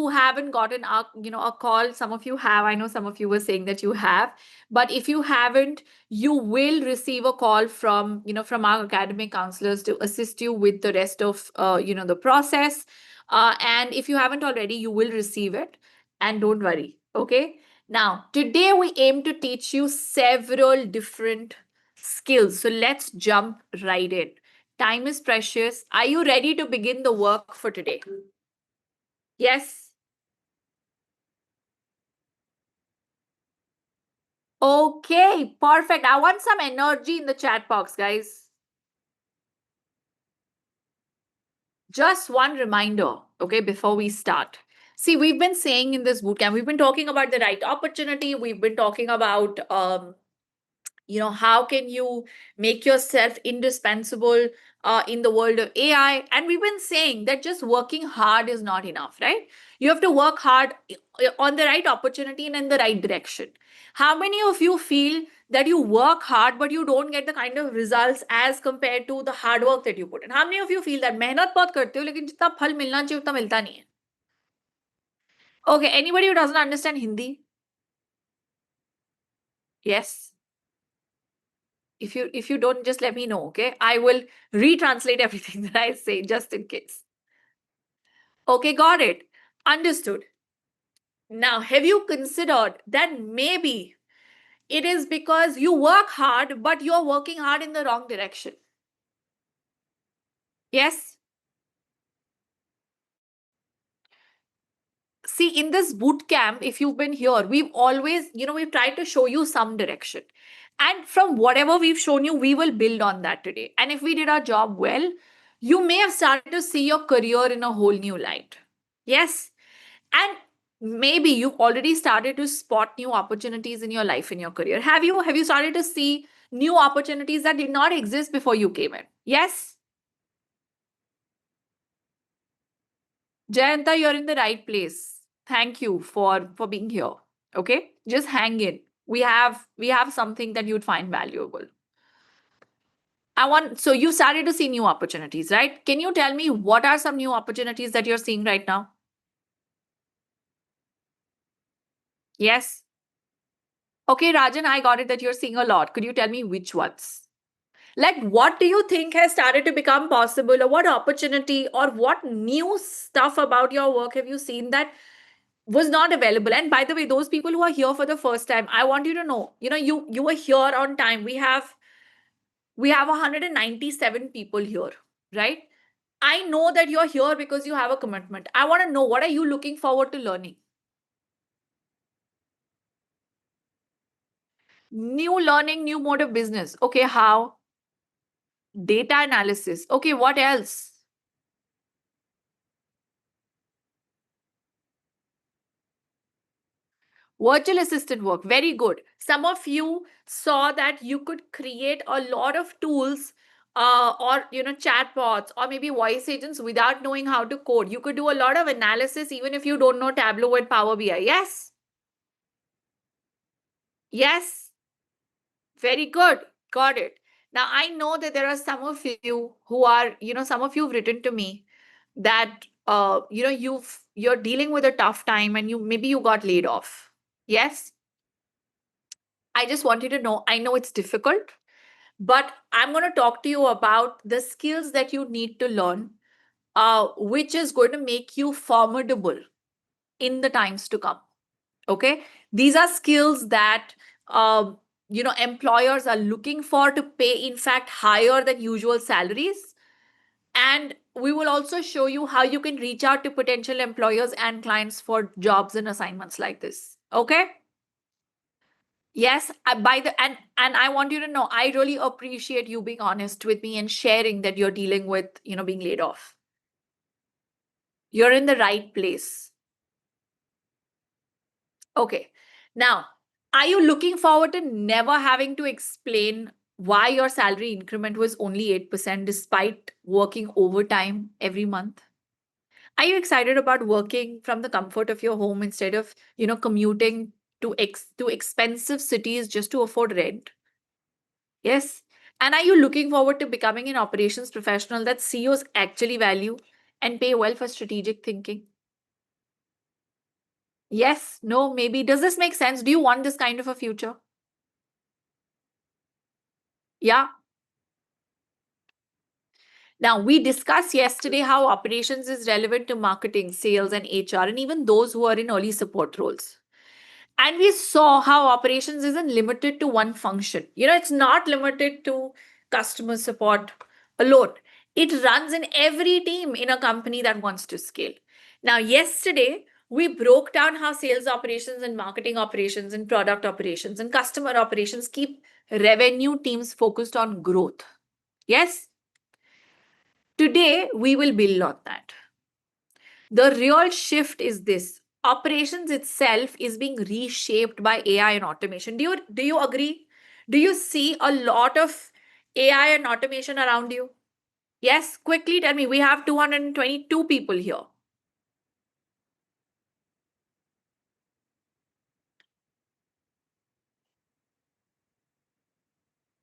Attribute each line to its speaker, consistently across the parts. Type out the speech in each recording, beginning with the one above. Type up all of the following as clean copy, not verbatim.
Speaker 1: who haven't gotten a call, some of you have. I know some of you were saying that you have, but if you haven't, you will receive a call from our academic counselors to assist you with the rest of the process. And if you haven't already, you will receive it, and don't worry. Okay. Now, today we aim to teach you several different skills. So let's jump right in. Time is precious. Are you ready to begin the work for today? Yes. Okay, perfect. I want some energy in the chat box, guys. Just one reminder, okay, before we start. See, we've been saying in this bootcamp, we've been talking about the right opportunity. We've been talking about how can you make yourself indispensable in the world of AI. And we've been saying that just working hard is not enough, right? You have to work hard on the right opportunity and in the right direction. How many of you feel that you work hard but you don't get the kind of results as compared to the hard work that you put in? How many of you feel that मेहनत बहुत करते हो लेकिन जितना फल मिलना चाहिए उतना मिलता नहीं है? Okay, anybody who doesn't understand Hindi? Yes. If you don't, just let me know. Okay, I will retranslate everything that I say just in case. Okay, got it. Understood. Now, have you considered that maybe it is because you work hard but you're working hard in the wrong direction? Yes. See, in this boot camp, if you've been here, we've always, we've tried to show you some direction, and from whatever we've shown you, we will build on that today. And if we did our job well, you may have started to see your career in a whole new light. Yes. And maybe you've already started to spot new opportunities in your life, in your career. Have you started to see new opportunities that did not exist before you came in? Yes. Jayanta, you're in the right place. Thank you for being here. Okay, just hang in. We have something that you'd find valuable. So you started to see new opportunities, right? Can you tell me what are some new opportunities that you're seeing right now? Yes. Okay, Rajan, I got it that you're seeing a lot. Could you tell me which ones? Like, what do you think has started to become possible, or what opportunity, or what new stuff about your work have you seen that was not available? And by the way, those people who are here for the first time, I want you to know, you were here on time. We have 197 people here, right? I know that you're here because you have a commitment. I want to know, what are you looking forward to learning? New learning, new mode of business. Okay, how? Data analysis. Okay, what else? Virtual assistant work, very good. Some of you saw that you could create a lot of tools, or chatbots, or maybe voice agents without knowing how to code. You could do a lot of analysis even if you don't know Tableau and Power BI. Yes. Yes. Very good. Got it. Now I know that there are some of you who are, some of you've written to me that you're dealing with a tough time, and you got laid off. Yes. I just want you to know, I know it's difficult, but I'm going to talk to you about the skills that you need to learn, which is going to make you formidable in the times to come. Okay. These are skills that, employers are looking for to pay, in fact, higher than usual salaries. And we will also show you how you can reach out to potential employers and clients for jobs and assignments like this. Okay. Yes, by the and I want you to know, I really appreciate you being honest with me and sharing that you're dealing with, being laid off. You're in the right place. Okay. Now, are you looking forward to never having to explain why your salary increment was only 8% despite working overtime every month? Are you excited about working from the comfort of your home instead of, commuting to expensive cities just to afford rent? Yes. And are you looking forward to becoming an operations professional that CEOs actually value and pay well for strategic thinking? Yes, no, maybe. Does this make sense? Do you want this kind of a future? Yeah. Now, we discussed yesterday how operations is relevant to marketing, sales, and HR, and even those who are in early support roles. And we saw how operations isn't limited to one function. It's not limited to customer support alone. It runs in every team in a company that wants to scale. Now, yesterday, we broke down how sales operations and marketing operations and product operations and customer operations keep revenue teams focused on growth. Yes? Today, we will build on that. The real shift is this: operations itself is being reshaped by AI and automation. Do you agree? Do you see a lot of AI and automation around you? Yes, quickly tell me. We have 222 people here.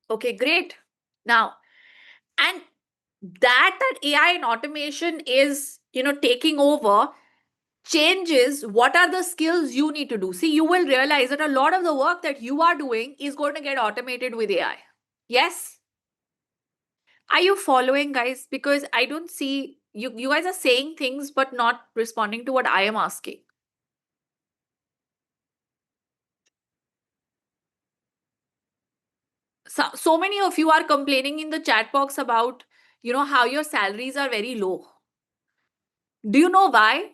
Speaker 1: Okay, great. Now, and that AI and automation is, taking over, changes what are the skills you need to do. See, you will realize that a lot of the work that you are doing is going to get automated with AI. Yes? Are you following, guys? Because I don't see you guys are saying things but not responding to what I am asking. So many of you are complaining in the chat box about, how your salaries are very low. Do you know why?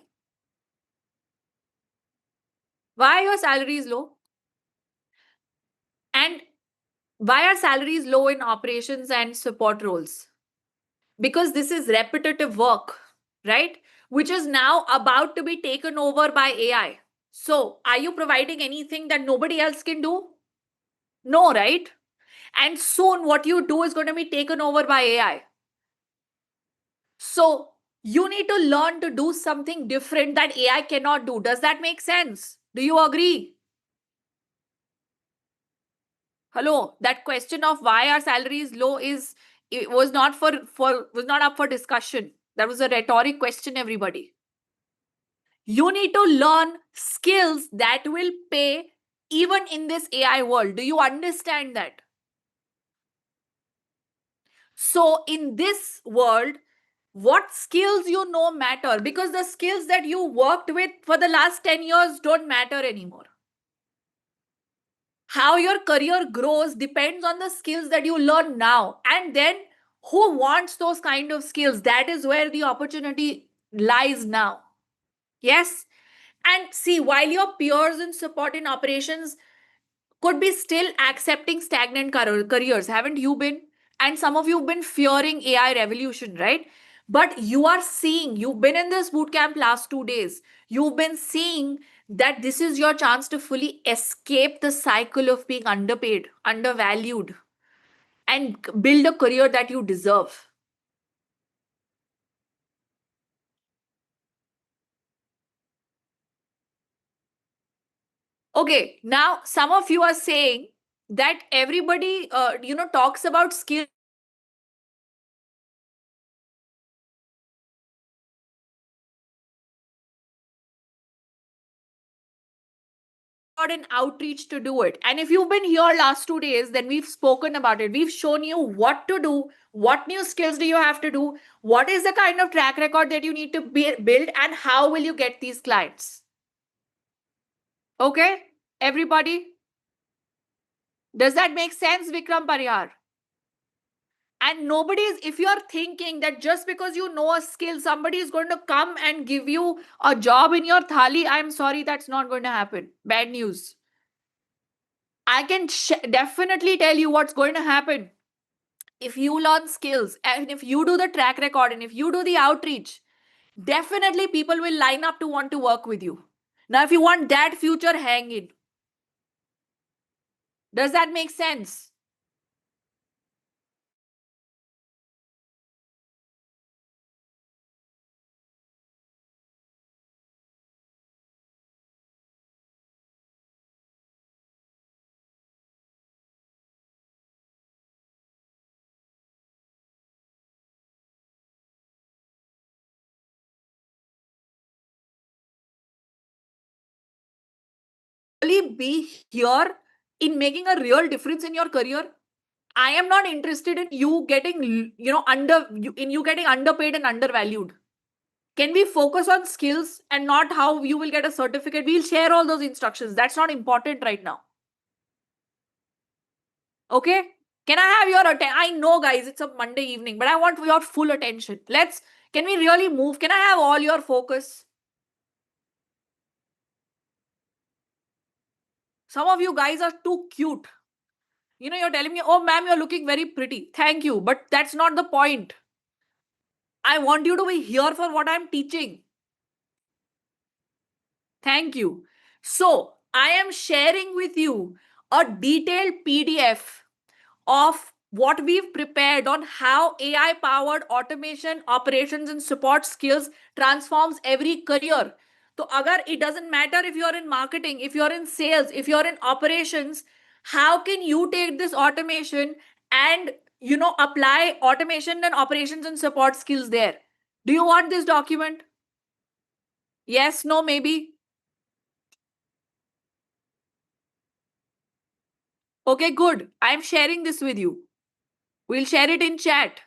Speaker 1: Why your salary is low? And why are salaries low in operations and support roles? Because this is repetitive work, right? Which is now about to be taken over by AI. So, are you providing anything that nobody else can do? No, right? And soon what you do is going to be taken over by AI. So, you need to learn to do something different that AI cannot do. Does that make sense? Do you agree? Hello, that question of why our salary is low is it was not for was not up for discussion. That was a rhetoric question, everybody. You need to learn skills that will pay even in this AI world. Do you understand that? So, in this world, what skills you know matter, because the skills that you worked with for the last 10 years don't matter anymore. How your career grows depends on the skills that you learn now. And then who wants those kind of skills? That is where the opportunity lies now. Yes. And see, while your peers in support in operations could be still accepting stagnant careers, haven't you been? And some of you have been fearing AI revolution, right? But you are seeing, you've been in this bootcamp last 2 days, you've been seeing that this is your chance to fully escape the cycle of being underpaid, undervalued, and build a career that you deserve. Okay, now some of you are saying that everybody, talks about skill an outreach to do it. And if you've been here last 2 days, then we've spoken about it. We've shown you what to do, what new skills do you have to do, what is the kind of track record that you need to build, and how will you get these clients. Okay, everybody, does that make sense, Vikram Parihar? And nobody is, if you're thinking that just because you know a skill, somebody is going to come and give you a job in your thali, I'm sorry, that's not going to happen. Bad news. I can definitely tell you what's going to happen. If you learn skills and if you do the track record and if you do the outreach, definitely people will line up to want to work with you. Now, if you want that future, hang in. Does that make sense? really be here in making a real difference in your career? I am not interested in you getting, in you getting underpaid and undervalued. Can we focus on skills and not how you will get a certificate? We'll share all those instructions. That's not important right now. Okay? Can I have your attention? I know, guys, it's a Monday evening, but I want your full attention. Can we really move? Can I have all your focus? Some of you guys are too cute. You're telling me, oh, ma'am, you're looking very pretty. Thank you. But that's not the point. I want you to be here for what I'm teaching. Thank you. So, I am sharing with you a detailed PDF of what we've prepared on how AI powered automation, operations, and support skills transforms every career. So, agar it doesn't matter if you're in marketing, if you're in sales, if you're in operations, how can you take this automation and apply automation and operations and support skills there? Do you want this document? Yes, no, maybe. Okay, good. I'm sharing this with you. We'll share it in chat.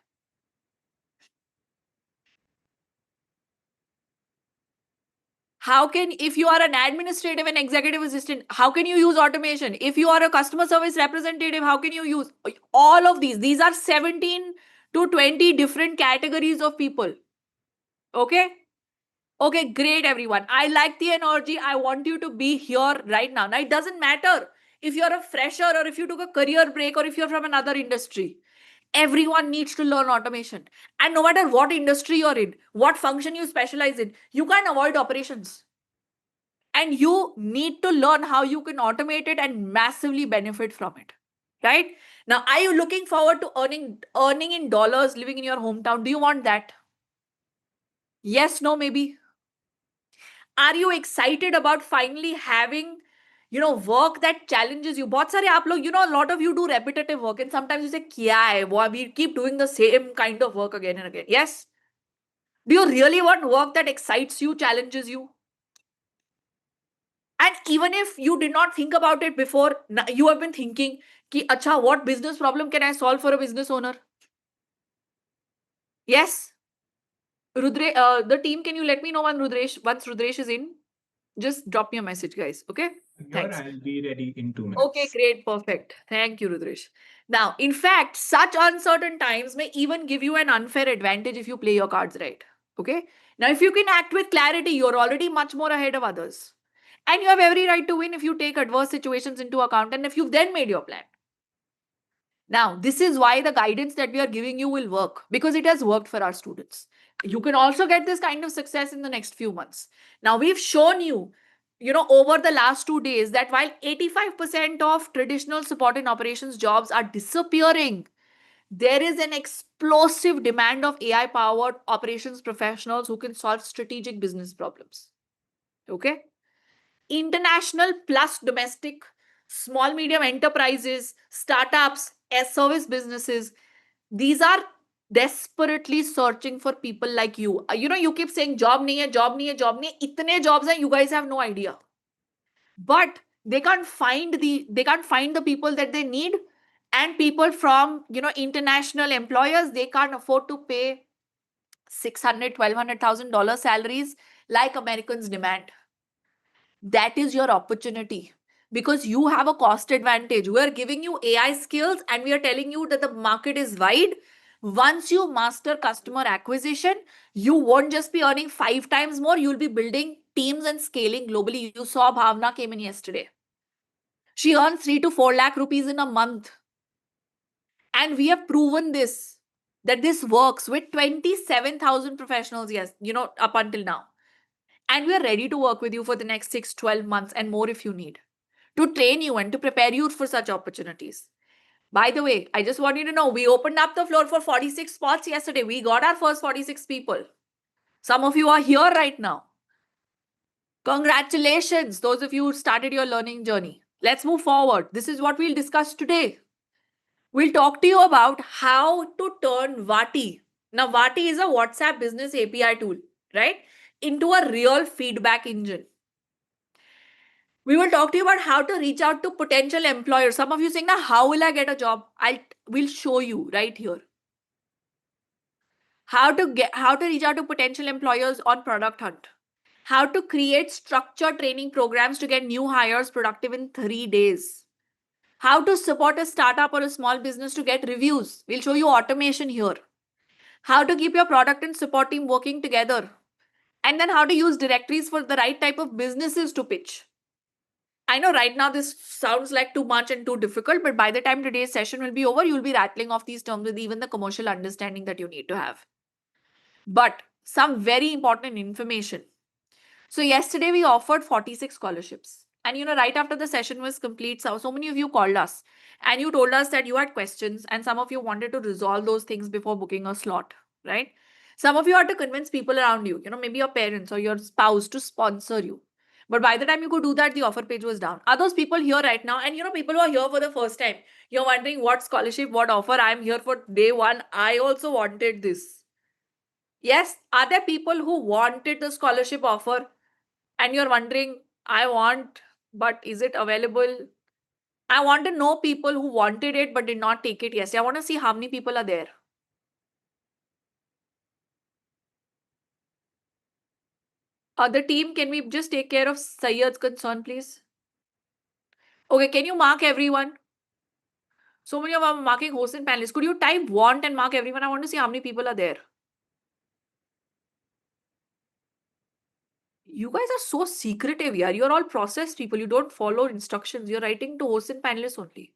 Speaker 1: How can, if you are an administrative and executive assistant, how can you use automation? If you are a customer service representative, how can you use all of these? These are 17 to 20 different categories of people. Okay? Okay, great, everyone. I like the energy. I want you to be here right now. Now, it doesn't matter if you're a fresher or if you took a career break or if you're from another industry. Everyone needs to learn automation. And no matter what industry you're in, what function you specialize in, you can't avoid operations. And you need to learn how you can automate it and massively benefit from it. Right? Now, are you looking forward to earning in dollars living in your hometown? Do you want that? Yes, no, maybe. Are you excited about finally having work that challenges you? बहुत सारे आप लोग, a lot of you do repetitive work and sometimes you say क्या है वो, we keep doing the same kind of work again and again. Yes? Do you really want work that excites you, challenges you? And even if you did not think about it before, you have been thinking ki acha, what business problem can I solve for a business owner? Yes? The team, can you let me know once Rudresh is in? Just drop me a message, guys. Okay? Thanks.
Speaker 2: I'll be ready in 2 minutes.
Speaker 1: Okay, great. Perfect. Thank you, Rudresh. Now, in fact, such uncertain times may even give you an unfair advantage if you play your cards right. Okay? Now, if you can act with clarity, you're already much more ahead of others. And you have every right to win if you take adverse situations into account and if you've then made your plan. Now, this is why the guidance that we are giving you will work, because it has worked for our students. You can also get this kind of success in the next few months. Now, we've shown you, over the last 2 days that while 85% of traditional support and operations jobs are disappearing, there is an explosive demand of AI powered operations professionals who can solve strategic business problems. Okay? International plus domestic, small medium enterprises, startups, as service businesses, these are desperately searching for people like you. You keep saying job nahi hai, job nahi hai, job nahi hai. Itne jobs hai, you guys have no idea. But they can't find the people that they need, and people from international employers, they can't afford to pay $600,000-$1,200,000 salaries like Americans demand. That is your opportunity, because you have a cost advantage. We are giving you AI skills and we are telling you that the market is wide. Once you master customer acquisition, you won't just be earning 5 times more, you'll be building teams and scaling globally. You saw Bhavna came in yesterday. She earns 3 to 4 lakh rupees in a month. And we have proven this, that this works with 27,000 professionals, yes, up until now. And we are ready to work with you for the next 6, 12 months and more if you need, to train you and to prepare you for such opportunities. By the way, I just want you to know, we opened up the floor for 46 spots yesterday. We got our first 46 people. Some of you are here right now. Congratulations, those of you who started your learning journey. Let's move forward. This is what we'll discuss today. We'll talk to you about how to turn Vati. Now, Vati is a WhatsApp business API tool, right? Into a real feedback engine. We will talk to you about how to reach out to potential employers. Some of you saying, now, how will I get a job? We'll show you right here. How to reach out to potential employers on Product Hunt. How to create structured training programs to get new hires productive in 3 days. How to support a startup or a small business to get reviews. We'll show you automation here. How to keep your product and support team working together. And then how to use directories for the right type of businesses to pitch. I know right now this sounds like too much and too difficult, but by the time today's session will be over, you'll be rattling off these terms with even the commercial understanding that you need to have. But some very important information. So yesterday we offered 46 scholarships. And right after the session was complete, so many of you called us and you told us that you had questions and some of you wanted to resolve those things before booking a slot, right? Some of you had to convince people around you, maybe your parents or your spouse to sponsor you. But by the time you could do that, the offer page was down. Are those people here right now? And people who are here for the first time, you're wondering what scholarship, what offer. I'm here for day one. I also wanted this. Yes, are there people who wanted the scholarship offer and you're wondering, I want, but is it available? I want to know people who wanted it but did not take it. Yes, I want to see how many people are there. The team, can we just take care of Sayyad's concern, please? Okay, can you mark everyone? So many of them are marking hosts and panelists. Could you type want and mark everyone? I want to see how many people are there. You guys are so secretive, yeah. You're all process people. You don't follow instructions. You're writing to hosts and panelists only.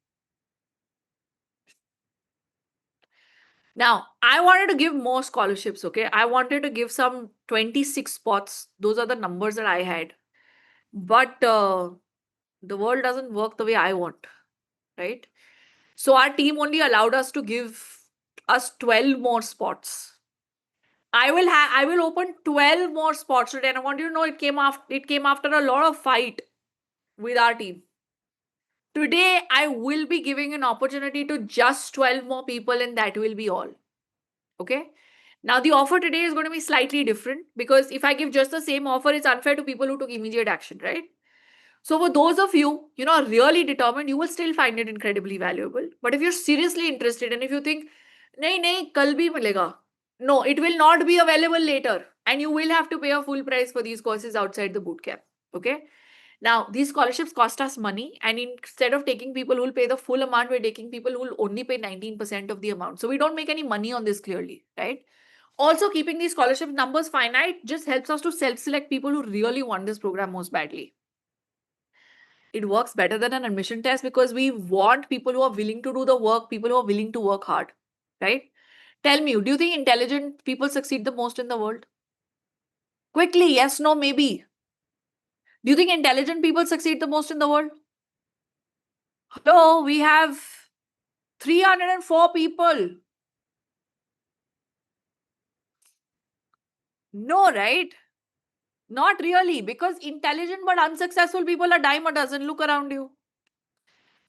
Speaker 1: Now, I wanted to give more scholarships, okay? I wanted to give some 26 spots. Those are the numbers that I had. But the world doesn't work the way I want, right? So our team only allowed us to give us 12 more spots. I will open 12 more spots today, and I want you to know it came after a lot of fight with our team. Today, I will be giving an opportunity to just 12 more people, and that will be all. Okay? Now, the offer today is going to be slightly different because if I give just the same offer, it's unfair to people who took immediate action, right? So, for those of you, really determined, you will still find it incredibly valuable. But if you're seriously interested and if you think, nahi, kal bhi milega. No, it will not be available later. And you will have to pay a full price for these courses outside the bootcamp. Okay? Now, these scholarships cost us money, and instead of taking people who will pay the full amount, we're taking people who will only pay 19% of the amount. So we don't make any money on this clearly, right? Also, keeping these scholarship numbers finite just helps us to self-select people who really want this program most badly. It works better than an admission test because we want people who are willing to do the work, people who are willing to work hard, right? Tell me, do you think intelligent people succeed the most in the world? Quickly, yes, no, maybe. Do you think intelligent people succeed the most in the world? Hello, we have 304 people. No, right? Not really, because intelligent but unsuccessful people are dime a dozen. Look around you.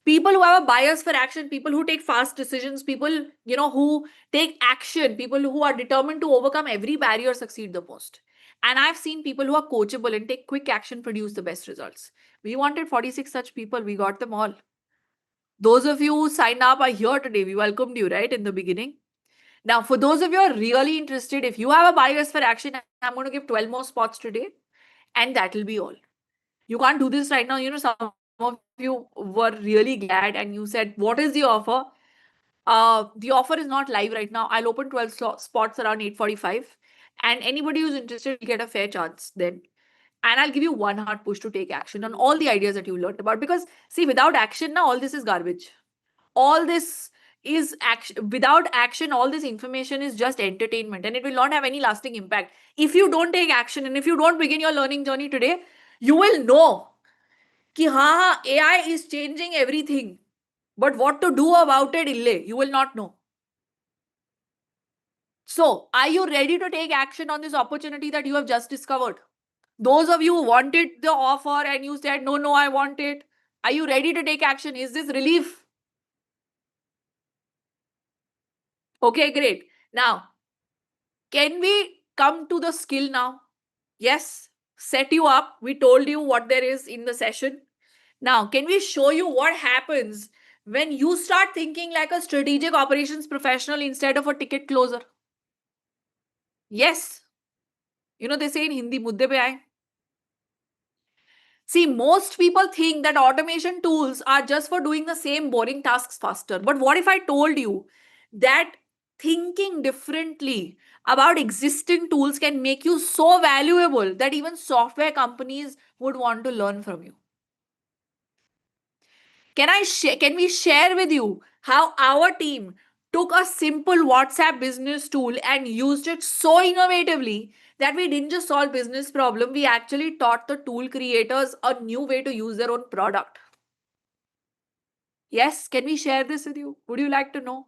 Speaker 1: People who have a bias for action, people who take fast decisions, people, who take action, people who are determined to overcome every barrier succeed the most. And I've seen people who are coachable and take quick action produce the best results. We wanted 46 such people. We got them all. Those of you who signed up are here today. We welcomed you, right, in the beginning. Now, for those of you who are really interested, if you have a bias for action, I'm going to give 12 more spots today, and that will be all. You can't do this right now. Some of you were really glad and you said, what is the offer? The offer is not live right now. I'll open 12 spots around 8:45, and anybody who's interested will get a fair chance then. And I'll give you one hard push to take action on all the ideas that you learned about. Because, see, without action, now all this is garbage. All this is action. Without action, all this information is just entertainment and it will not have any lasting impact. If you don't take action and if you don't begin your learning journey today, you will know कि हाँ, AI is changing everything. But what to do about it, ille, you will not know. So, are you ready to take action on this opportunity that you have just discovered? Those of you who wanted the offer and you said, no, I want it. Are you ready to take action? Is this relief? Okay, great. Now, can we come to the skill now? Yes, set you up. We told you what there is in the session. Now, can we show you what happens when you start thinking like a strategic operations professional instead of a ticket closer? Yes. They say in Hindi, mudde pe aaye. See, most people think that automation tools are just for doing the same boring tasks faster. But what if I told you that thinking differently about existing tools can make you so valuable that even software companies would want to learn from you? Can we share with you how our team took a simple WhatsApp business tool and used it so innovatively that we didn't just solve business problem, we actually taught the tool creators a new way to use their own product? Yes, can we share this with you? Would you like to know?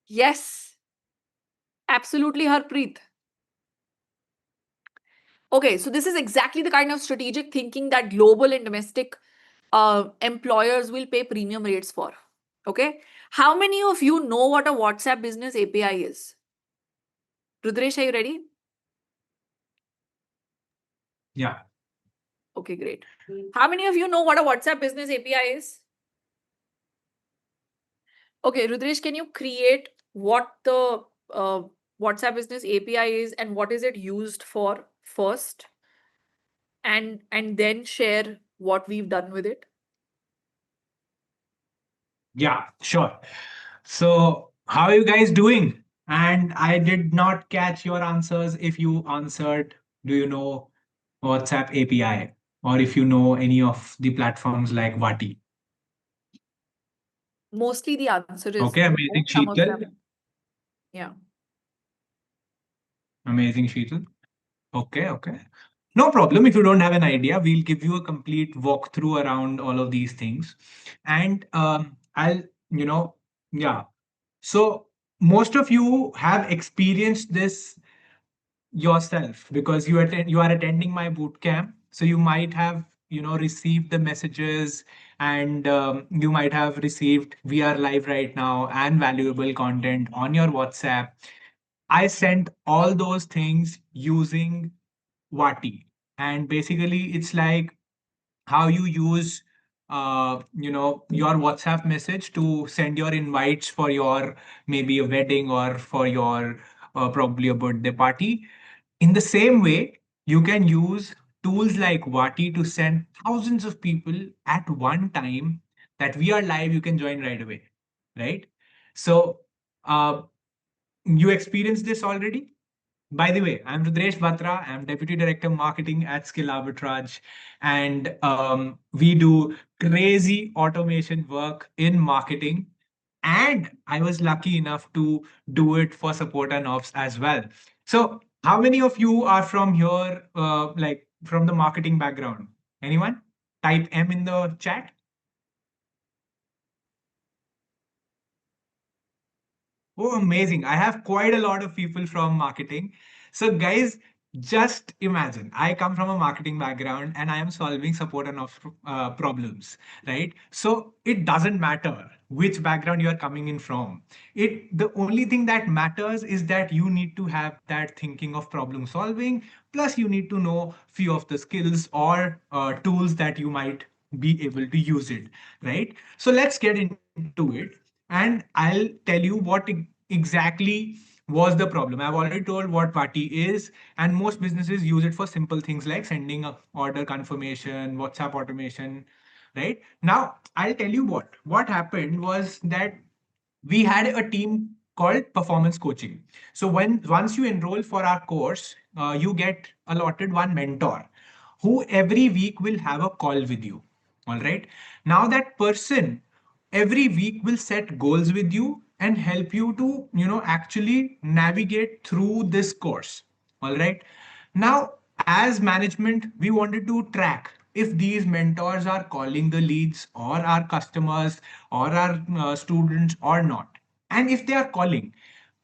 Speaker 1: Yes, absolutely, Harpreet. Okay, so this is exactly the kind of strategic thinking that global and domestic employers will pay premium rates for. Okay, how many of you know what a WhatsApp business API is? Rudresh, are you ready?
Speaker 2: Yeah.
Speaker 1: Okay, great. How many of you know what a WhatsApp business API is? Okay, Rudresh, can you create what the WhatsApp business API is and what is it used for first, and then share what we've done with it?
Speaker 2: Yeah, sure. So, how are you guys doing? And I did not catch your answers if you answered, do you know WhatsApp API? Or if you know any of the platforms like Vati.
Speaker 1: Mostly the answer is
Speaker 2: Okay,
Speaker 1: no.
Speaker 2: amazing,
Speaker 1: Some of
Speaker 2: Sheetal.
Speaker 1: them, yeah.
Speaker 2: Amazing, Sheetal. Okay, okay. No problem. If you don't have an idea, we'll give you a complete walkthrough around all of these things. And I'll, you know, yeah. So, most of you have experienced this yourself because you are attending my boot camp, so you might have received the messages, and you might have received we are live right now and valuable content on your WhatsApp. I sent all those things using Vati, and basically it's like how you use your WhatsApp message to send your invites for your maybe a wedding or for your probably a birthday party. In the same way, you can use tools like Vati to send thousands of people at one time that we are live, you can join right away, right? So, uh, you experienced this already? By the way, I'm Rudresh Batra. I'm Deputy Director Marketing at Skill Arbitrage. And we do crazy automation work in marketing. And I was lucky enough to do it for support and ops as well. So, how many of you are from here, like from the marketing background? Anyone? Type M in the chat. Oh, amazing. I have quite a lot of people from marketing. So, guys, just imagine I come from a marketing background and I am solving support and ops problems, right? So, it doesn't matter which background you are coming in from. The only thing that matters is that you need to have that thinking of problem solving, plus, you need to know few of the skills or tools that you might be able to use it, right? So, let's get into it and I'll tell you what exactly was the problem. I've already told what Vati is, and most businesses use it for simple things like sending a order confirmation, WhatsApp automation, right? Now, I'll tell you what happened was that we had a team called performance coaching. So once you enroll for our course, you get allotted one mentor who every week will have a call with you. All right. Now that person every week will set goals with you and help you to actually navigate through this course. All right. Now, as management, we wanted to track if these mentors are calling the leads or our customers or our students or not. And if they are calling,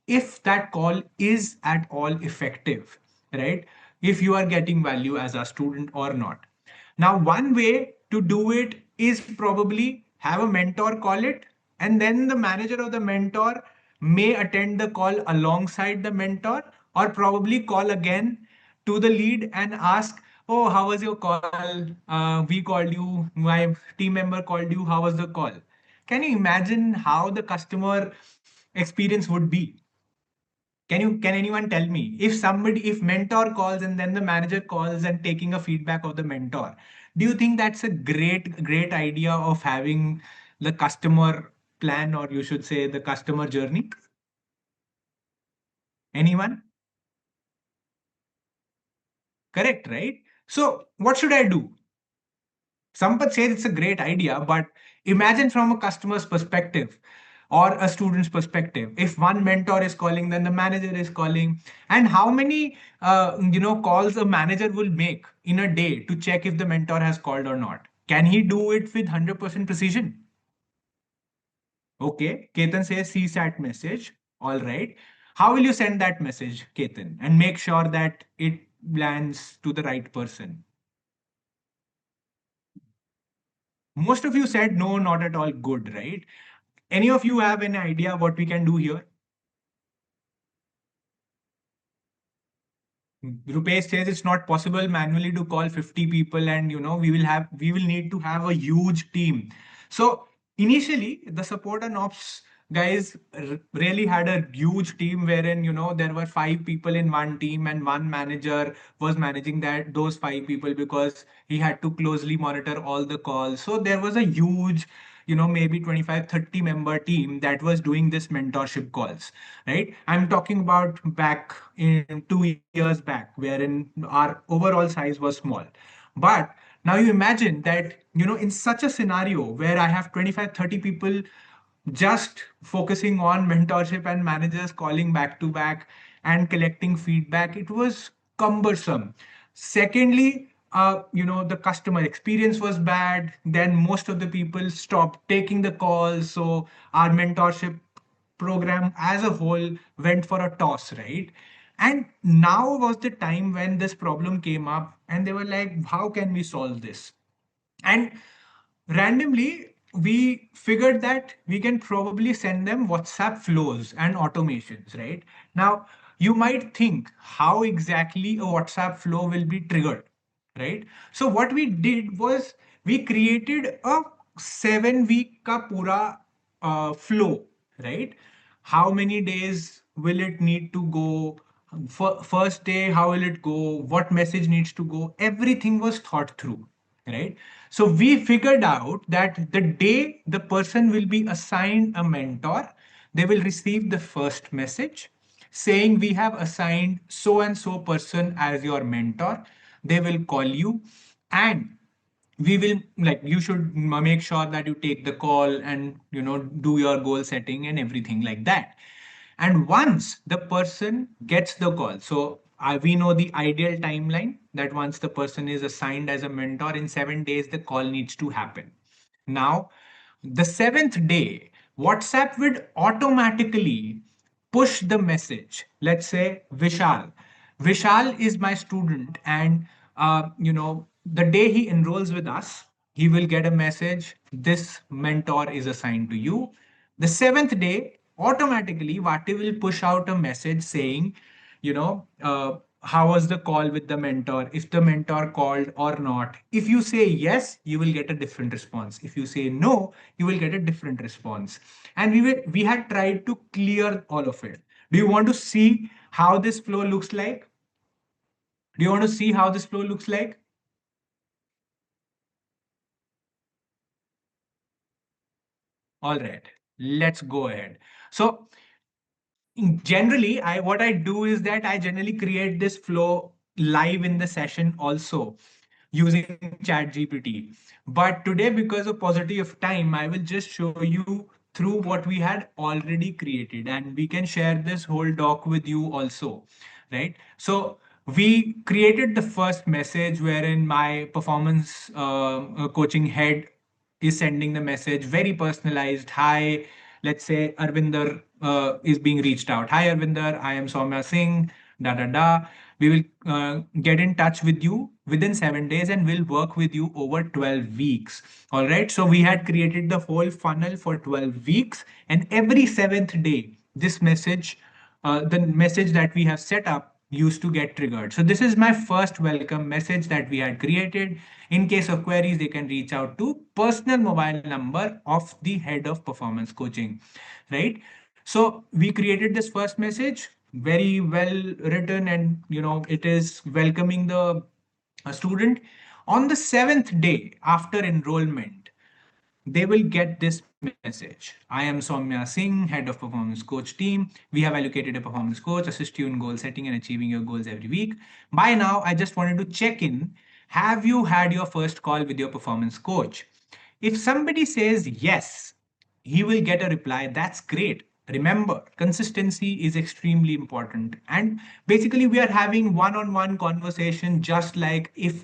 Speaker 2: if that call is at all effective, right? If you are getting value as a student or not. Now, one way to do it is probably have a mentor call it, and then the manager or the mentor may attend the call alongside the mentor, or probably call again to the lead and ask, Oh, how was your call? We called you, my team member called you. How was the call? Can you imagine how the customer experience would be? Can anyone tell me if mentor calls and then the manager calls and taking a feedback of the mentor, do you think that's a great idea of having the customer plan, or you should say the customer journey? Anyone? Correct, right? So what should I do? Sampath says it's a great idea, but imagine from a customer's perspective or a student's perspective. If one mentor is calling, then the manager is calling, and how many calls a manager will make in a day to check if the mentor has called or not? Can he do it with 100% precision? Okay, Ketan says CSAT message. All right. How will you send that message, Ketan, and make sure that it lands to the right person? Most of you said no, not at all good, right? Any of you have any idea what we can do here? Rupesh says it's not possible manually to call 50 people, and we will need to have a huge team. So initially the support and ops guys really had a huge team wherein there were 5 people in one team, and one manager was managing that those 5 people because he had to closely monitor all the calls. So there was a huge maybe 25-30 member team that was doing this mentorship calls, right? I'm talking about back in 2 years back, wherein our overall size was small. But now you imagine that, in such a scenario where I have 25-30 people just focusing on mentorship and managers calling back to back and collecting feedback, it was cumbersome. Secondly, the customer experience was bad. Then most of the people stopped taking the calls. So our mentorship program as a whole went for a toss, right? And now was the time when this problem came up, and they were like, how can we solve this? And randomly, we figured that we can probably send them WhatsApp flows and automations, right? Now, you might think how exactly a WhatsApp flow will be triggered, right? So, what we did was we created a 7 week ka pura flow, right? How many days will it need to go? First day, how will it go? What message needs to go? Everything was thought through, right? So we figured out that the day the person will be assigned a mentor, they will receive the first message saying we have assigned so and so person as your mentor. They will call you, and we will, like, you should make sure that you take the call and do your goal setting and everything like that. And once the person gets the call, so we know the ideal timeline that once the person is assigned as a mentor, in 7 days the call needs to happen. Now, the seventh day, WhatsApp would automatically push the message. Let's say Vishal. Vishal is my student, and the day he enrolls with us, he will get a message. This mentor is assigned to you. The seventh day, automatically, Vati will push out a message saying, how was the call with the mentor? If the mentor called or not. If you say yes, you will get a different response. If you say no, you will get a different response. And we had tried to clear all of it. Do you want to see how this flow looks like? Do you want to see how this flow looks like? All right, let's go ahead. So generally, I what I do is that I generally create this flow live in the session also using ChatGPT. But today, because of paucity of time, I will just show you through what we had already created, and we can share this whole doc with you also, right? So we created the first message wherein my performance coaching head is sending the message very personalized. Hi, let's say Arvinder is being reached out. Hi, Arvinder, I am Soumya Singh, da da da. We will get in touch with you within 7 days, and we'll work with you over 12 weeks. All right. So we had created the whole funnel for 12 weeks, and every seventh day, this message, the message that we have set up used to get triggered. So this is my first welcome message that we had created. In case of queries, they can reach out to personal mobile number of the head of performance coaching, right? So we created this first message, very well written, and it is welcoming the student. On the seventh day after enrollment, they will get this message. I am Soumya Singh, head of performance coach team. We have allocated a performance coach, assist you in goal setting and achieving your goals every week. By now, I just wanted to check in. Have you had your first call with your performance coach? If somebody says yes, he will get a reply. That's great. Remember, consistency is extremely important. And basically, we are having one-on-one conversation, just like if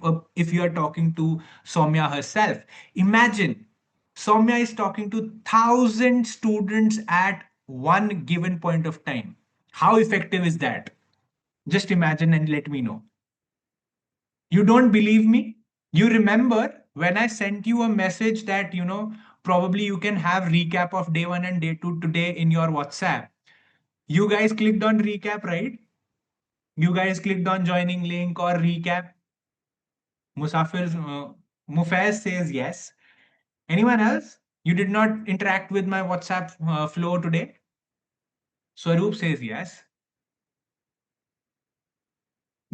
Speaker 2: you are talking to Soumya herself. Imagine Soumya is talking to 1,000 students at one given point of time. How effective is that? Just imagine and let me know. You don't believe me? You remember when I sent you a message that, probably you can have recap of day one and day two today in your WhatsApp. You guys clicked on recap, right? You guys clicked on joining link or recap. Musafir, Mufaz says yes. Anyone else? You did not interact with my WhatsApp flow today? Swaroop says yes.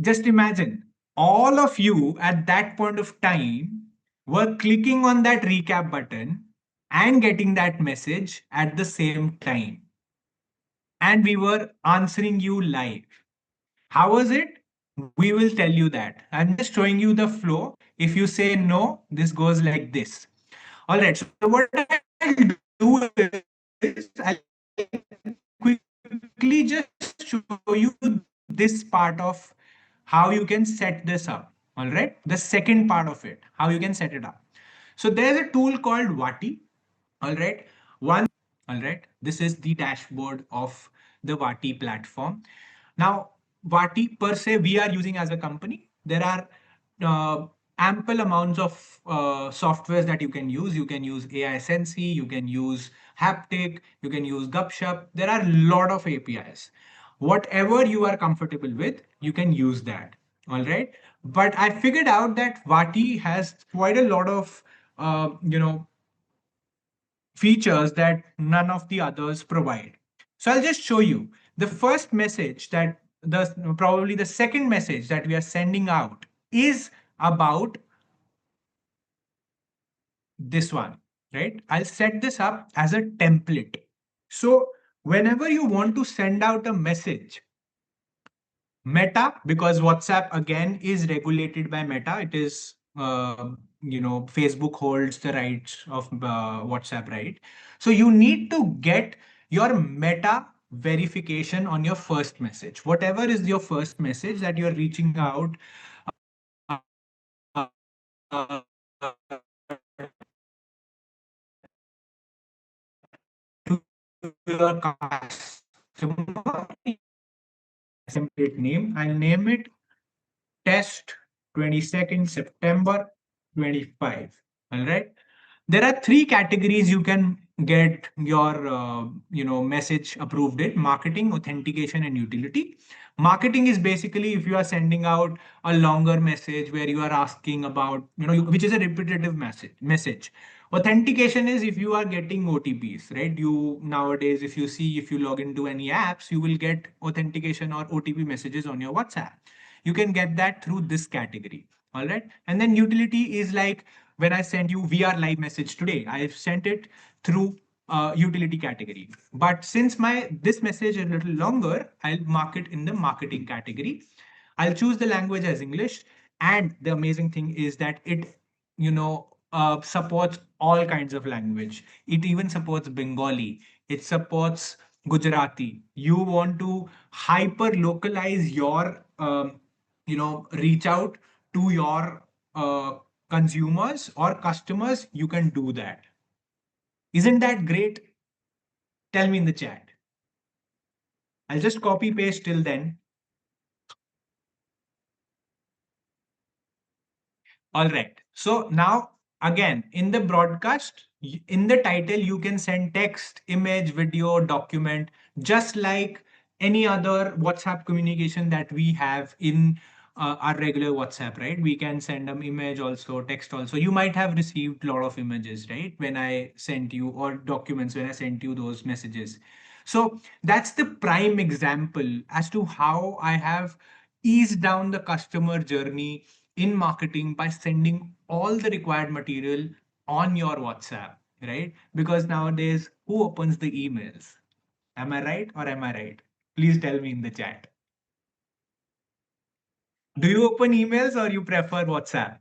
Speaker 2: Just imagine all of you at that point of time were clicking on that recap button and getting that message at the same time. And we were answering you live. How was it? We will tell you that. I'm just showing you the flow. If you say no, this goes like this. All right. So what I'll do is I'll quickly just show you this part of how you can set this up. All right. The second part of it, how you can set it up. So there's a tool called Vati. All right. All right. This is the dashboard of the Vati platform. Now, Vati per se, we are using as a company. There are uh, ample amounts of softwares that you can use. You can use AI Sensei, you can use Haptic, you can use Gupshup. There are a lot of APIs. Whatever you are comfortable with, you can use that. All right. But I figured out that Vati has quite a lot of, features that none of the others provide. So I'll just show you the first message that probably the second message that we are sending out is about this one, right? I'll set this up as a template. So whenever you want to send out a message, Meta, because WhatsApp again is regulated by Meta. It is, Facebook holds the rights of WhatsApp, right? So you need to get your Meta verification on your first message. Whatever is your first message that you're reaching out uh, uh, to your customer, template name, I'll name it test 22nd September 25. All right. There are three categories you can get your message approved in: marketing, authentication, and utility. Marketing is basically if you are sending out a longer message where you are asking about, which is a repetitive message. Authentication is if you are getting OTPs, right? You nowadays, if you log into any apps, you will get authentication or OTP messages on your WhatsApp. You can get that through this category. All right. And then utility is like when I send you VR live message today, I've sent it through utility category. But since my this message is a little longer, I'll mark it in the marketing category. I'll choose the language as English. And the amazing thing is that it, supports all kinds of language. It even supports Bengali. It supports Gujarati. You want to hyper localize your, reach out to your consumers or customers, you can do that. Isn't that great? Tell me in the chat. I'll just copy paste till then. All right. So now again, in the broadcast, in the title, you can send text, image, video, document, just like any other WhatsApp communication that we have in our regular WhatsApp, right? We can send an image also, text also. You might have received a lot of images, right? When I sent you, or documents when I sent you those messages. So that's the prime example as to how I have eased down the customer journey in marketing by sending all the required material on your WhatsApp, right? Because nowadays, who opens the emails? Am I right or am I right? Please tell me in the chat. Do you open emails or you prefer WhatsApp?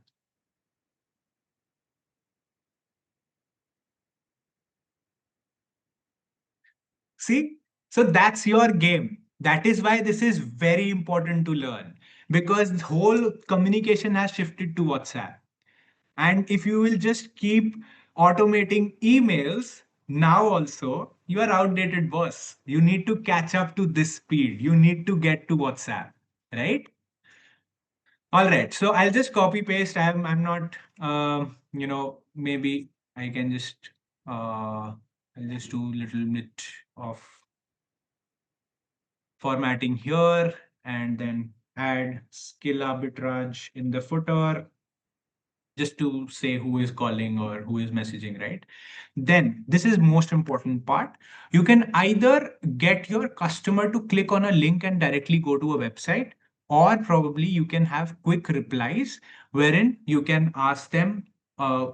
Speaker 2: See? So that's your game. That is why this is very important to learn, because the whole communication has shifted to WhatsApp. And if you will just keep automating emails now also, you are outdated, boss. You need to catch up to this speed. You need to get to WhatsApp, right? All right. So I'll just copy paste. I'm not maybe I can just I'll just do a little bit of formatting here and then add skill arbitrage in the footer just to say who is calling or who is messaging, right? Then this is most important part. You can either get your customer to click on a link and directly go to a website, or probably you can have quick replies wherein you can ask them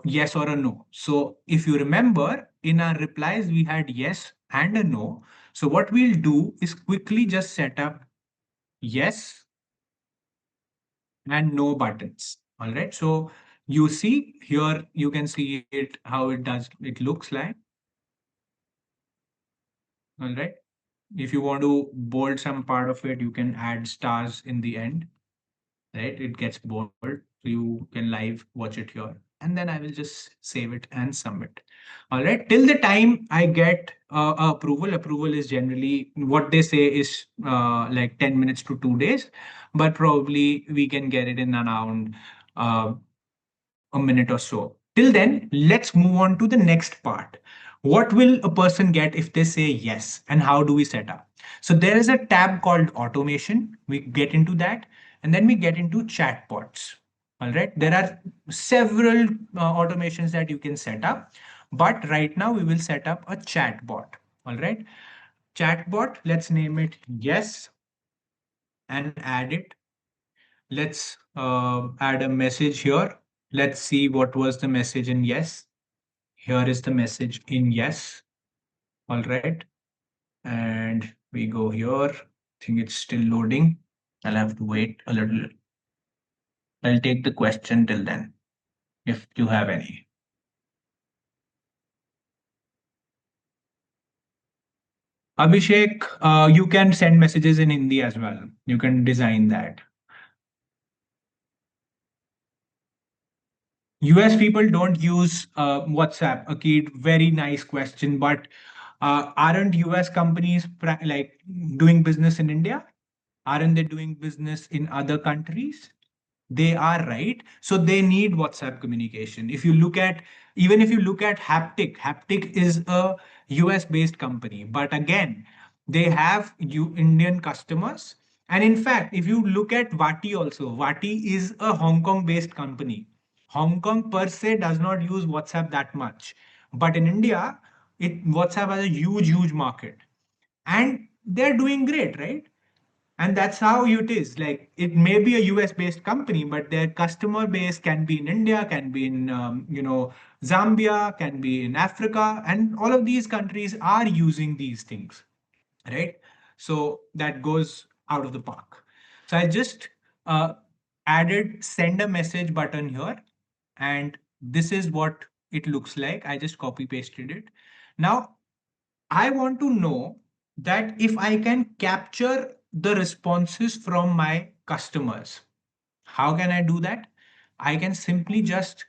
Speaker 2: yes or a no. So if you remember, in our replies we had yes and a no. So what we'll do is quickly just set up yes and no buttons. All right. So you see here, you can see it, how it looks like. All right. If you want to bold some part of it, you can add stars in the end, right? It gets bold. So you can live watch it here. And then I will just save it and submit. All right. Till the time I get approval is generally what they say is like 10 minutes to 2 days, but probably we can get it in around uh, a minute or so. Till then, let's move on to the next part. What will a person get if they say yes, and how do we set up? So there is a tab called automation. We get into that, and then we get into chatbots. All right, there are several automations that you can set up, but right now we will set up a chatbot. All right, chatbot. Let's name it yes and add it. Let's add a message here. Let's see what was the message in yes. Here is the message in yes. All right. And we go here. I think it's still loading. I'll have to wait a little. I'll take the question till then, if you have any. Abhishek, you can send messages in Hindi as well. You can design that. US people don't use WhatsApp. Akid, very nice question. But aren't US companies like doing business in India? Aren't they doing business in other countries? They are, right. So they need WhatsApp communication. If you look at, even if you look at Haptic is a US based company, but again, they have you Indian customers. And in fact, if you look at Vati also, Vati is a Hong Kong based company. Hong Kong per se does not use WhatsApp that much. But in India, WhatsApp has a huge market. And they're doing great, right? And that's how it is. Like it may be a US based company, but their customer base can be in India, can be in Zambia, can be in Africa, and all of these countries are using these things, right? So that goes out of the park. So I just uh, added send a message button here, and this is what it looks like. I just copy pasted it. Now I want to know that if I can capture the responses from my customers. How can I do that? I can simply just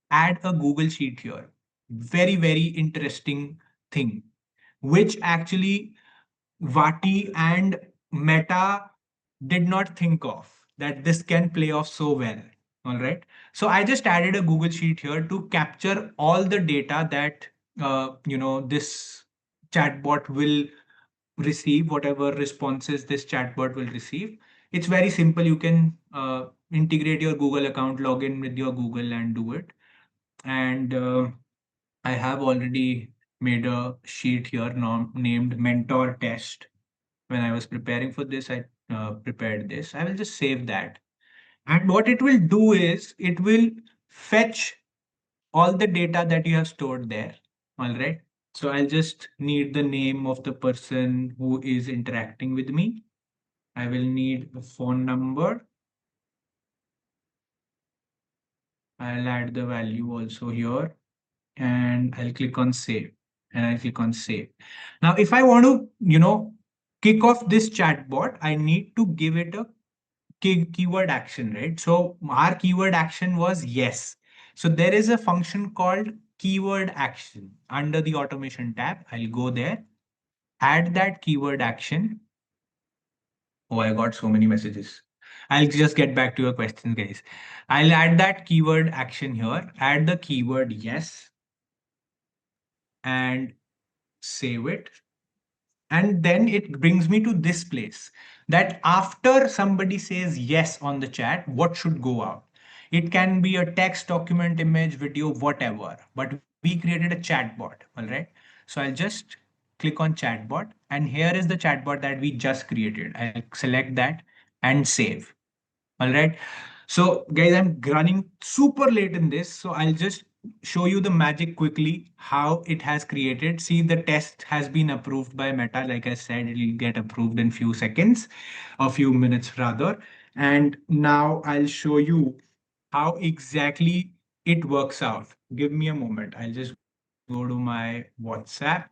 Speaker 2: add a Google Sheet here. Very interesting thing, which actually Vati and Meta did not think of, that this can play off so well. All right. So I just added a Google Sheet here to capture all the data that this chatbot will receive, whatever responses this chatbot will receive. It's very simple. You can integrate your Google account, log in with your Google and do it. And I have already made a sheet here named mentor test. When I was preparing for this, I prepared this. I will just save that. And what it will do is it will fetch all the data that you have stored there. All right. So I'll just need the name of the person who is interacting with me. I will need a phone number. I'll add the value also here and I'll click on save and I'll click on save. Now, if I want to, kick off this chatbot, I need to give it a keyword action, right? So our keyword action was yes. So there is a function called keyword action under the automation tab. I'll go there, add that keyword action. Oh, I got so many messages. I'll just get back to your questions, guys. I'll add that keyword action here, add the keyword yes, and save it. And then it brings me to this place that after somebody says yes on the chat, what should go out? It can be a text, document, image, video, whatever. But we created a chatbot, all right? So I'll just click on chatbot. And here is the chatbot that we just created. I'll select that and save. All right. So, guys, I'm running super late in this. So, I'll just show you the magic quickly how it has created. See, the test has been approved by Meta. Like I said, it'll get approved in few seconds, a few minutes rather. And now I'll show you how exactly it works out. Give me a moment. I'll just go to my WhatsApp.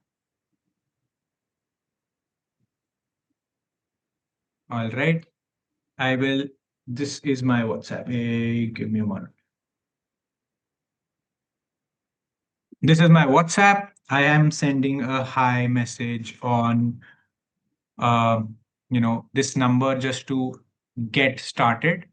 Speaker 2: All right. I will. This is my WhatsApp. Hey, give me a moment. This is my WhatsApp. I am sending a hi message on this number just to get started.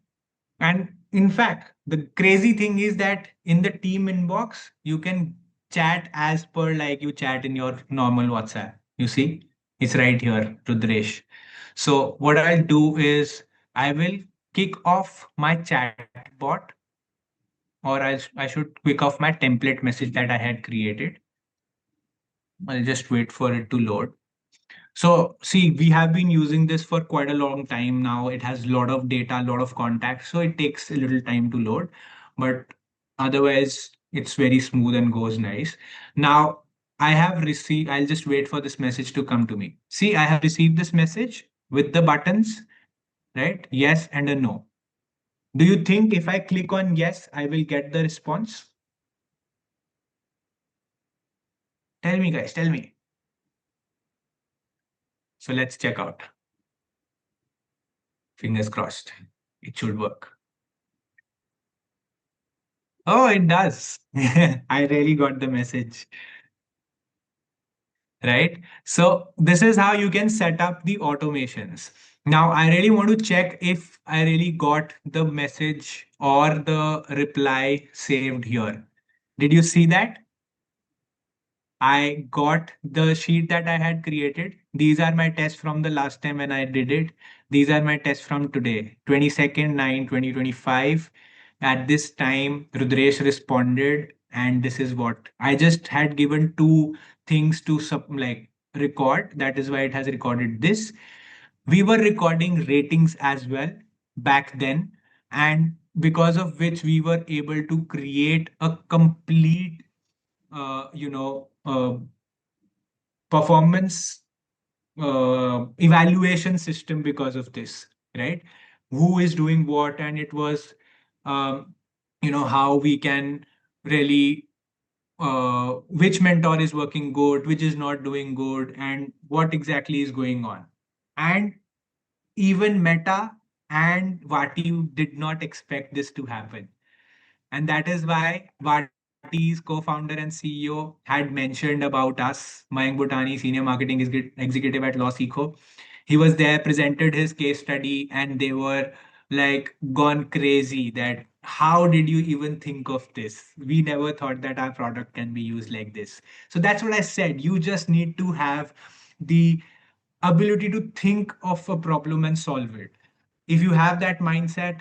Speaker 2: And in fact, the crazy thing is that in the team inbox, you can chat as per like you chat in your normal WhatsApp. You see, it's right here, Rudresh. So what I'll do is I will kick off my chatbot, or I should kick off my template message that I had created. I'll just wait for it to load. So see, we have been using this for quite a long time now. It has a lot of data, a lot of contacts, so it takes a little time to load, but otherwise it's very smooth and goes nice. Now I have received, I'll just wait for this message to come to me. See, I have received this message with the buttons, right? Yes and a no. Do you think if I click on yes, I will get the response? Tell me, guys, tell me. So let's check out. Fingers crossed. It should work. Oh, it does. I really got the message, right? So this is how you can set up the automations. Now, I really want to check if I really got the message or the reply saved here. Did you see that? I got the sheet that I had created. These are my tests from the last time when I did it. These are my tests from today, 22nd 9 2025. At this time, Rudresh responded, and this is what I just had given two things to record. That is why it has recorded this. We were recording ratings as well back then, and because of which we were able to create a complete performance evaluation system because of this, right? Who is doing what, and it was, um, how we can really, which mentor is working good, which is not doing good, and what exactly is going on. And even Meta and Vati did not expect this to happen. And that is why Vati's co-founder and CEO had mentioned about us, Mayank Bhutani, senior marketing executive at LawSeco. He was there, presented his case study, and they were like gone crazy that how did you even think of this? We never thought that our product can be used like this. So that's what I said. You just need to have the ability to think of a problem and solve it. If you have that mindset,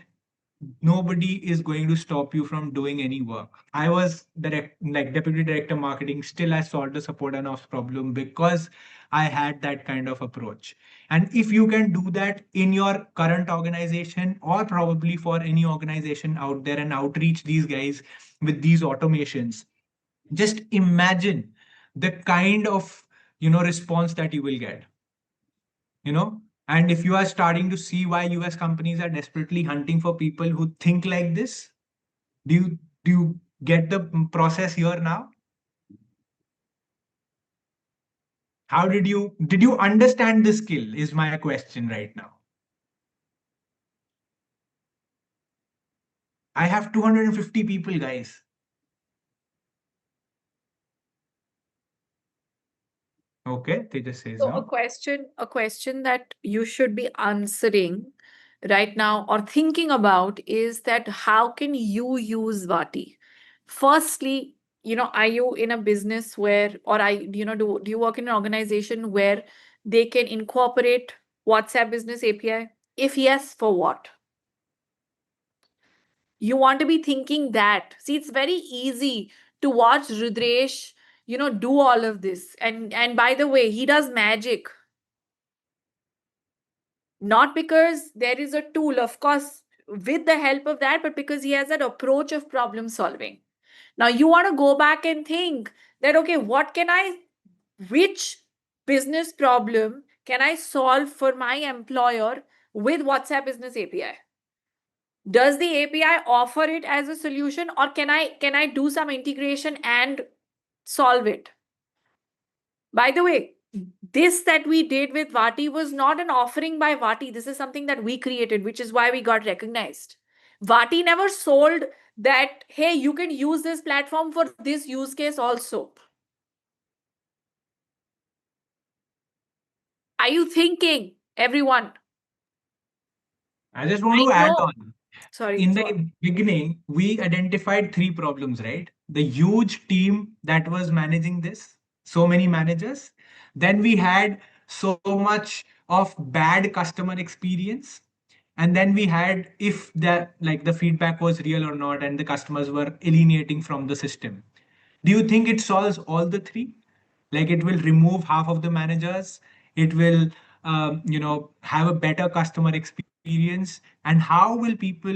Speaker 2: nobody is going to stop you from doing any work. I was like deputy director marketing, still I solved the support and ops problem because I had that kind of approach. And if you can do that in your current organization, or probably for any organization out there, and outreach these guys with these automations, just imagine the kind of response that you will get. you know and if you are starting to see why US companies are desperately hunting for people who think like this, do you get the process here now? How did you understand the skill is my question right now. I have 250 people, guys. Okay, they just says
Speaker 1: So a
Speaker 2: no.
Speaker 1: question that you should be answering right now or thinking about is that how can you use Vati? Firstly, are you in a business where, or do you work in an organization where they can incorporate WhatsApp Business API? If yes, for what? You want to be thinking that. See, it's very easy to watch Rudresh, do all of this. And by the way, he does magic. Not because there is a tool, of course, with the help of that, but because he has that approach of problem solving. Now you want to go back and think that, okay, which business problem can I solve for my employer with WhatsApp Business API? Does the API offer it as a solution, or can I do some integration and solve it? By the way, this that we did with Vati was not an offering by Vati. This is something that we created, which is why we got recognized. Vati never sold that, hey, you can use this platform for this use case also. Are you thinking, everyone?
Speaker 2: I just want
Speaker 1: I
Speaker 2: to add
Speaker 1: know.
Speaker 2: on.
Speaker 1: Sorry.
Speaker 2: In the beginning, we identified three problems, right? The huge team that was managing this, so many managers. Then we had so much of bad customer experience. And then we had if the feedback was real or not, and the customers were alienating from the system. Do you think it solves all the three? Like it will remove half of the managers, it will have a better customer experience, and how will people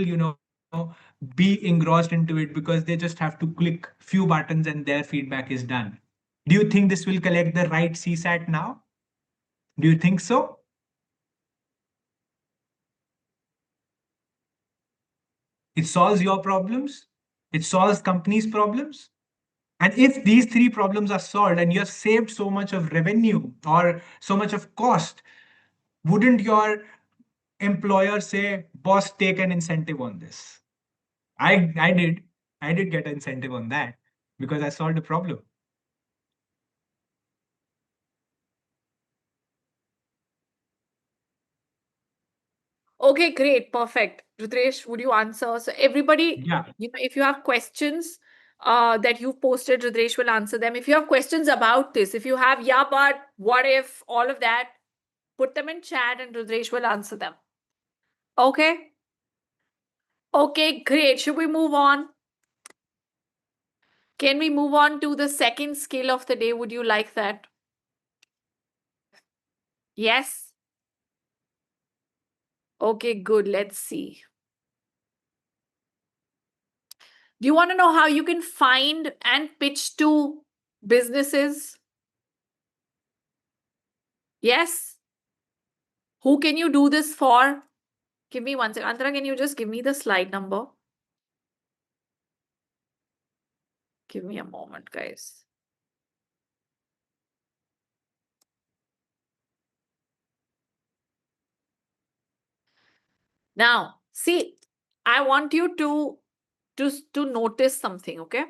Speaker 2: be engrossed into it because they just have to click few buttons and their feedback is done? Do you think this will collect the right CSAT now? Do you think so? It solves your problems, it solves companies problems. And if these three problems are solved and you have saved so much of revenue or so much of cost, wouldn't your employer say, boss, take an incentive on this? I did get an incentive on that because I solved the problem.
Speaker 1: Okay, great, perfect. Rudresh, would you answer? So everybody,
Speaker 2: Yeah.
Speaker 1: if you have questions that you've posted, Rudresh will answer them. If you have questions about this, if you have, yeah, but what if, all of that, put them in chat and Rudresh will answer them. Okay? Okay, great. Should we move on? Can we move on to the second skill of the day? Would you like that? Yes? Okay, good. Let's see. Do you want to know how you can find and pitch to businesses? Yes? Who can you do this for? Give me one second. Antara, can you just give me the slide number? Give me a moment, guys. Now, see, I want you to notice something, okay?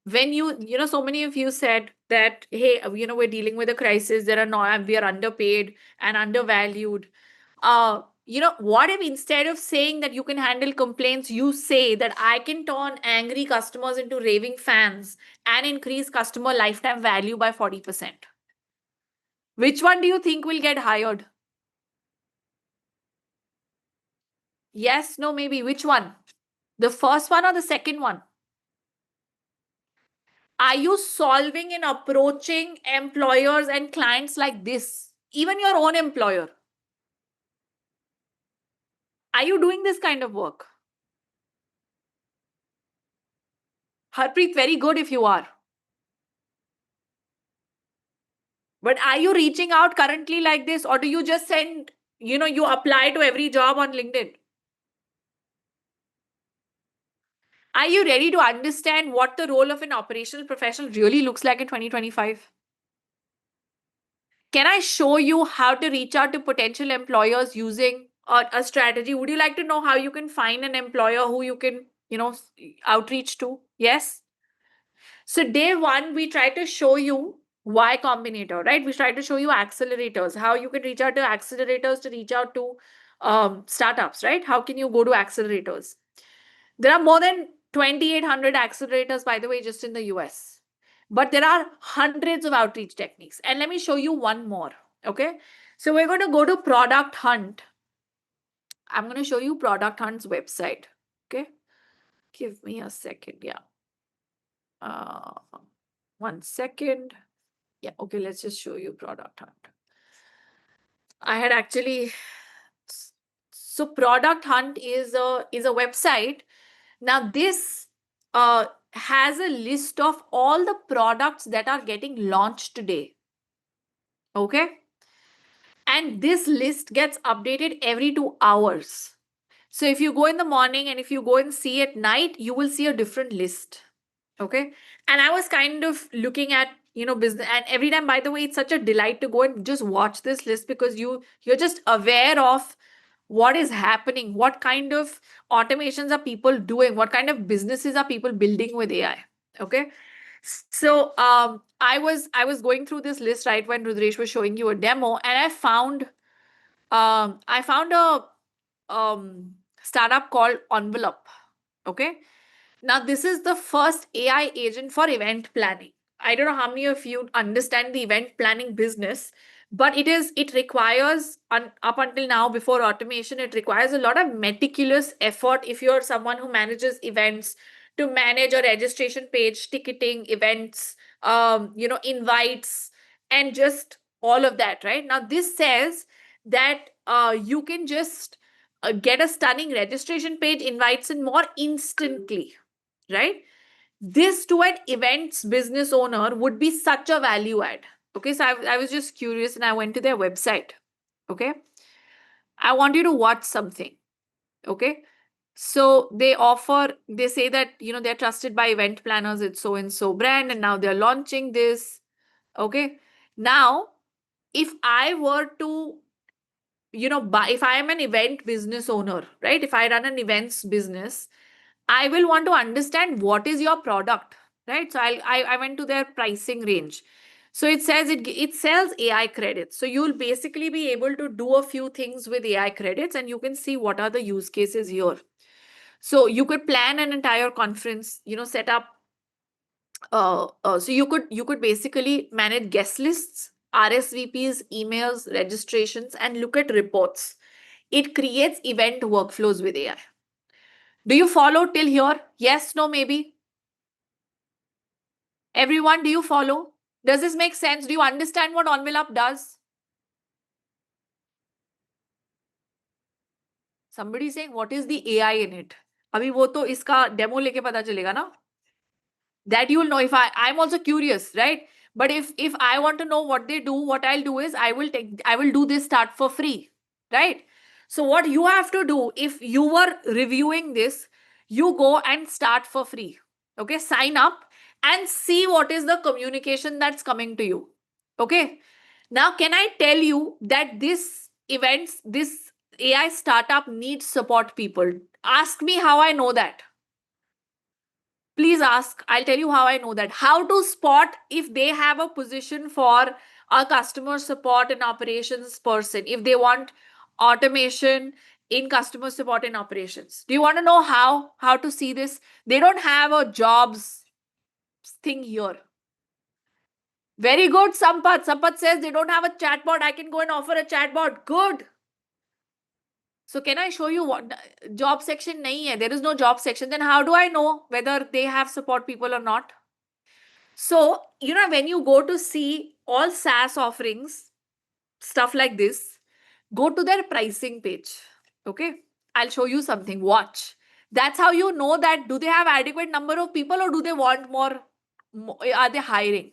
Speaker 1: When so many of you said that, hey, we're dealing with a crisis, we are underpaid and undervalued. What if instead of saying that you can handle complaints, you say that I can turn angry customers into raving fans and increase customer lifetime value by 40%? Which one do you think will get hired? Yes, no, maybe. Which one? The first one or the second one? Are you solving and approaching employers and clients like this? Even your own employer. Are you doing this kind of work? Harpreet, very good if you are. But are you reaching out currently like this, or do you just send, you apply to every job on LinkedIn? Are you ready to understand what the role of an operational professional really looks like in 2025? Can I show you how to reach out to potential employers using a strategy? Would you like to know how you can find an employer who you can, outreach to? Yes. So day one, we try to show you Y Combinator, right? We try to show you accelerators, how you can reach out to accelerators to reach out to startups, right? How can you go to accelerators? There are more than 2,800 accelerators, by the way, just in the US. But there are hundreds of outreach techniques. And let me show you one more. Okay. So we're going to go to Product Hunt. I'm going to show you Product Hunt's website. Okay. Give me a second. Yeah. 1 second. Yeah. Okay. Let's just show you Product Hunt. I had actually. So Product Hunt is a website. Now this has a list of all the products that are getting launched today. Okay. And this list gets updated every 2 hours. So if you go in the morning and if you go and see at night, you will see a different list. Okay. And I was kind of looking at, business, and every time, by the way, it's such a delight to go and just watch this list, because you're just aware of what is happening, what kind of automations are people doing, what kind of businesses are people building with AI. Okay. So I was going through this list right when Rudresh was showing you a demo, and I found a startup called Envelope. Okay. Now this is the first AI agent for event planning. I don't know how many of you understand the event planning business, but it requires, up until now, before automation, it requires a lot of meticulous effort if you're someone who manages events, to manage a registration page, ticketing, events, invites, and just all of that, right? Now this says that you can just get a stunning registration page, invites, and more instantly, right? This to an events business owner would be such a value add. Okay, so I was just curious and I went to their website. Okay, I want you to watch something. Okay, so they say that, they're trusted by event planners, it's so and so brand, and now they're launching this. Okay, now if I were to, buy, if I am an event business owner, right? If I run an events business, I will want to understand what is your product, right? So I went to their pricing range. So it says it sells AI credits. So you'll basically be able to do a few things with AI credits, and you can see what are the use cases here. So you could plan an entire conference, set up. So you could basically manage guest lists, RSVPs, emails, registrations, and look at reports. It creates event workflows with AI. Do you follow till here? Yes, no, maybe? Everyone, do you follow? Does this make sense? Do you understand what Envelope does? Somebody saying, what is the AI in it? अभी वो तो इसका demo लेके पता चलेगा ना? That you will know. If I'm also curious, right? But if I want to know what they do, what I'll do is I will do this start for free, right? So what you have to do, if you were reviewing this, you go and start for free. Okay, sign up and see what is the communication that's coming to you. Okay. Now, can I tell you that this AI startup needs support people? Ask me how I know that. Please ask. I'll tell you how I know that. How to spot if they have a position for a customer support and operations person, if they want automation in customer support and operations. Do you want to know how to see this? They don't have a jobs thing here. Very good, Sampath. Sampath says they don't have a chatbot. I can go and offer a chatbot. Good. So can I show you what job section nahi hai? There is no job section. Then how do I know whether they have support people or not? So, when you go to see all SaaS offerings, stuff like this, go to their pricing page. Okay. I'll show you something. Watch. That's how you know that do they have adequate number of people or do they want more? Are they hiring?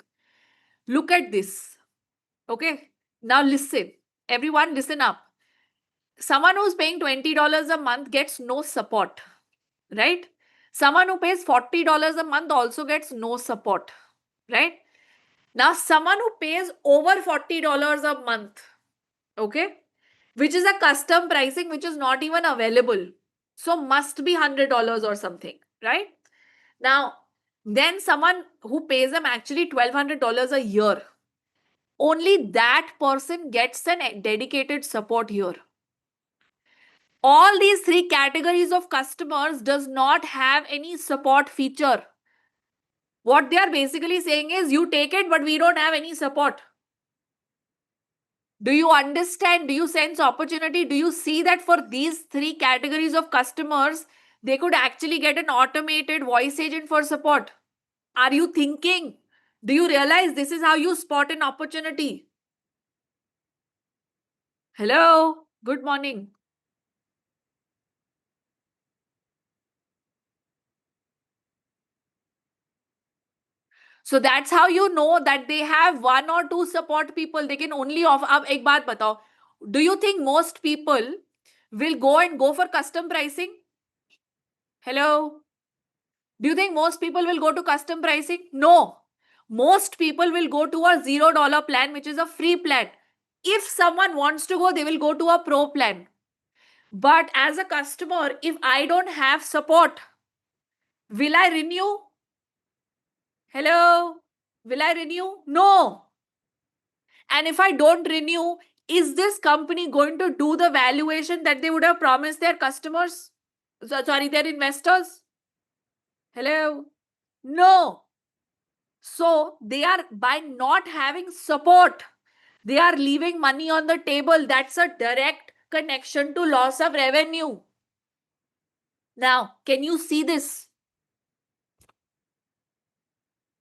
Speaker 1: Look at this. Okay. Now listen. Everyone listen up. Someone who's paying $20 a month gets no support, right? Someone who pays $40 a month also gets no support, right? Now, someone who pays over $40 a month, okay, which is a custom pricing, which is not even available. So must be $100 or something, right? Now, then someone who pays them actually $1,200 a year, only that person gets a dedicated support here. All these three categories of customers does not have any support feature. What they are basically saying is you take it, but we don't have any support. Do you understand? Do you sense opportunity? Do you see that for these three categories of customers, they could actually get an automated voice agent for support? Are you thinking? Do you realize this is how you spot an opportunity? Hello, good morning. So that's how you know that they have one or two support people. They can only offer. Ab ek baat batao. Do you think most people will go for custom pricing? Hello? Do you think most people will go to custom pricing? No. Most people will go to a $0 plan, which is a free plan. If someone wants to go, they will go to a pro plan. But as a customer, if I don't have support, will I renew? Hello? Will I renew? No. And if I don't renew, is this company going to do the valuation that they would have promised their customers? Sorry, their investors? Hello? No. So they are, by not having support, they are leaving money on the table. That's a direct connection to loss of revenue. Now, can you see this?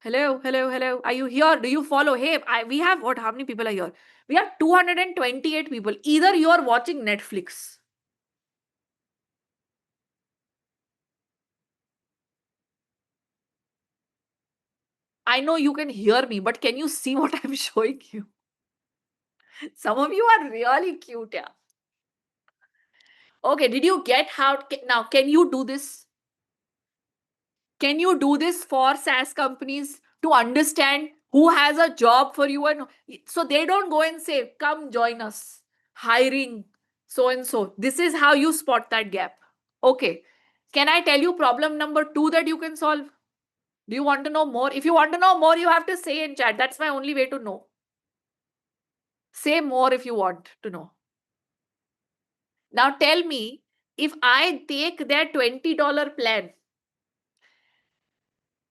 Speaker 1: Hello, hello, hello. Are you here? Do you follow? Hey, we have what? How many people are here? We have 228 people. Either you are watching Netflix. I know you can hear me, but can you see what I'm showing you? Some of you are really cute, yeah. Okay, did you get how? Now, can you do this? Can you do this for SaaS companies to understand who has a job for you? And so they don't go and say, come join us, hiring so and so. This is how you spot that gap. Okay. Can I tell you problem number 2 that you can solve? Do you want to know more? If you want to know more, you have to say in chat. That's my only way to know. Say more if you want to know. Now tell me, if I take their $20 plan,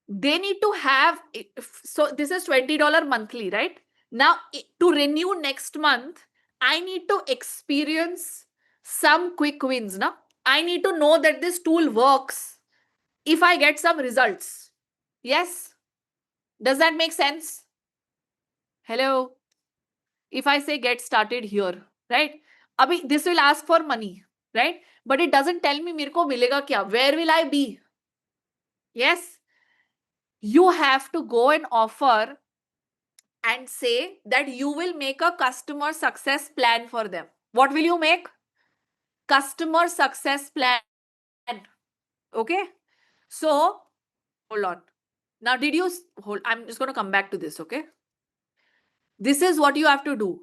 Speaker 1: they need to have, so this is $20 monthly, right? Now to renew next month, I need to experience some quick wins. Now I need to know that this tool works if I get some results. Yes? Does that make sense? Hello? If I say get started here, right? Abhi, this will ask for money, right? But it doesn't tell me मेरे को मिलेगा क्या? Where will I be? Yes? You have to go and offer and say that you will make a customer success plan for them. What will you make? Customer success plan. Okay? So, hold on. Now, did you hold? I'm just going to come back to this, okay? This is what you have to do.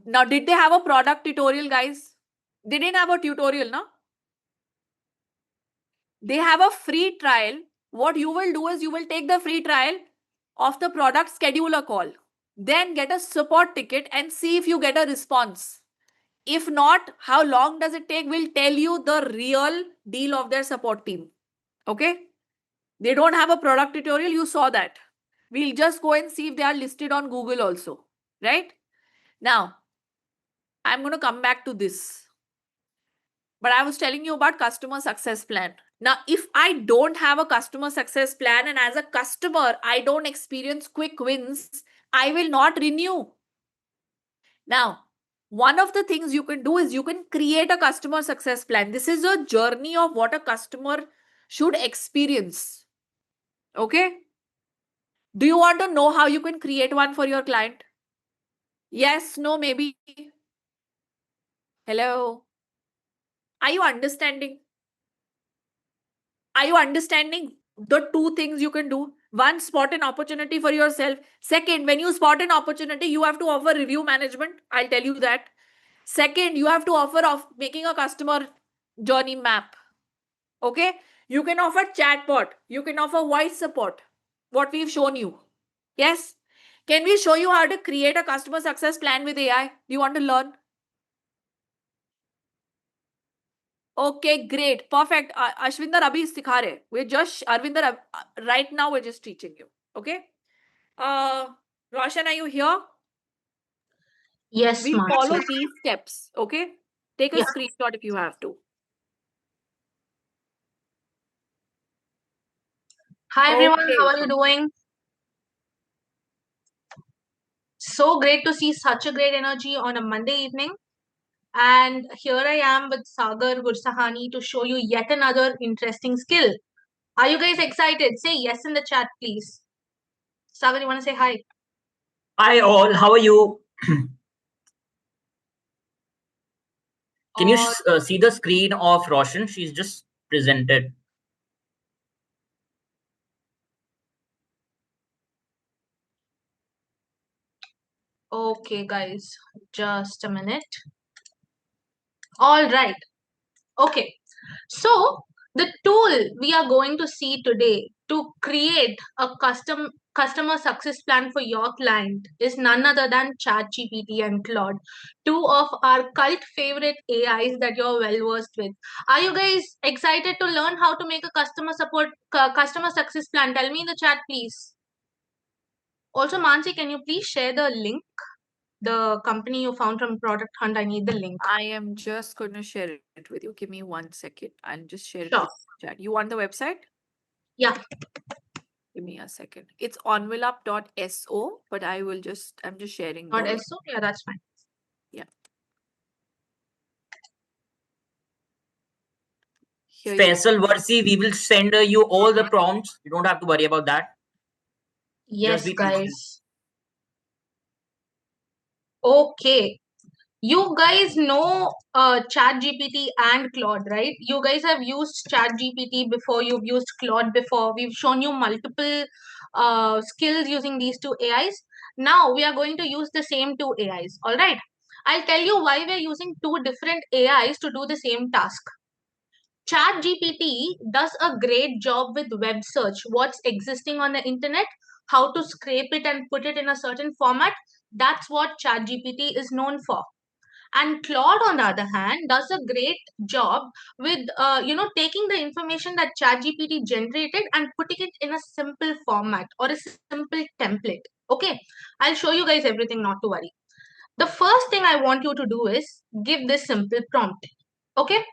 Speaker 1: Now, did they have a product tutorial, guys? They didn't have a tutorial, no? They have a free trial. What you will do is you will take the free trial of the product, schedule a call, then get a support ticket and see if you get a response. If not, how long does it take will tell you the real deal of their support team. Okay? They don't have a product tutorial. You saw that. We'll just go and see if they are listed on Google also, right? Now, I'm going to come back to this. But I was telling you about customer success plan. Now, if I don't have a customer success plan and as a customer, I don't experience quick wins, I will not renew. Now, one of the things you can do is you can create a customer success plan. This is a journey of what a customer should experience. Okay? Do you want to know how you can create one for your client? Yes, no, maybe. Hello. Are you understanding? Are you understanding the two things you can do? One, spot an opportunity for yourself. Second, when you spot an opportunity, you have to offer review management. I'll tell you that. Second, you have to offer of making a customer journey map. Okay? You can offer chatbot. You can offer voice support. What we've shown you. Yes? Can we show you how to create a customer success plan with AI? Do you want to learn? Okay, great. Perfect. Ashwinder abhi sikha rahe. We're just, Arvinder, right now we're just teaching you. Okay? Roshan, are you here?
Speaker 3: Yes,
Speaker 1: We
Speaker 3: ma'am.
Speaker 1: follow these steps. Okay? Take a
Speaker 3: Yeah.
Speaker 1: screenshot if you have to.
Speaker 3: Hi everyone,
Speaker 1: Okay.
Speaker 3: how are you doing? So great to see such a great energy on a Monday evening. And here I am with Sagar Gursahani to show you yet another interesting skill. Are you guys excited? Say yes in the chat, please. Sagar, you want to say hi?
Speaker 4: Hi all, how are you? Can you see the screen of Roshan? She's just presented.
Speaker 3: Okay, guys, just a minute. All right. Okay. So the tool we are going to see today to create a customer success plan for your client is none other than ChatGPT and Claude, two of our cult favorite AIs that you're well versed with. Are you guys excited to learn how to make a customer success plan? Tell me in the chat, please. Also, Mansi, can you please share the link? The company you found from Product Hunt, I need the link.
Speaker 1: I am just going to share it with you. Give me 1 second. I'll just share it
Speaker 3: Sure.
Speaker 1: with you. Chat. You want the website?
Speaker 3: Yeah.
Speaker 1: Give me a second. It's envelope.so, but I'm just sharing.
Speaker 3: Not
Speaker 1: the-
Speaker 3: SO? Yeah, that's fine.
Speaker 1: Here you
Speaker 4: Faisal Versi, we will send you all the prompts. You don't have to worry about that.
Speaker 3: Yes,
Speaker 4: be patient.
Speaker 3: guys. Okay. You guys know ChatGPT and Claude, right? You guys have used ChatGPT before, you've used Claude before. We've shown you multiple skills using these two AIs. Now we are going to use the same two AIs. All right. I'll tell you why we're using two different AIs to do the same task. ChatGPT does a great job with web search, what's existing on the internet, how to scrape it and put it in a certain format. That's what ChatGPT is known for. And Claude, on the other hand, does a great job with taking the information that ChatGPT generated and putting it in a simple format or a simple template. Okay, I'll show you guys everything, not to worry. The first thing I want you to do is give this simple prompt. Okay,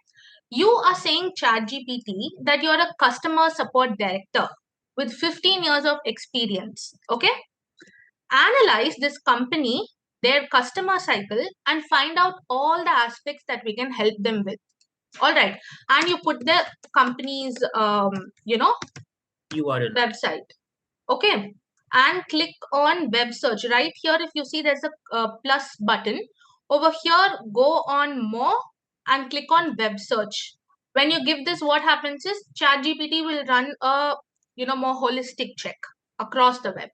Speaker 3: you are saying ChatGPT that you're a customer support director with 15 years of experience. Okay, analyze this company, their customer cycle, and find out all the aspects that we can help them with. All right, and you put the company's
Speaker 4: URL.
Speaker 3: website. Okay, and click on web search. Right here, if you see, there's a plus button. Over here, go on more and click on web search. When you give this, what happens is ChatGPT will run a more holistic check across the web.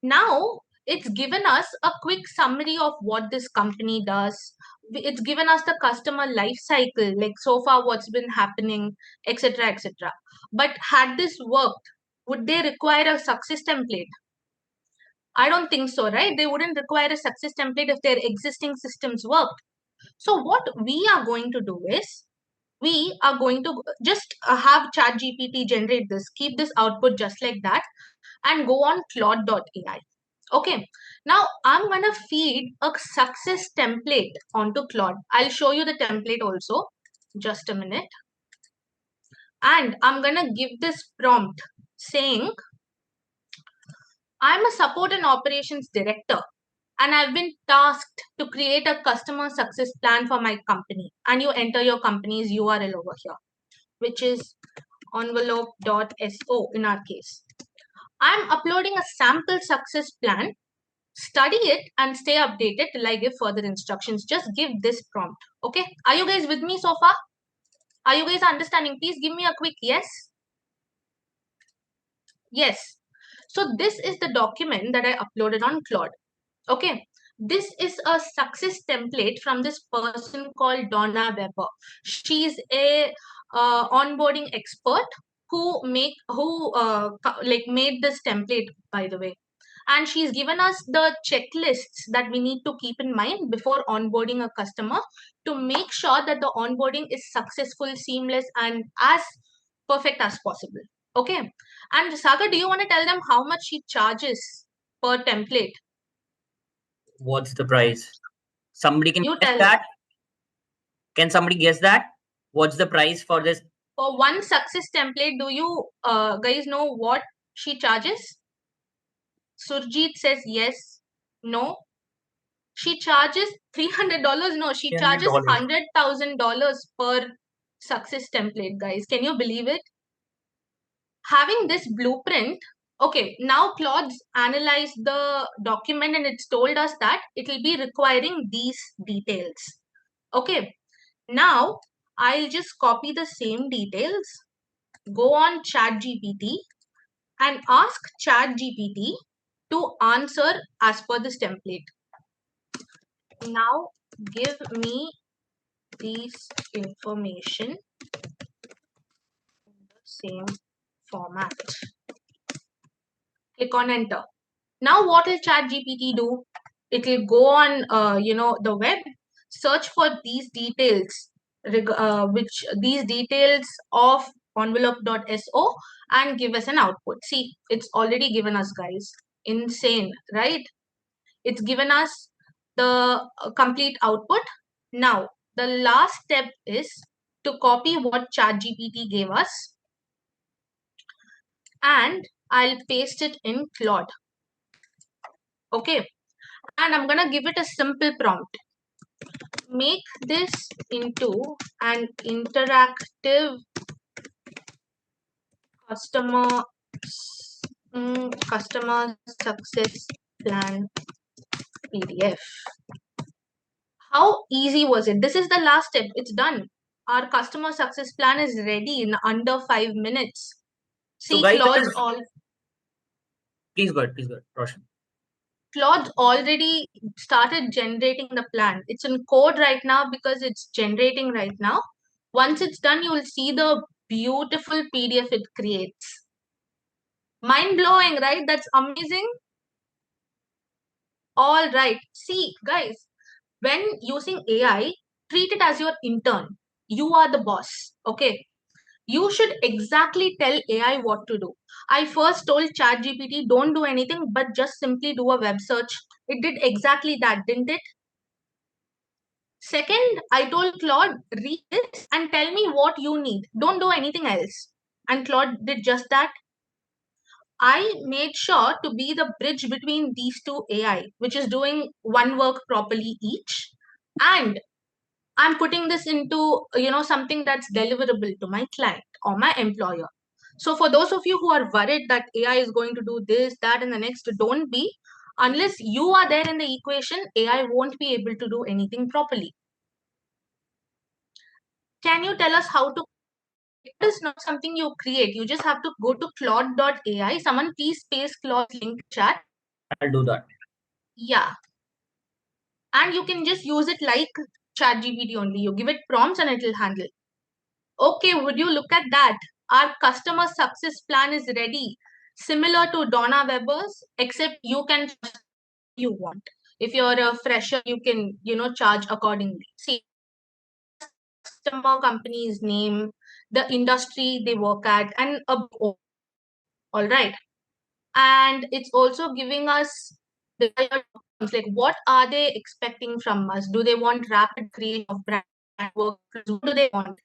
Speaker 3: Now it's given us a quick summary of what this company does. It's given us the customer life cycle, like so far what's been happening, etc., etc. But had this worked, would they require a success template? I don't think so, right? They wouldn't require a success template if their existing systems worked. So what we are going to do is we are going to just have ChatGPT generate this, keep this output just like that. and go on Claude.ai. Okay, now I'm gonna feed a success template onto Claude. I'll show you the template also. Just a minute. And I'm gonna give this prompt saying, I'm a support and operations director, and I've been tasked to create a customer success plan for my company. And you enter your company's URL over here, which is envelope.so in our case. I'm uploading a sample success plan. Study it and stay updated till I give further instructions. Just give this prompt. Okay. Are you guys with me so far? Are you guys understanding? Please give me a quick yes. Yes. So this is the document that I uploaded on Claude. Okay. This is a success template from this person called Donna Weber. She's a onboarding expert who made this template, by the way. And she's given us the checklists that we need to keep in mind before onboarding a customer to make sure that the onboarding is successful, seamless, and as perfect as possible. Okay. And Sagar, do you want to tell them how much she charges per template?
Speaker 4: What's the price? Somebody can
Speaker 3: You
Speaker 4: guess
Speaker 3: tell.
Speaker 4: that? Can somebody guess that? What's the price for this?
Speaker 3: For one success template, do you guys know what she charges? Surjit says yes. No. She charges $300. No, she charges
Speaker 4: $300.
Speaker 3: $100,000 per success template, guys. Can you believe it? Having this blueprint, okay, now Claude's analyzed the document and it's told us that it will be requiring these details. Okay, now I'll just copy the same details, go on ChatGPT and ask ChatGPT to answer as per this template. Now give me these information in the same format. Click on enter. Now what will ChatGPT do? It will go on the web, search for these details, which these details of envelope.so and give us an output. See, it's already given us, guys. Insane, right? It's given us the complete output. Now, the last step is to copy what ChatGPT gave us and I'll paste it in Claude. Okay. And I'm going to give it a simple prompt. Make this into an interactive customer success plan PDF. How easy was it? This is the last step. It's done. Our customer success plan is ready in under 5 minutes. See,
Speaker 4: guys,
Speaker 3: Claude's all.
Speaker 4: Please go ahead, Roshan.
Speaker 3: Claude's already started generating the plan. It's in code right now because it's generating right now. Once it's done, you will see the beautiful PDF it creates. Mind blowing, right? That's amazing. All right. See, guys, when using AI, treat it as your intern. You are the boss. Okay. You should exactly tell AI what to do. I first told ChatGPT, don't do anything, but just simply do a web search. It did exactly that, didn't it? Second, I told Claude, read this and tell me what you need. Don't do anything else. And Claude did just that. I made sure to be the bridge between these two AI, which is doing one work properly each. And I'm putting this into, something that's deliverable to my client or my employer. So for those of you who are worried that AI is going to do this, that, and the next, don't be. Unless you are there in the equation, AI won't be able to do anything properly. Can you tell us how to? It is not something you create. You just have to go to Claude.ai. Someone please paste Claude's link chat.
Speaker 4: I'll do that.
Speaker 3: Yeah. And you can just use it like ChatGPT only. You give it prompts and it will handle. Okay, would you look at that? Our customer success plan is ready. Similar to Donna Weber's, except you can you want. If you're a fresher, you can, charge accordingly. See, customer company's name, the industry they work at, and all right. and it's also giving us the like what are they expecting from us? Do they want rapid creation of brand workflows? What do they want?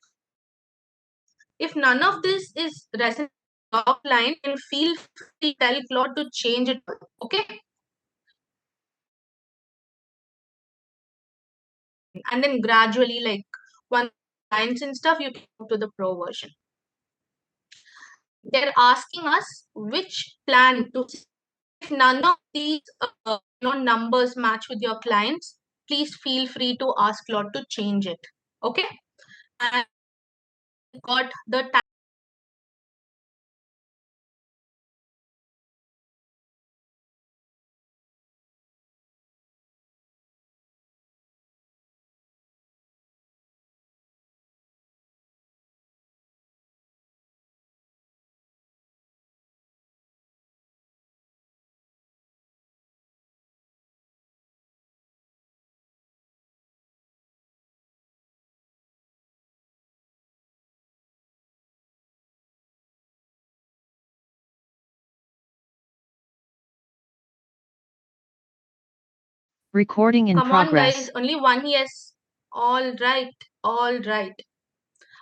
Speaker 3: If none of this is resonating offline, then feel free to tell Claude to change it. Okay. And then gradually, like once clients and stuff, you can go to the pro version. They're asking us which plan to. If none of these numbers match with your clients, please feel free to ask Claude to change it. Okay. And got the
Speaker 5: Recording in
Speaker 3: come on,
Speaker 5: progress.
Speaker 3: guys. Only one yes. All right. All right.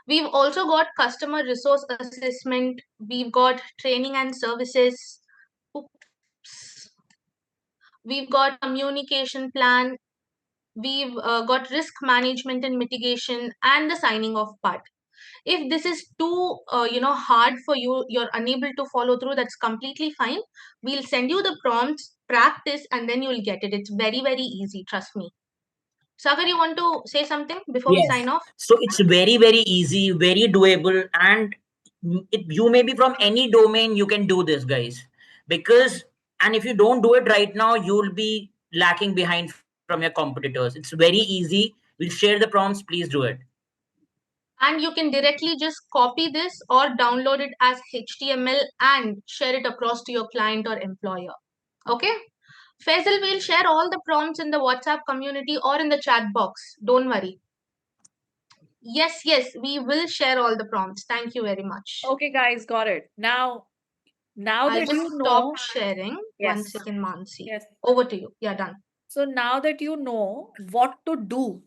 Speaker 3: We've also got customer resource assessment. We've got training and services. Oops. We've got communication plan. We've got risk management and mitigation and the signing off part. If this is too hard for you, you're unable to follow through, that's completely fine. We'll send you the prompts, practice, and then you'll get it. It's very, very easy, trust me. Sagar, you want to say something before we
Speaker 4: Yes.
Speaker 3: sign off?
Speaker 4: So it's very, very easy, very doable, and you may be from any domain, you can do this, guys. Because, and if you don't do it right now, you'll be lacking behind from your competitors. It's very easy. We'll share the prompts. Please do it.
Speaker 3: And you can directly just copy this or download it as HTML and share it across to your client or employer. Okay? Faisal will share all the prompts in the WhatsApp community or in the chat box. Don't worry. Yes, we will share all the prompts. Thank you very much.
Speaker 1: Okay, guys, got it. Now
Speaker 3: I'll
Speaker 1: that
Speaker 3: just
Speaker 1: you
Speaker 3: stop
Speaker 1: know,
Speaker 3: sharing.
Speaker 1: yes,
Speaker 3: 1 second, Mansi.
Speaker 1: yes.
Speaker 3: Over to you. Yeah, done.
Speaker 1: So now that you know what to do,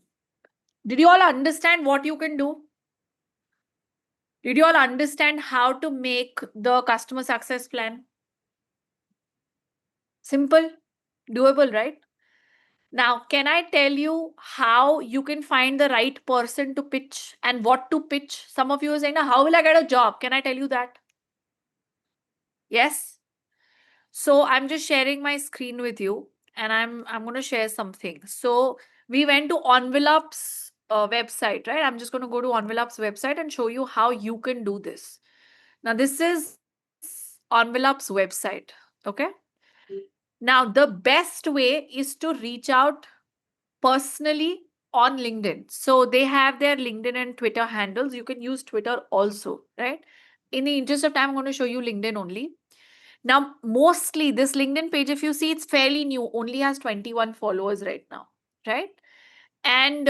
Speaker 1: did you all understand what you can do? Did you all understand how to make the customer success plan? Simple, doable, right? Now, can I tell you how you can find the right person to pitch and what to pitch? Some of you are saying, how will I get a job? Can I tell you that? Yes. So I'm just sharing my screen with you and I'm going to share something. So we went to Envelopes website, right? I'm just going to go to Envelopes website and show you how you can do this. Now, this is Envelopes website. Okay. Now, the best way is to reach out personally on LinkedIn. So they have their LinkedIn and Twitter handles. You can use Twitter also, right? In the interest of time, I'm going to show you LinkedIn only. Now, mostly this LinkedIn page, if you see, it's fairly new, only has 21 followers right now, right? And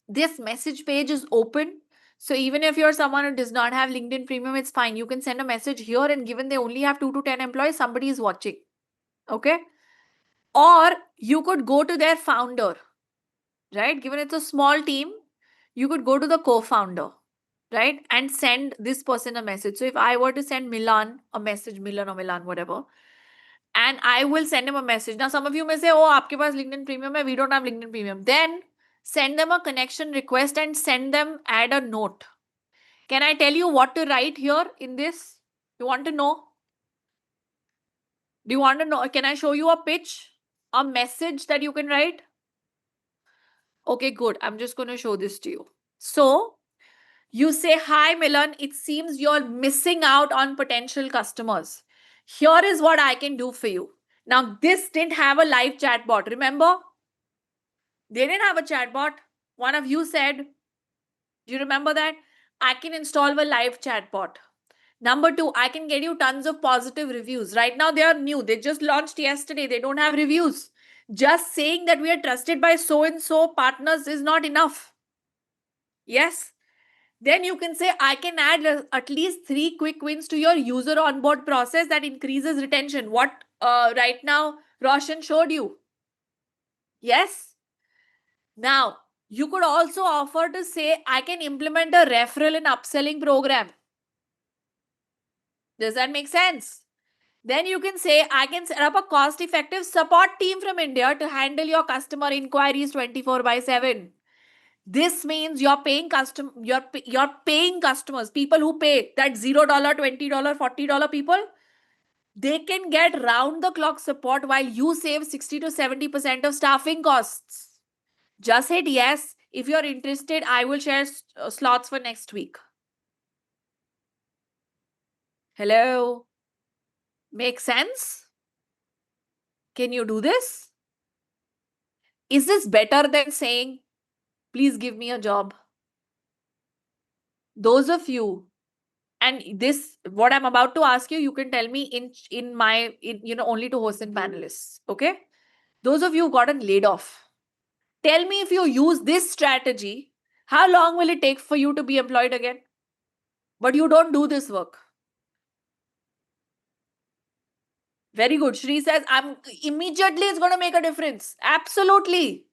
Speaker 1: this message page is open. So even if you're someone who does not have LinkedIn Premium, it's fine. You can send a message here, and given they only have 2 to 10 employees, somebody is watching. Okay. Or you could go to their founder, right? Given it's a small team, you could go to the co-founder, right? And send this person a message. So if I were to send Milan a message, Milan or Milan, whatever, and I will send him a message. Now, some of you may say, oh, aapke paas LinkedIn Premium hai, we don't have LinkedIn Premium. Then send them a connection request and send them, add a note. Can I tell you what to write here in this? You want to know? Do you want to know? Can I show you a pitch? A message that you can write? Okay, good. I'm just going to show this to you. So you say, hi, Milan. It seems you're missing out on potential customers. Here is what I can do for you. Now, this didn't have a live chatbot. Remember? They didn't have a chatbot. One of you said, do you remember that? I can install a live chatbot. Number 2, I can get you tons of positive reviews. Right now, they are new. They just launched yesterday. They don't have reviews. Just saying that we are trusted by so-and-so partners is not enough. Yes. Then you can say, I can add at least 3 quick wins to your user onboard process that increases retention. What right now Roshan showed you. Yes. Now, you could also offer to say, I can implement a referral and upselling program. Does that make sense? Then you can say, I can set up a cost-effective support team from India to handle your customer inquiries 24/7. This means you're paying you're paying customers, people who pay that $0, $20, $40 people. They can get round the clock support while you save 60 to 70% of staffing costs. Just hit yes. If you're interested, I will share slots for next week. Hello? Make sense? Can you do this? Is this better than saying, please give me a job? Those of you, and this, what I'm about to ask you, you can tell me in only to hosts and panelists. Okay? Those of you who gotten laid off, tell me if you use this strategy, how long will it take for you to be employed again? But you don't do this work. Very good. Shri says, immediately it's going to make a difference. Absolutely.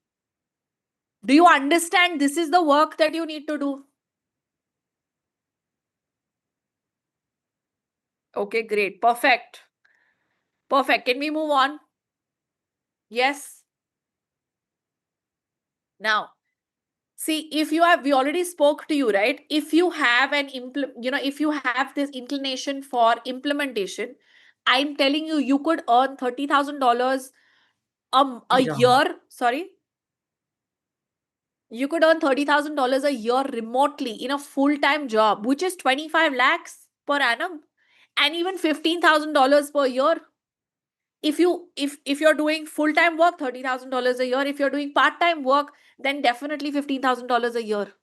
Speaker 1: Do you understand this is the work that you need to do? Okay, great. Perfect. Perfect. Can we move on? Yes. Now, see, if you have, we already spoke to you, right? If you have if you have this inclination for implementation, I'm telling you, you could earn $30,000 a
Speaker 4: Yeah.
Speaker 1: year. Sorry. You could earn $30,000 a year remotely in a full-time job, which is 25 lakhs per annum, and even $15,000 per year. If you're doing full-time work, $30,000 a year. If you're doing part-time work, then definitely $15,000 a year.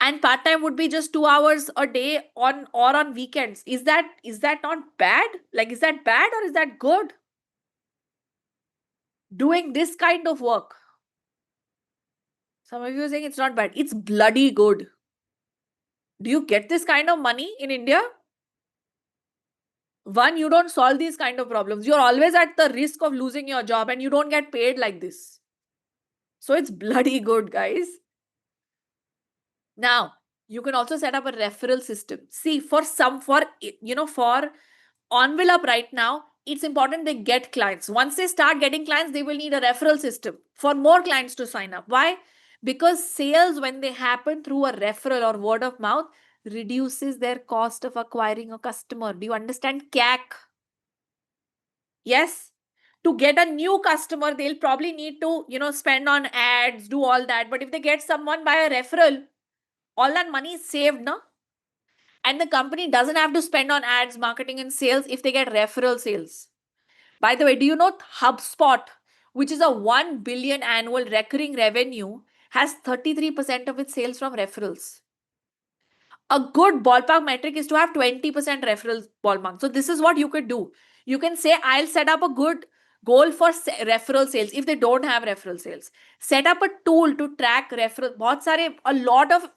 Speaker 1: And part-time would be just 2 hours a day on weekends. Is that not bad? Like, is that bad or is that good? Doing this kind of work. Some of you are saying it's not bad. It's bloody good. Do you get this kind of money in India? One, you don't solve these kind of problems. You're always at the risk of losing your job and you don't get paid like this. So it's bloody good, guys. Now, you can also set up a referral system. See, for Envelope right now, it's important they get clients. Once they start getting clients, they will need a referral system for more clients to sign up. Why? Because sales, when they happen through a referral or word of mouth, reduces their cost of acquiring a customer. Do you understand CAC? Yes. To get a new customer, they'll probably need to, spend on ads, do all that. But if they get someone by a referral, all that money is saved, no? And the company doesn't have to spend on ads, marketing, and sales if they get referral sales. By the way, do you know HubSpot, which is a 1 billion annual recurring revenue, has 33% of its sales from referrals? A good ballpark metric is to have 20% referral ballpark. So this is what you could do. You can say, I'll set up a good goal for referral sales if they don't have referral sales. Set up a tool to track referral. A lot of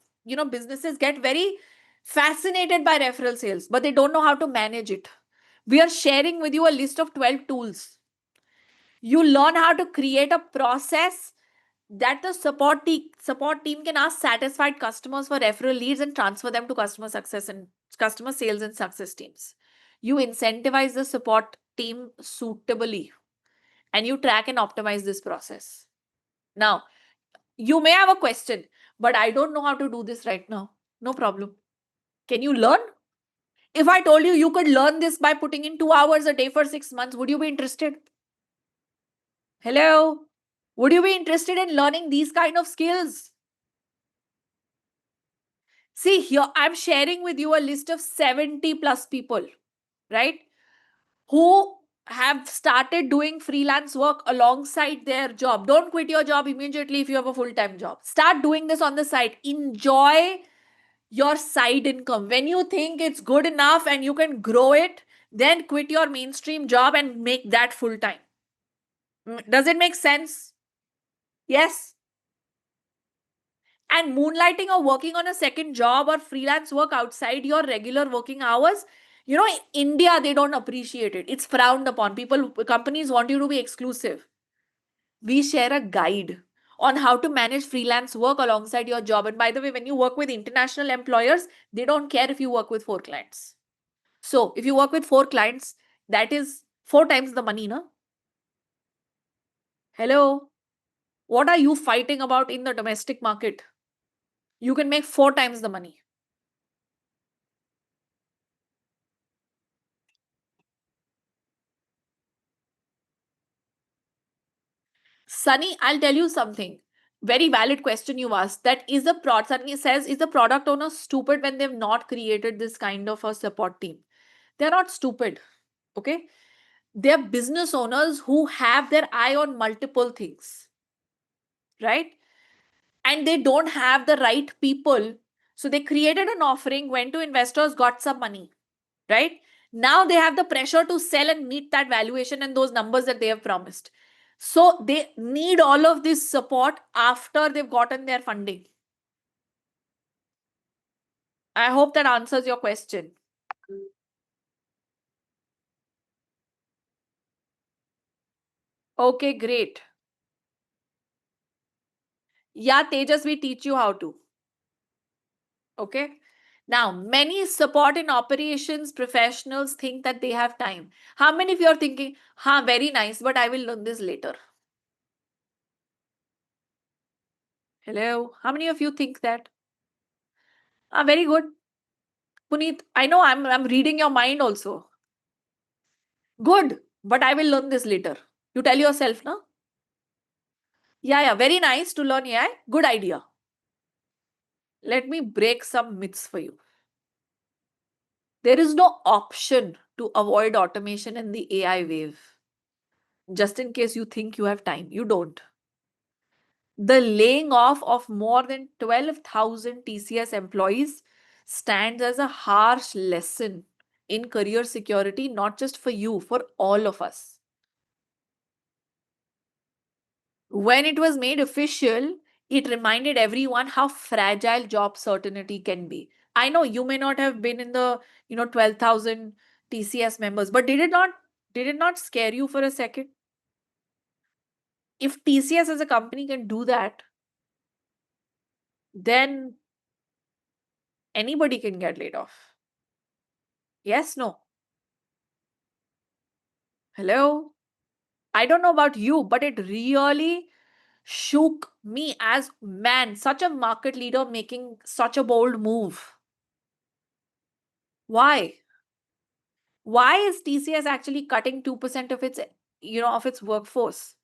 Speaker 1: businesses get very fascinated by referral sales, but they don't know how to manage it. We are sharing with you a list of 12 tools. You learn how to create a process that the support team can ask satisfied customers for referral leads and transfer them to customer success and customer sales and success teams. You incentivize the support team suitably and you track and optimize this process. Now, you may have a question, but I don't know how to do this right now. No problem. Can you learn? If I told you you could learn this by putting in 2 hours a day for 6 months, would you be interested? Hello? Would you be interested in learning these kind of skills? See, here I'm sharing with you a list of 70 plus people, right? Who have started doing freelance work alongside their job. Don't quit your job immediately if you have a full-time job. Start doing this on the side. Enjoy your side income. When you think it's good enough and you can grow it, then quit your mainstream job and make that full-time. Does it make sense? Yes. And moonlighting or working on a second job or freelance work outside your regular working hours, in India, they don't appreciate it. It's frowned upon. Companies want you to be exclusive. We share a guide on how to manage freelance work alongside your job. And by the way, when you work with international employers, they don't care if you work with 4 clients. So if you work with 4 clients, that is 4 times the money, no? Hello? What are you fighting about in the domestic market? You can make 4 times the money. Sunny, I'll tell you something. Very valid question you asked. Sunny says, is the product owner stupid when they've not created this kind of a support team? They're not stupid. Okay? They're business owners who have their eye on multiple things. Right? And they don't have the right people. So they created an offering, went to investors, got some money. Right? Now they have the pressure to sell and meet that valuation and those numbers that they have promised. So they need all of this support after they've gotten their funding. I hope that answers your question. Okay, great. Yeah, Tejas, we teach you how to. Okay. Now, many support and operations professionals think that they have time. How many of you are thinking, very nice, but I will learn this later? Hello? How many of you think that? Very good. Puneet, I know I'm reading your mind also. Good, but I will learn this later. You tell yourself, no? Yeah, very nice to learn AI. Good idea. Let me break some myths for you. There is no option to avoid automation in the AI wave. Just in case you think you have time, you don't. The laying off of more than 12,000 TCS employees stands as a harsh lesson in career security, not just for you, for all of us. When it was made official, it reminded everyone how fragile job certainty can be. I know you may not have been in the 12,000 TCS members, but did it not scare you for a second? If TCS as a company can do that, then anybody can get laid off. Yes, no? Hello? I don't know about you, but it really shook me as man, such a market leader making such a bold move. Why? Why is TCS actually cutting 2% of its workforce?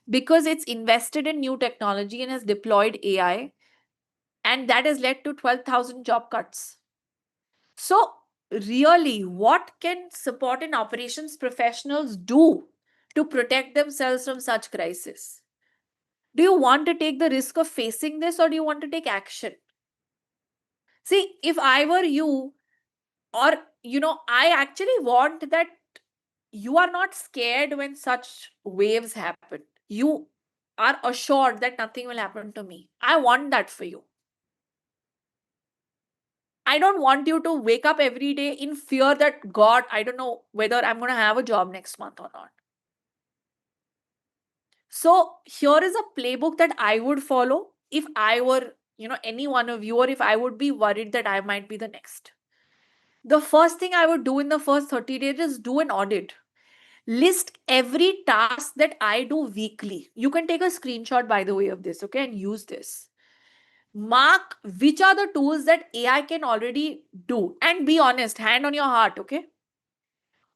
Speaker 1: Because it's invested in new technology and has deployed AI, and that has led to 12,000 job cuts. So, really, what can support and operations professionals do to protect themselves from such crisis? Do you want to take the risk of facing this, or do you want to take action? See, if I were you, or I actually want that you are not scared when such waves happen. You are assured that nothing will happen to me. I want that for you. I don't want you to wake up every day in fear that, God, I don't know whether I'm going to have a job next month or not. So here is a playbook that I would follow if I were, any one of you, or if I would be worried that I might be the next. The first thing I would do in the first 30 days is do an audit. List every task that I do weekly. You can take a screenshot, by the way, of this, okay, and use this. Mark which are the tools that AI can already do. And be honest, hand on your heart, okay?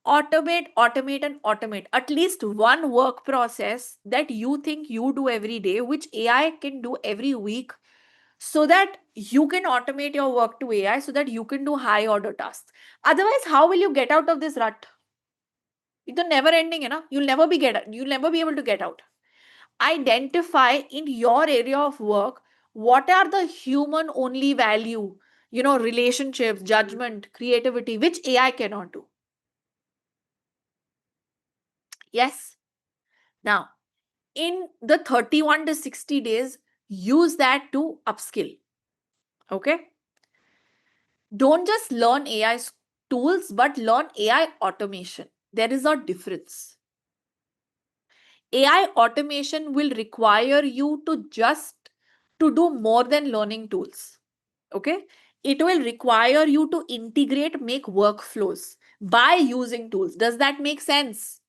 Speaker 1: Automate, automate, and automate. At least one work process that you think you do every day, which AI can do every week, so that you can automate your work to AI, so that you can do high order tasks. Otherwise, how will you get out of this rut? It's never ending, you'll never be able to get out. Identify in your area of work what are the human only value, relationships, judgment, creativity, which AI cannot do. Yes. Now, in the 31 to 60 days, use that to upskill. Okay? Don't just learn AI tools, but learn AI automation. There is a difference. AI automation will require you to do more than learning tools. Okay? It will require you to integrate, make workflows by using tools. Does that make sense?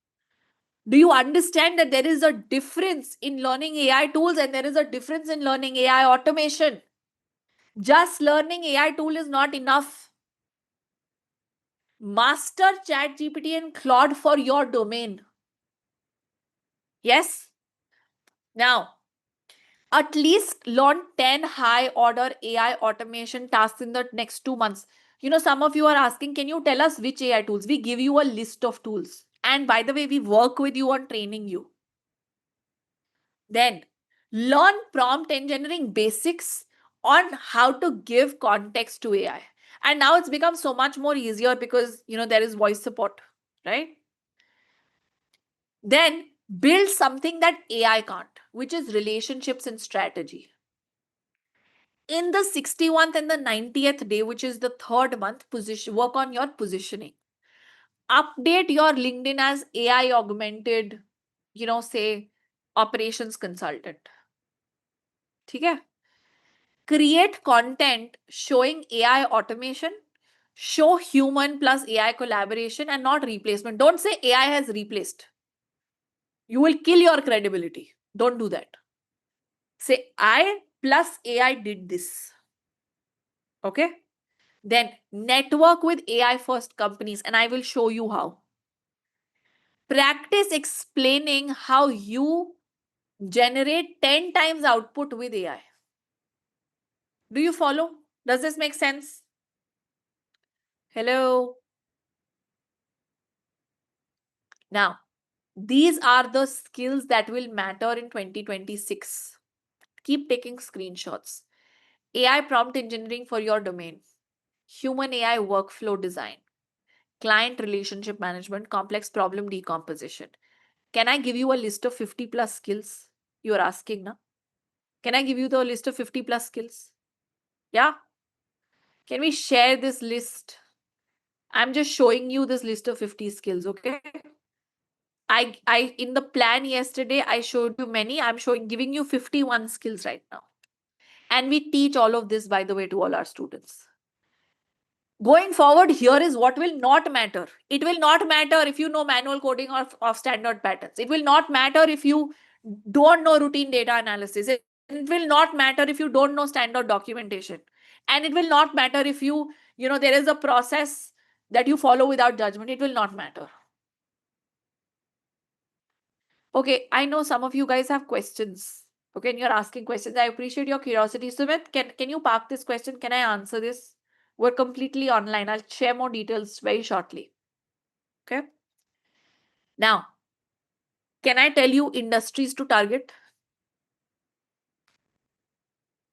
Speaker 1: Do you understand that there is a difference in learning AI tools and there is a difference in learning AI automation? Just learning AI tool is not enough. Master ChatGPT and Claude for your domain. Yes? Now, at least learn 10 high order AI automation tasks in the next 2 months. Some of you are asking, can you tell us which AI tools? We give you a list of tools. And by the way, we work with you on training you. Then learn prompt engineering basics on how to give context to AI. And now it's become so much more easier because, there is voice support, right? Then build something that AI can't, which is relationships and strategy. In the 61st and the 90th day, which is the third month, work on your positioning. Update your LinkedIn as AI augmented, say operations consultant. Okay? Create content showing AI automation, show human plus AI collaboration and not replacement. Don't say AI has replaced. You will kill your credibility. Don't do that. Say I plus AI did this. Okay? Then network with AI first companies, and I will show you how. Practice explaining how you generate 10 times output with AI. Do you follow? Does this make sense? Hello? Now, these are the skills that will matter in 2026. Keep taking screenshots. AI prompt engineering for your domain. Human AI workflow design. Client relationship management, complex problem decomposition. Can I give you a list of 50 plus skills? You're asking, na? Can I give you the list of 50 plus skills? Yeah? Can we share this list? I'm just showing you this list of 50 skills, okay? I in the plan yesterday, I showed you many. I'm giving you 51 skills right now. And we teach all of this, by the way, to all our students. Going forward, here is what will not matter. It will not matter if you know manual coding of standard patterns. It will not matter if you don't know routine data analysis. It will not matter if you don't know standard documentation. And it will not matter if there is a process that you follow without judgment. It will not matter. Okay, I know some of you guys have questions. Okay, and you're asking questions. I appreciate your curiosity. Sumit, can you park this question? Can I answer this? We're completely online. I'll share more details very shortly. Okay. Now, can I tell you industries to target?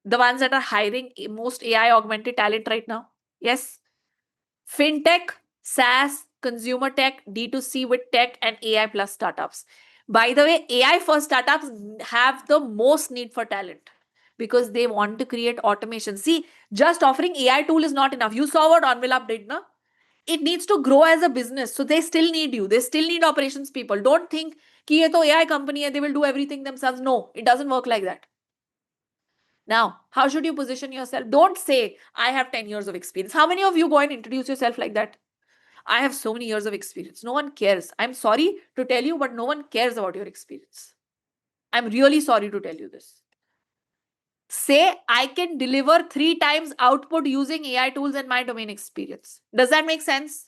Speaker 1: The ones that are hiring most AI augmented talent right now? Yes. Fintech, SaaS, consumer tech, D2C with tech, and AI plus startups. By the way, AI for startups have the most need for talent because they want to create automation. See, just offering AI tool is not enough. You saw what Envelope did, no? It needs to grow as a business. So they still need you. They still need operations people. Don't think ki ye to AI company hai, they will do everything themselves. No, it doesn't work like that. Now, how should you position yourself? Don't say, I have 10 years of experience. How many of you go and introduce yourself like that? I have so many years of experience. No one cares. I'm sorry to tell you, but no one cares about your experience. I'm really sorry to tell you this. Say, I can deliver 3 times output using AI tools and my domain experience. Does that make sense?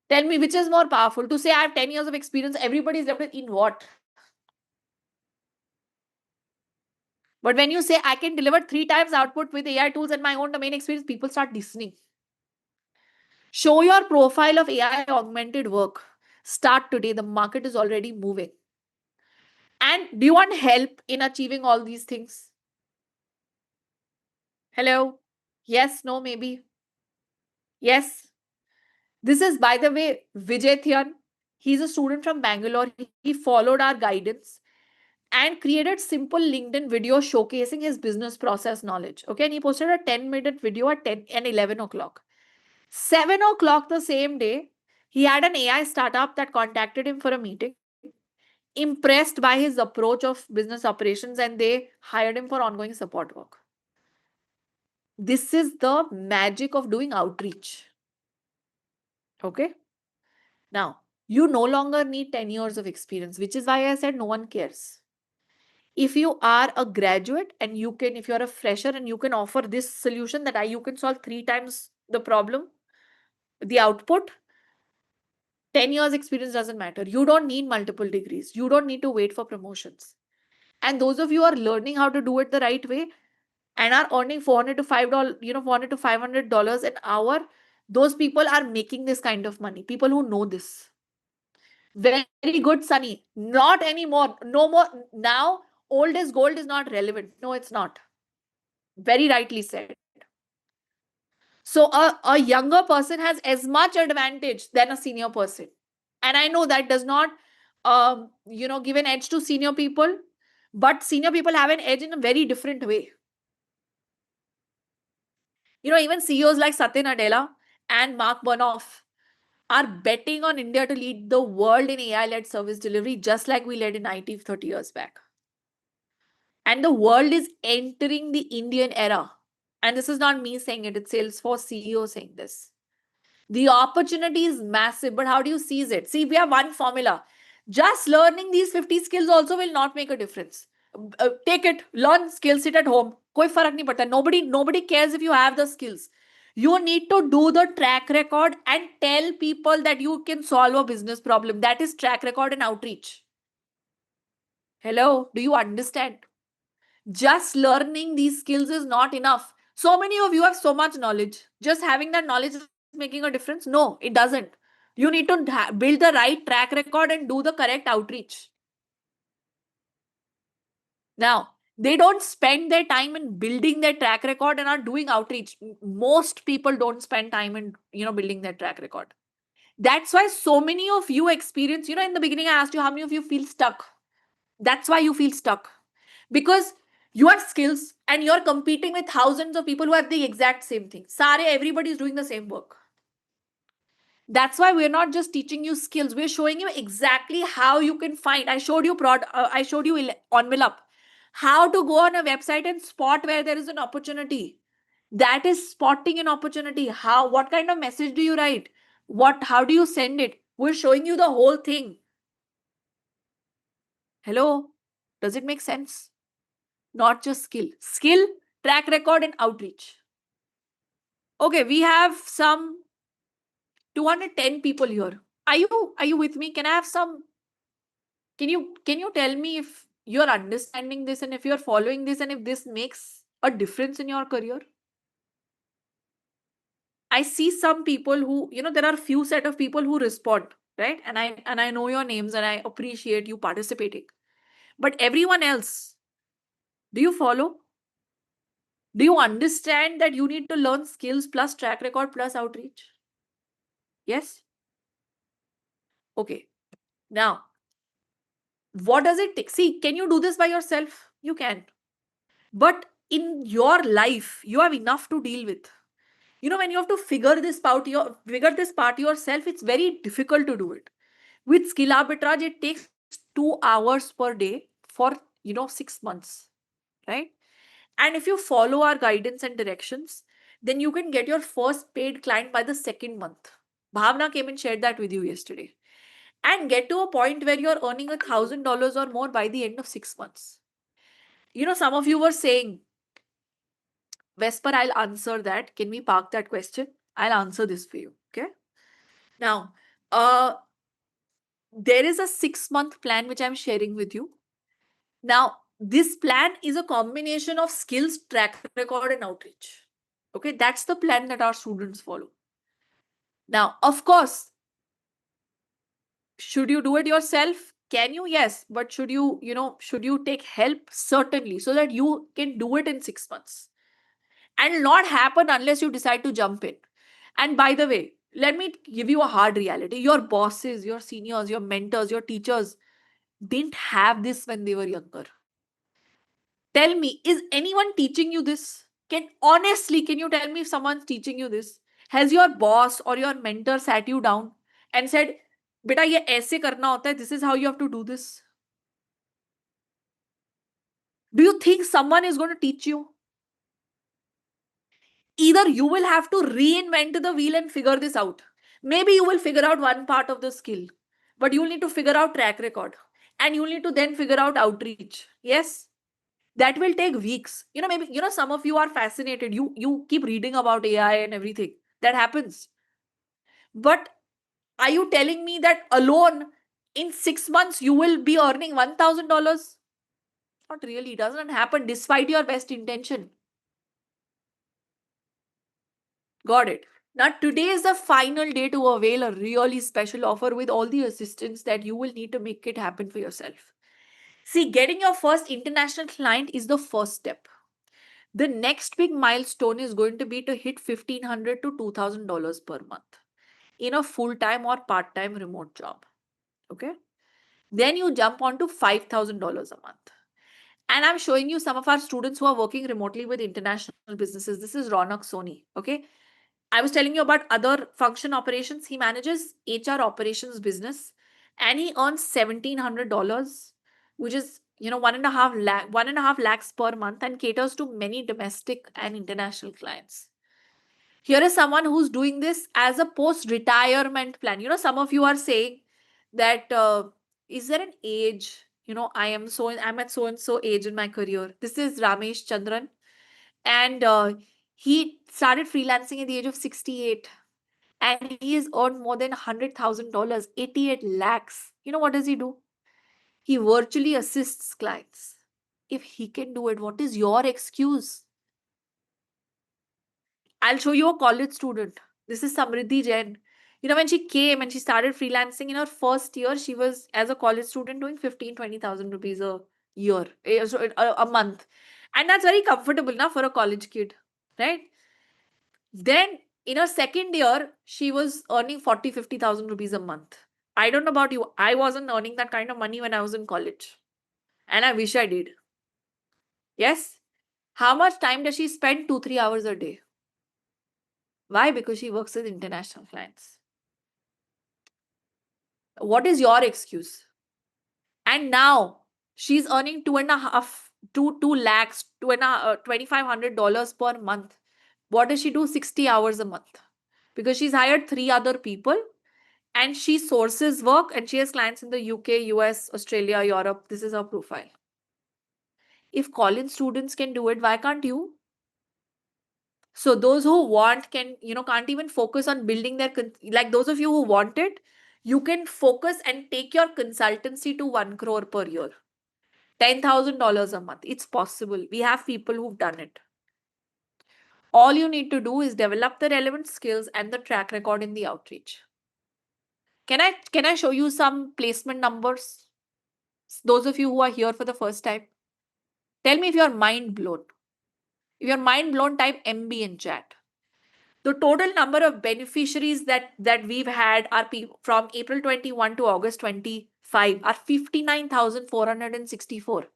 Speaker 1: Tell me which is more powerful. To say I have 10 years of experience, everybody's left with in what? But when you say I can deliver 3 times output with AI tools and my own domain experience, people start listening. Show your profile of AI augmented work. Start today. The market is already moving. And do you want help in achieving all these things? Hello? Yes, no, maybe. Yes. This is, by the way, Vijay Thyan. He's a student from Bangalore. He followed our guidance. and created simple LinkedIn video showcasing his business process knowledge. Okay, and he posted a 10-minute video at 10 and 11 o'clock. 7 o'clock the same day, he had an AI startup that contacted him for a meeting, impressed by his approach of business operations, and they hired him for ongoing support work. This is the magic of doing outreach. Okay. Now, you no longer need 10 years of experience, which is why I said no one cares. If you are a graduate and you can, if you're a fresher and you can offer this solution that you can solve 3 times the problem, the output, 10 years experience doesn't matter. You don't need multiple degrees. You don't need to wait for promotions. And those of you who are learning how to do it the right way and are earning $400 to $5, $400 to $500 an hour, those people are making this kind of money. People who know this. Very good, Sunny. Not anymore. No more. Now, old as gold is not relevant. No, it's not. Very rightly said. So a younger person has as much advantage than a senior person. And I know that does not, give an edge to senior people, but senior people have an edge in a very different way. Even CEOs like Satya Nadella and Mark Bernoff are betting on India to lead the world in AI-led service delivery, just like we led in IT 30 years back. And the world is entering the Indian era. And this is not me saying it, it's Salesforce CEO saying this. The opportunity is massive, but how do you seize it? See, we have one formula. Just learning these 50 skills also will not make a difference. Take it, learn skills, sit at home. Koi farak nahi padta. Nobody cares if you have the skills. You need to do the track record and tell people that you can solve a business problem. That is track record and outreach. Hello, do you understand? Just learning these skills is not enough. So many of you have so much knowledge. Just having that knowledge is making a difference? No, it doesn't. You need to build the right track record and do the correct outreach. Now, they don't spend their time in building their track record and are doing outreach. Most people don't spend time in, building their track record. That's why so many of you experience, in the beginning, I asked you how many of you feel stuck. That's why you feel stuck. Because you have skills and you're competing with thousands of people who have the exact same thing. Everybody is doing the same work. That's why we're not just teaching you skills. We're showing you exactly how you can find. I showed you envelope. How to go on a website and spot where there is an opportunity. That is spotting an opportunity. What kind of message do you write? How do you send it? We're showing you the whole thing. Hello? Does it make sense? Not just skill. Skill, track record, and outreach. Okay, we have some 210 people here. Are you with me? Can I have some? Can you tell me if you're understanding this and if you're following this and if this makes a difference in your career? I see some people who, there are few set of people who respond, right? And I know your names and I appreciate you participating. But everyone else, do you follow? Do you understand that you need to learn skills plus track record plus outreach? Yes? Okay. Now, what does it take? See, can you do this by yourself? You can. But in your life, you have enough to deal with. When you have to figure this part yourself, it's very difficult to do it. With skill arbitrage, it takes 2 hours per day for 6 months, right? And if you follow our guidance and directions, then you can get your first paid client by the second month. Bhavna came and shared that with you yesterday. And get to a point where you're earning $1,000 or more by the end of 6 months. Some of you were saying, Vesper, I'll answer that. Can we park that question? I'll answer this for you. Okay. Now, there is a 6-month plan which I'm sharing with you. Now, this plan is a combination of skills, track record, and outreach. Okay, that's the plan that our students follow. Now, of course, should you do it yourself? Can you? Yes. But should you take help? Certainly, so that you can do it in 6 months. And not happen unless you decide to jump in. And by the way, let me give you a hard reality. Your bosses, your seniors, your mentors, your teachers, didn't have this when they were younger. Tell me, is anyone teaching you this? Can you tell me if someone's teaching you this? Has your boss or your mentor sat you down and said, "Beta, ye aise karna hota hai. This is how you have to do this." Do you think someone is going to teach you? Either you will have to reinvent the wheel and figure this out. Maybe you will figure out one part of the skill, but you'll need to figure out track record, and you'll need to then figure out outreach. Yes, that will take weeks. Maybe some of you are fascinated. You keep reading about AI and everything that happens. But are you telling me that alone in 6 months you will be earning $1,000? Not really. It doesn't happen despite your best intention. Got it. Now, today is the final day to avail a really special offer with all the assistance that you will need to make it happen for yourself. See, getting your first international client is the first step. The next big milestone is going to be to hit $1,500 to $2,000 per month in a full-time or part-time remote job. Okay. Then you jump on to $5,000 a month. And I'm showing you some of our students who are working remotely with international businesses. This is Ronak Soni. Okay. I was telling you about other function operations. He manages HR operations business and he earns $1,700, which is 1.5 lakhs per month, and caters to many domestic and international clients. Here is someone who's doing this as a post-retirement plan. Some of you are saying that is there an age? I'm at so and so age in my career. This is Ramesh Chandran, and he started freelancing at the age of 68, and he has earned more than $100,000, 88 lakhs. What does he do? He virtually assists clients. If he can do it, what is your excuse? I'll show you a college student. This is Samriddhi Jain. When she came and she started freelancing in her first year, she was, as a college student, doing 15,000-20,000 rupees a year, a month. And that's very comfortable now for a college kid, right? Then in her second year, she was earning 40,000-50,000 rupees a month. I don't know about you. I wasn't earning that kind of money when I was in college. And I wish I did. Yes? How much time does she spend? 2-3 hours a day. Why? Because she works with international clients. What is your excuse? And now she's earning 2 lakhs, $2,500 per month. What does she do? 60 hours a month. Because she's hired 3 other people and she sources work and she has clients in the UK, US, Australia, Europe. This is her profile. If college students can do it, why can't you? So those who want can't even focus on building their, like those of you who want it, you can focus and take your consultancy to 1 crore per year. $10,000 a month. It's possible. We have people who've done it. All you need to do is develop the relevant skills and the track record in the outreach. Can I show you some placement numbers? Those of you who are here for the first time, tell me if you're mind blown. If you're mind blown, type MB in chat. The total number of beneficiaries that we've had are from April 21 to August 25 are 59,464.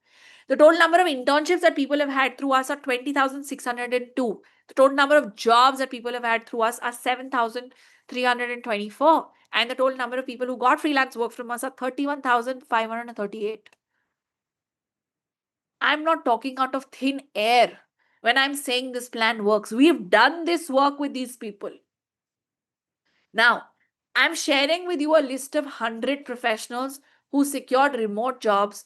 Speaker 1: The total number of internships that people have had through us are 20,602. The total number of jobs that people have had through us are 7,324. And the total number of people who got freelance work from us are 31,538. I'm not talking out of thin air when I'm saying this plan works. We've done this work with these people. Now, I'm sharing with you a list of 100 professionals who secured remote jobs.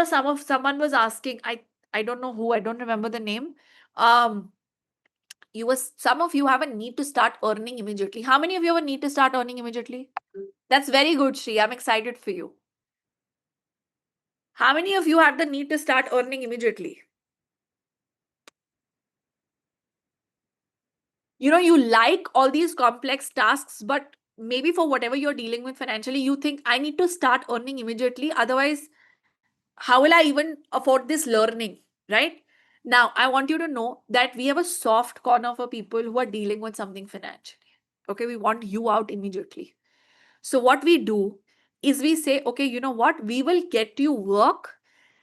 Speaker 1: Someone was asking, I don't know who, I don't remember the name. Some of you have a need to start earning immediately. How many of you have a need to start earning immediately? That's very good, Shri. I'm excited for you. How many of you have the need to start earning immediately? You like all these complex tasks, but maybe for whatever you're dealing with financially, you think I need to start earning immediately. Otherwise, how will I even afford this learning, right? Now, I want you to know that we have a soft corner for people who are dealing with something financially. Okay, we want you out immediately. So what we do is we say, okay, you know what? We will get you work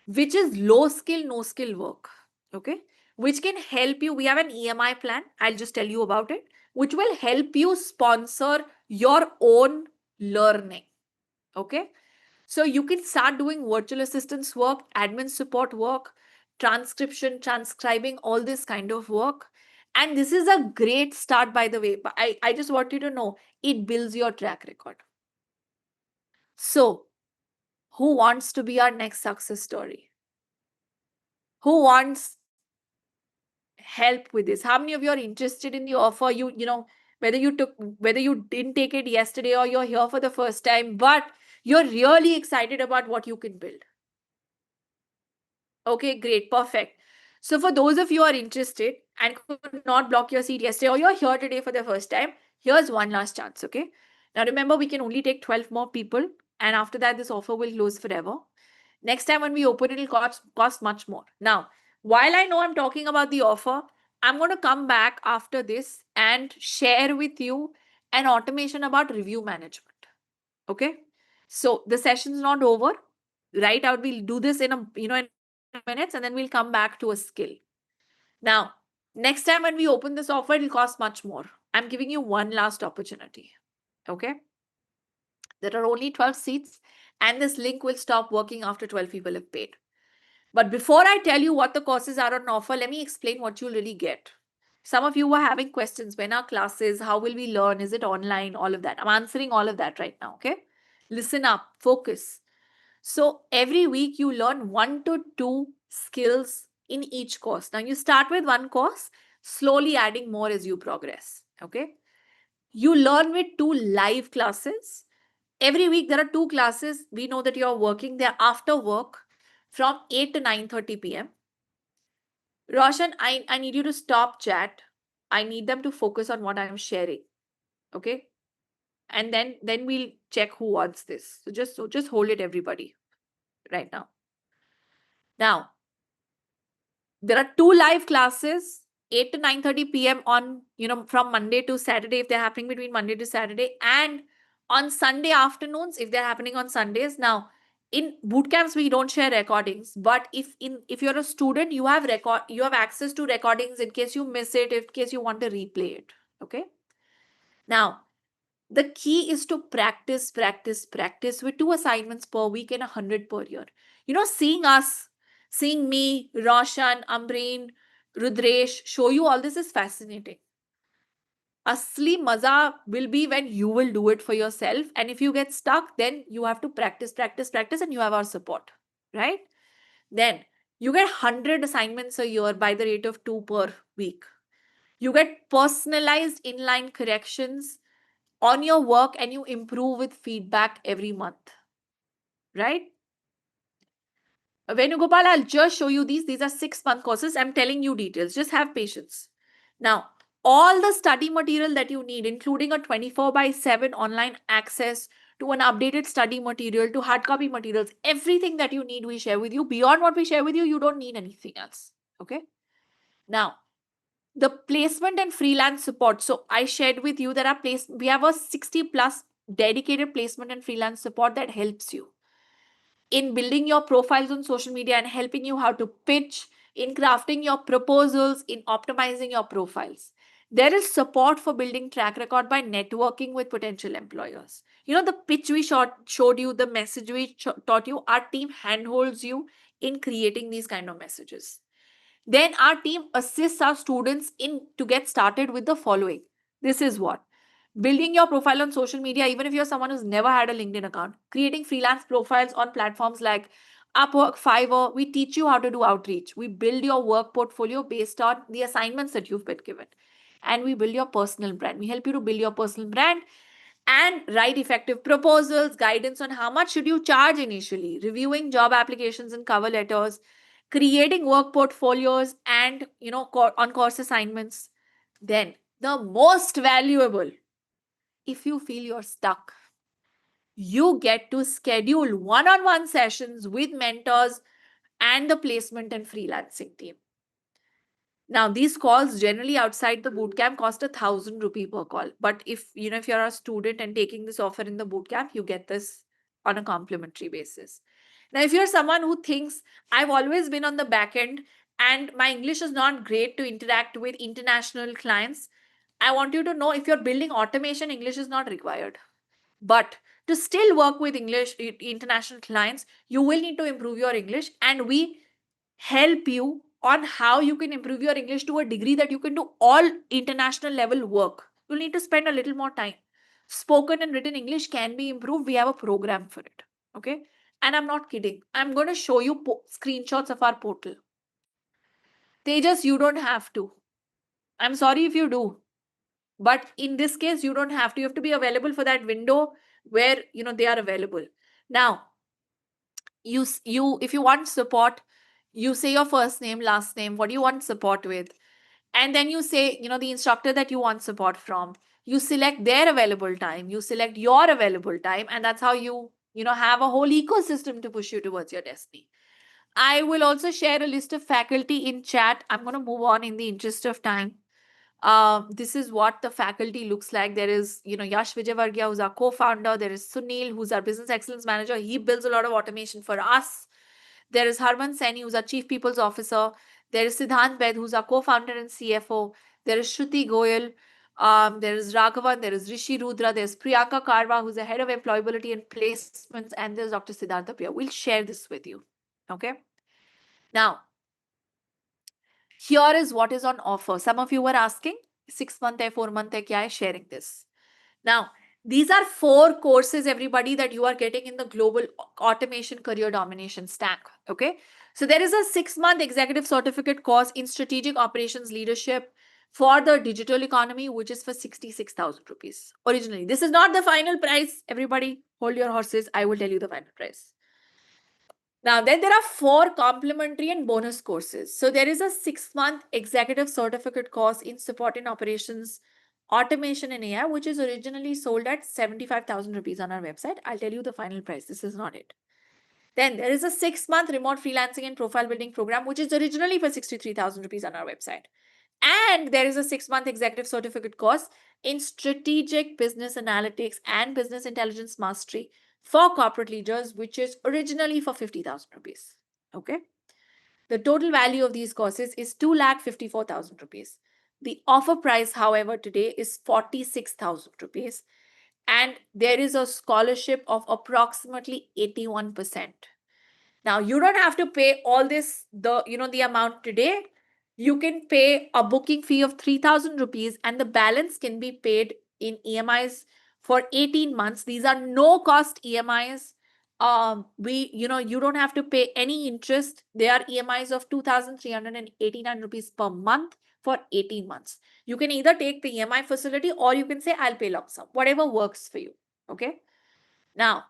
Speaker 1: which is low skill, no skill work. Okay. Which can help you. We have an EMI plan. I'll just tell you about it, which will help you sponsor your own learning. Okay. So you can start doing virtual assistance work, admin support work, transcription, transcribing, all this kind of work. And this is a great start, by the way. But I just want you to know it builds your track record. So, who wants to be our next success story? Who wants help with this? How many of you are interested in the offer? You know, whether you didn't take it yesterday or you're here for the first time, but you're really excited about what you can build. Okay, great, perfect. So for those of you who are interested and could not block your seat yesterday, or you're here today for the first time, here's one last chance. Okay. Now remember, we can only take 12 more people, and after that, this offer will close forever. Next time when we open, it'll cost much more. Now, while I know I'm talking about the offer, I'm going to come back after this and share with you an automation about review management. Okay. So the session's not over. Right out, we'll do this in minutes, and then we'll come back to a skill. Now, next time when we open this offer, it'll cost much more. I'm giving you one last opportunity. Okay. There are only 12 seats, and this link will stop working after 12 people have paid. But before I tell you what the courses are on offer, let me explain what you'll really get. Some of you were having questions. When are classes? How will we learn? Is it online? All of that. I'm answering all of that right now. Okay. Listen up, focus. So every week you learn 1 to 2 skills in each course. Now you start with one course, slowly adding more as you progress. Okay. You learn with 2 live classes. Every week there are 2 classes. We know that you're working. They're after work from 8 to 9:30 p.m. Roshan, I need you to stop chat. I need them to focus on what I'm sharing. Okay. And then we'll check who wants this. So just hold it, everybody, right now. Now, there are 2 live classes, 8 to 9:30 p.m. on, from Monday to Saturday, if they're happening between Monday to Saturday, and on Sunday afternoons, if they're happening on Sundays. Now, in boot camps, we don't share recordings, but if you're a student, you have access to recordings in case you miss it, in case you want to replay it. Okay. Now, the key is to practice with 2 assignments per week and 100 per year. Seeing me, Roshan, Ambreen, Rudresh show you all this is fascinating. Asli maza will be when you will do it for yourself. And if you get stuck, then you have to practice, and you have our support, right? Then you get 100 assignments a year by the rate of 2 per week. You get personalized inline corrections on your work, and you improve with feedback every month, right? Venugopal, I'll just show you these. These are 6-month courses. I'm telling you details. Just have patience. Now, all the study material that you need, including a 24/7 online access to an updated study material, to hard copy materials, everything that you need, we share with you. Beyond what we share with you, you don't need anything else. Okay. Now, the placement and freelance support. So I shared with you that we have a 60+ dedicated placement and freelance support that helps you in building your profiles on social media and helping you how to pitch, in crafting your proposals, in optimizing your profiles. There is support for building track record by networking with potential employers. The pitch we showed you, the message we taught you, our team handholds you in creating these kind of messages. Then our team assists our students to get started with the following. This is what? Building your profile on social media, even if you're someone who's never had a LinkedIn account. Creating freelance profiles on platforms like Upwork, Fiverr. We teach you how to do outreach. We build your work portfolio based on the assignments that you've been given. And we build your personal brand. We help you to build your personal brand and write effective proposals, guidance on how much should you charge initially, reviewing job applications and cover letters, creating work portfolios, and on course assignments. Then the most valuable, if you feel you're stuck, you get to schedule one-on-one sessions with mentors and the placement and freelancing team. Now, these calls generally outside the bootcamp cost 1,000 rupee per call. But if you're a student and taking this offer in the bootcamp, you get this on a complimentary basis. Now, if you're someone who thinks I've always been on the back end and my English is not great to interact with international clients, I want you to know if you're building automation, English is not required. But to still work with international clients, you will need to improve your English, and we help you on how you can improve your English to a degree that you can do all international level work. You'll need to spend a little more time. Spoken and written English can be improved. We have a program for it. Okay. And I'm not kidding. I'm going to show you screenshots of our portal. Tejas, you don't have to. I'm sorry if you do. But in this case, you don't have to. You have to be available for that window where they are available. Now, you if you want support, you say your first name, last name, what do you want support with, and then you say the instructor that you want support from. You select their available time, you select your available time, and that's how you have a whole ecosystem to push you towards your destiny. I will also share a list of faculty in chat. I'm going to move on in the interest of time. This is what the faculty looks like. There is, Yash Vijayvargiya, who's our co-founder. There is Sunil, who's our business excellence manager. He builds a lot of automation for us. There is Harman Saini, who's our chief people's officer. There is Siddhant Bed, who's our co-founder and CFO. There is Shruti Goyal. There is Raghavan. There is Rishi Rudra. There's Priyanka Karwa, who's the head of employability and placements. And there's Dr. Siddhartha Priya. We'll share this with you. Okay. Now, here is what is on offer. Some of you were asking, 6 month hai, 4 month hai, kya hai, sharing this. Now, these are 4 courses, everybody, that you are getting in the Global Automation Career Domination Stack. Okay. So there is a 6-month executive certificate course in strategic operations leadership for the digital economy, which is for 66,000 rupees originally. This is not the final price. Everybody hold your horses. I will tell you the final price. Now, then there are 4 complementary and bonus courses. So there is a 6-month executive certificate course in support in operations, automation and AI, which is originally sold at 75,000 rupees on our website. I'll tell you the final price. This is not it. Then there is a 6-month remote freelancing and profile building program, which is originally for 63,000 rupees on our website. And there is a 6-month executive certificate course in strategic business analytics and business intelligence mastery for corporate leaders, which is originally for 50,000 rupees. Okay. The total value of these courses is 2,54,000 rupees. The offer price, however, today is 46,000 rupees. And there is a scholarship of approximately 81%. Now, you don't have to pay all this, the amount today. You can pay a booking fee of 3,000 rupees and the balance can be paid in EMIs for 18 months. These are no cost EMIs. You don't have to pay any interest. They are EMIs of 2,389 rupees per month for 18 months. You can either take the EMI facility or you can say, I'll pay lump sum, whatever works for you. Okay. Now,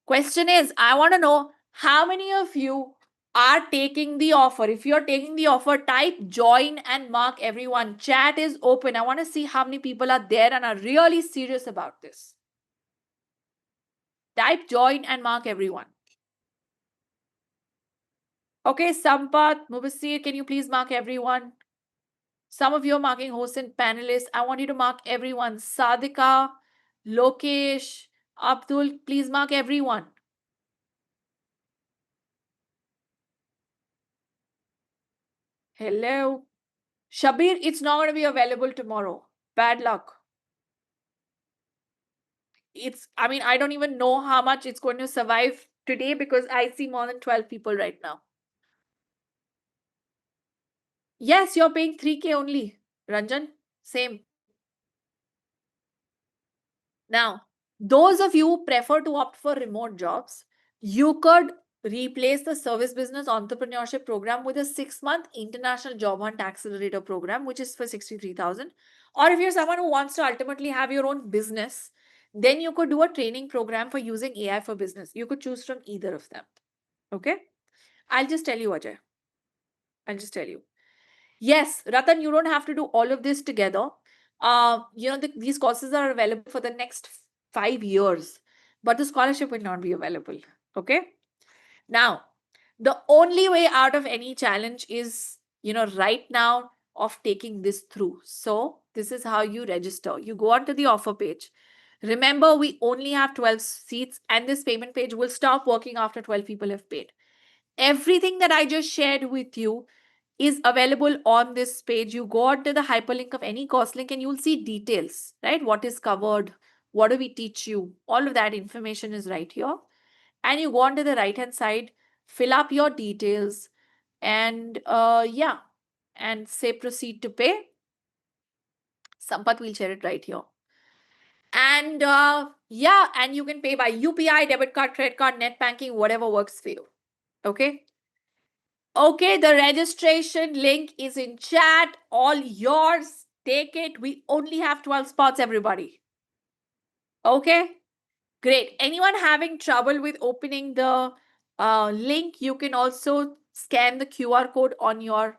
Speaker 1: question is, I want to know how many of you are taking the offer. If you're taking the offer, type join and mark everyone. Chat is open. I want to see how many people are there and are really serious about this. Type join and mark everyone. Okay, Sampath, Mubasir, can you please mark everyone? Some of you are marking hosts and panelists. I want you to mark everyone. Sadhika, Lokesh, Abdul, please mark everyone. Hello. Shabir, it's not going to be available tomorrow. Bad luck. I don't even know how much it's going to survive today because I see more than 12 people right now. Yes, you're paying 3K only. Ranjan, same. Now, those of you who prefer to opt for remote jobs, you could replace the service business entrepreneurship program with a 6-month international job hunt accelerator program, which is for 63,000. Or if you're someone who wants to ultimately have your own business, then you could do a training program for using AI for business. You could choose from either of them. Okay. I'll just tell you, Ajay. I'll just tell you. Yes, Ratan, you don't have to do all of this together. These courses are available for the next 5 years, but the scholarship will not be available. Okay. Now, the only way out of any challenge is, right now of taking this through. So this is how you register. You go onto the offer page. Remember, we only have 12 seats and this payment page will stop working after 12 people have paid. Everything that I just shared with you is available on this page. You go onto the hyperlink of any course link and you'll see details, right? What is covered? What do we teach you? All of that information is right here. And you go onto the right-hand side, fill up your details and and say proceed to pay. Sampath will share it right here. And and you can pay by UPI, debit card, credit card, net banking, whatever works for you. Okay. Okay, the registration link is in chat. All yours. Take it. We only have 12 spots, everybody. Okay, great. Anyone having trouble with opening the link, you can also scan the QR code on your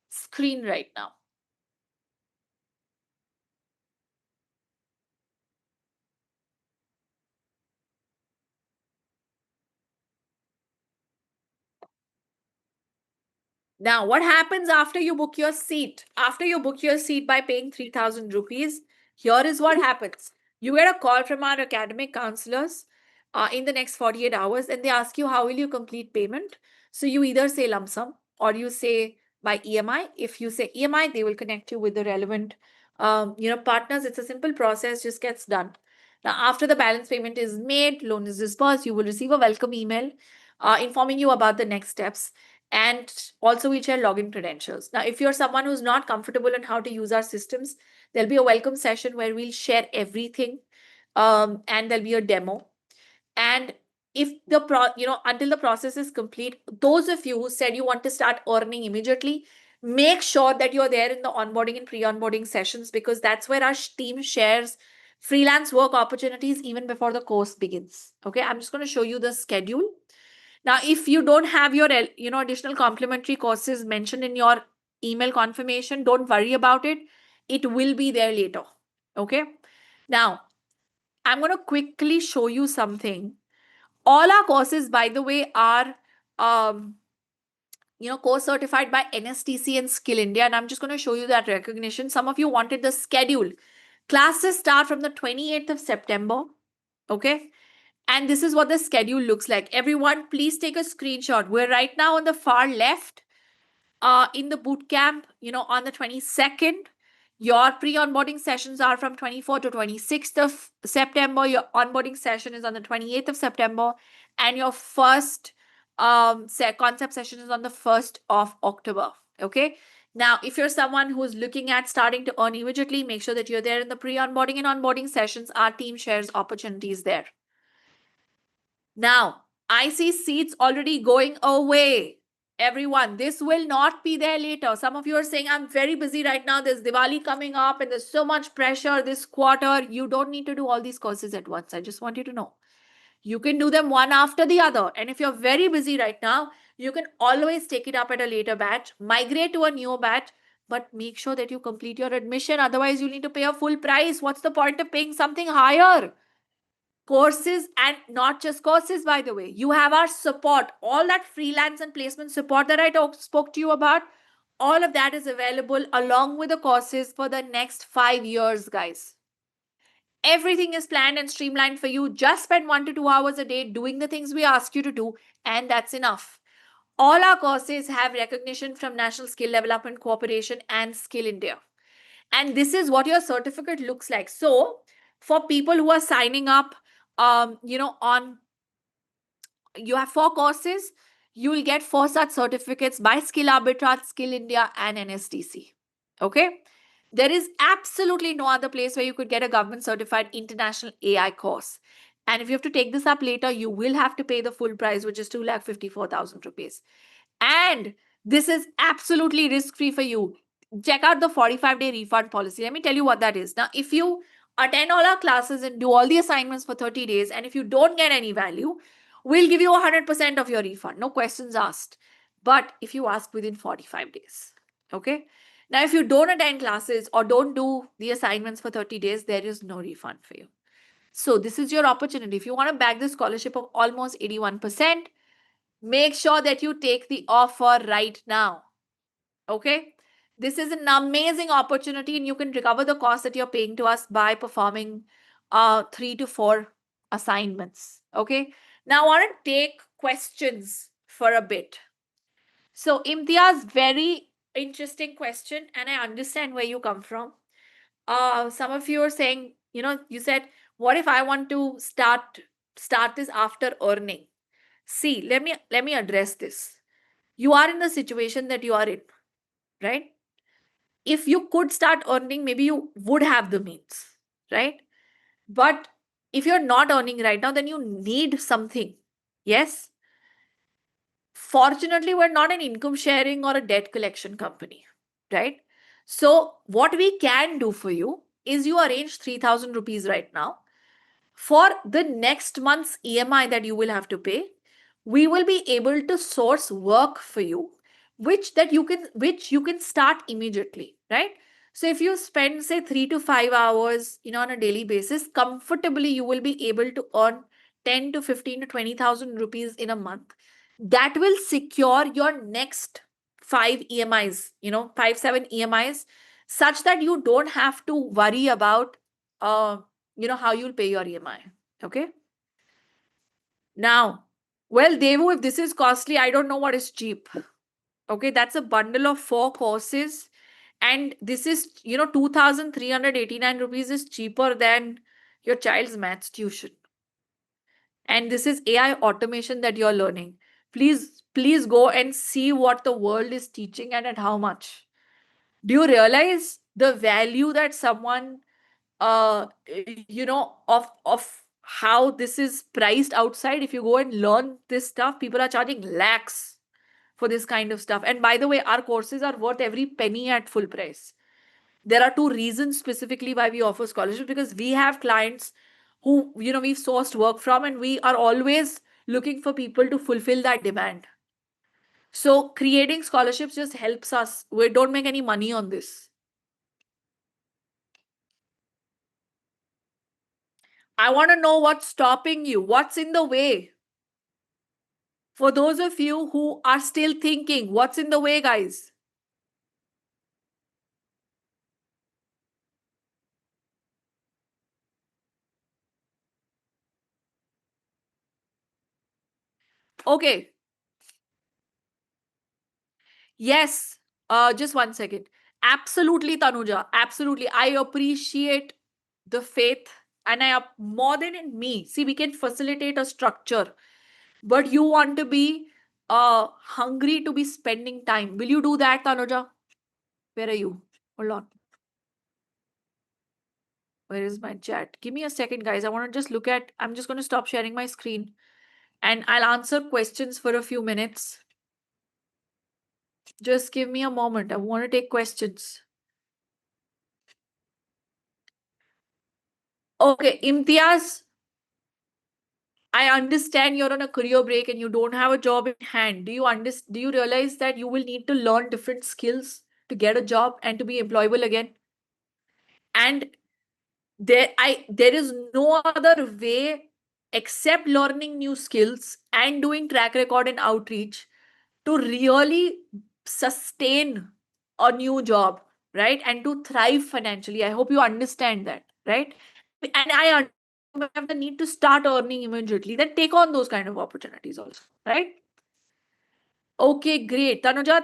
Speaker 1: screen right now. Now, what happens after you book your seat? After you book your seat by paying 3,000 rupees, here is what happens. You get a call from our academic counselors in the next 48 hours and they ask you, how will you complete payment? So you either say lump sum or you say by EMI. If you say EMI, they will connect you with the relevant partners. It's a simple process, just gets done. Now, after the balance payment is made, loan is disbursed, you will receive a welcome email informing you about the next steps. And also we share login credentials. Now, if you're someone who's not comfortable in how to use our systems, there'll be a welcome session where we'll share everything and there'll be a demo. And if until the process is complete, those of you who said you want to start earning immediately, make sure that you're there in the onboarding and pre-onboarding sessions, because that's where our team shares freelance work opportunities even before the course begins. Okay, I'm just going to show you the schedule. Now, if you don't have your additional complimentary courses mentioned in your email confirmation, don't worry about it. It will be there later. Okay. Now, I'm going to quickly show you something. All our courses, by the way, are course certified by NSTC and Skill India. And I'm just going to show you that recognition. Some of you wanted the schedule. Classes start from the 28th of September. Okay. And this is what the schedule looks like. Everyone, please take a screenshot. We're right now on the far left in the boot camp, on the 22nd. Your pre-onboarding sessions are from 24th to 26th of September. Your onboarding session is on the 28th of September. And your first concept session is on the 1st of October. Okay. Now, if you're someone who's looking at starting to earn immediately, make sure that you're there in the pre-onboarding and onboarding sessions. Our team shares opportunities there. Now, I see seats already going away. Everyone, this will not be there later. Some of you are saying, I'm very busy right now. There's Diwali coming up and there's so much pressure this quarter. You don't need to do all these courses at once. I just want you to know. You can do them one after the other. And if you're very busy right now, you can always take it up at a later batch, migrate to a newer batch, but make sure that you complete your admission. Otherwise, you need to pay a full price. What's the point of paying something higher? Courses, and not just courses, by the way. You have our support, all that freelance and placement support that I spoke to you about. All of that is available along with the courses for the next 5 years, guys. Everything is planned and streamlined for you. Just spend 1 to 2 hours a day doing the things we ask you to do, and that's enough. All our courses have recognition from National Skill Development Corporation and Skill India. And this is what your certificate looks like. So for people who are signing up, you have 4 courses, you will get 4 such certificates by Skill Arbitrage, Skill India, and NSTC. Okay. There is absolutely no other place where you could get a government certified international AI course. And if you have to take this up later, you will have to pay the full price, which is 2,54,000 rupees. And this is absolutely risk-free for you. Check out the 45-day refund policy. Let me tell you what that is. Now, if you attend all our classes and do all the assignments for 30 days, and if you don't get any value, we'll give you 100% of your refund. No questions asked. But if you ask within 45 days, okay? Now, if you don't attend classes or don't do the assignments for 30 days, there is no refund for you. So this is your opportunity. If you want to bag the scholarship of almost 81%, make sure that you take the offer right now. Okay? This is an amazing opportunity and you can recover the cost that you're paying to us by performing 3 to 4 assignments. Okay. Now I want to take questions for a bit. So Imtiaz, very interesting question, and I understand where you come from. Some of you are saying, you said, what if I want to start this after earning? See, let me address this. You are in the situation that you are in, right? If you could start earning, maybe you would have the means, right? But if you're not earning right now, then you need something. Yes. Fortunately, we're not an income sharing or a debt collection company, right? So, what we can do for you is you arrange 3,000 rupees right now. For the next month's EMI that you will have to pay, we will be able to source work for you, which you can start immediately, right? So if you spend say 3 to 5 hours, on a daily basis, comfortably you will be able to earn 10 to 15 to 20,000 rupees in a month. That will secure your next 5 EMIs, 5-7 EMIs, such that you don't have to worry about how you'll pay your EMI. Okay. Now, well, Devu, if this is costly, I don't know what is cheap. Okay, that's a bundle of 4 courses. And this is, 2,389 rupees is cheaper than your child's maths tuition. And this is AI automation that you're learning. Please go and see what the world is teaching and at how much. Do you realize the value that someone of how this is priced outside? If you go and learn this stuff, people are charging lakhs for this kind of stuff. And by the way, our courses are worth every penny at full price. There are 2 reasons specifically why we offer scholarships, because we have clients who we've sourced work from, and we are always looking for people to fulfill that demand. So creating scholarships just helps us. We don't make any money on this. I want to know what's stopping you. What's in the way? For those of you who are still thinking, what's in the way, guys? Okay. Yes. Just one second. Absolutely, Tanuja. Absolutely. I appreciate the faith, and more than in me. See, we can facilitate a structure, but you want to be hungry to be spending time. Will you do that, Tanuja? Where are you? Hold on. Where is my chat? Give me a second, guys. I want to just look at, I'm just going to stop sharing my screen and I'll answer questions for a few minutes. Just give me a moment. I want to take questions. Okay, Imtiaz, I understand you're on a career break and you don't have a job in hand. Do you realize that you will need to learn different skills to get a job and to be employable again? And there is no other way except learning new skills and doing track record and outreach to really sustain a new job, right? And to thrive financially. I hope you understand that, right? And I have the need to start earning immediately, then take on those kind of opportunities also, right? Okay, great. Tanuja,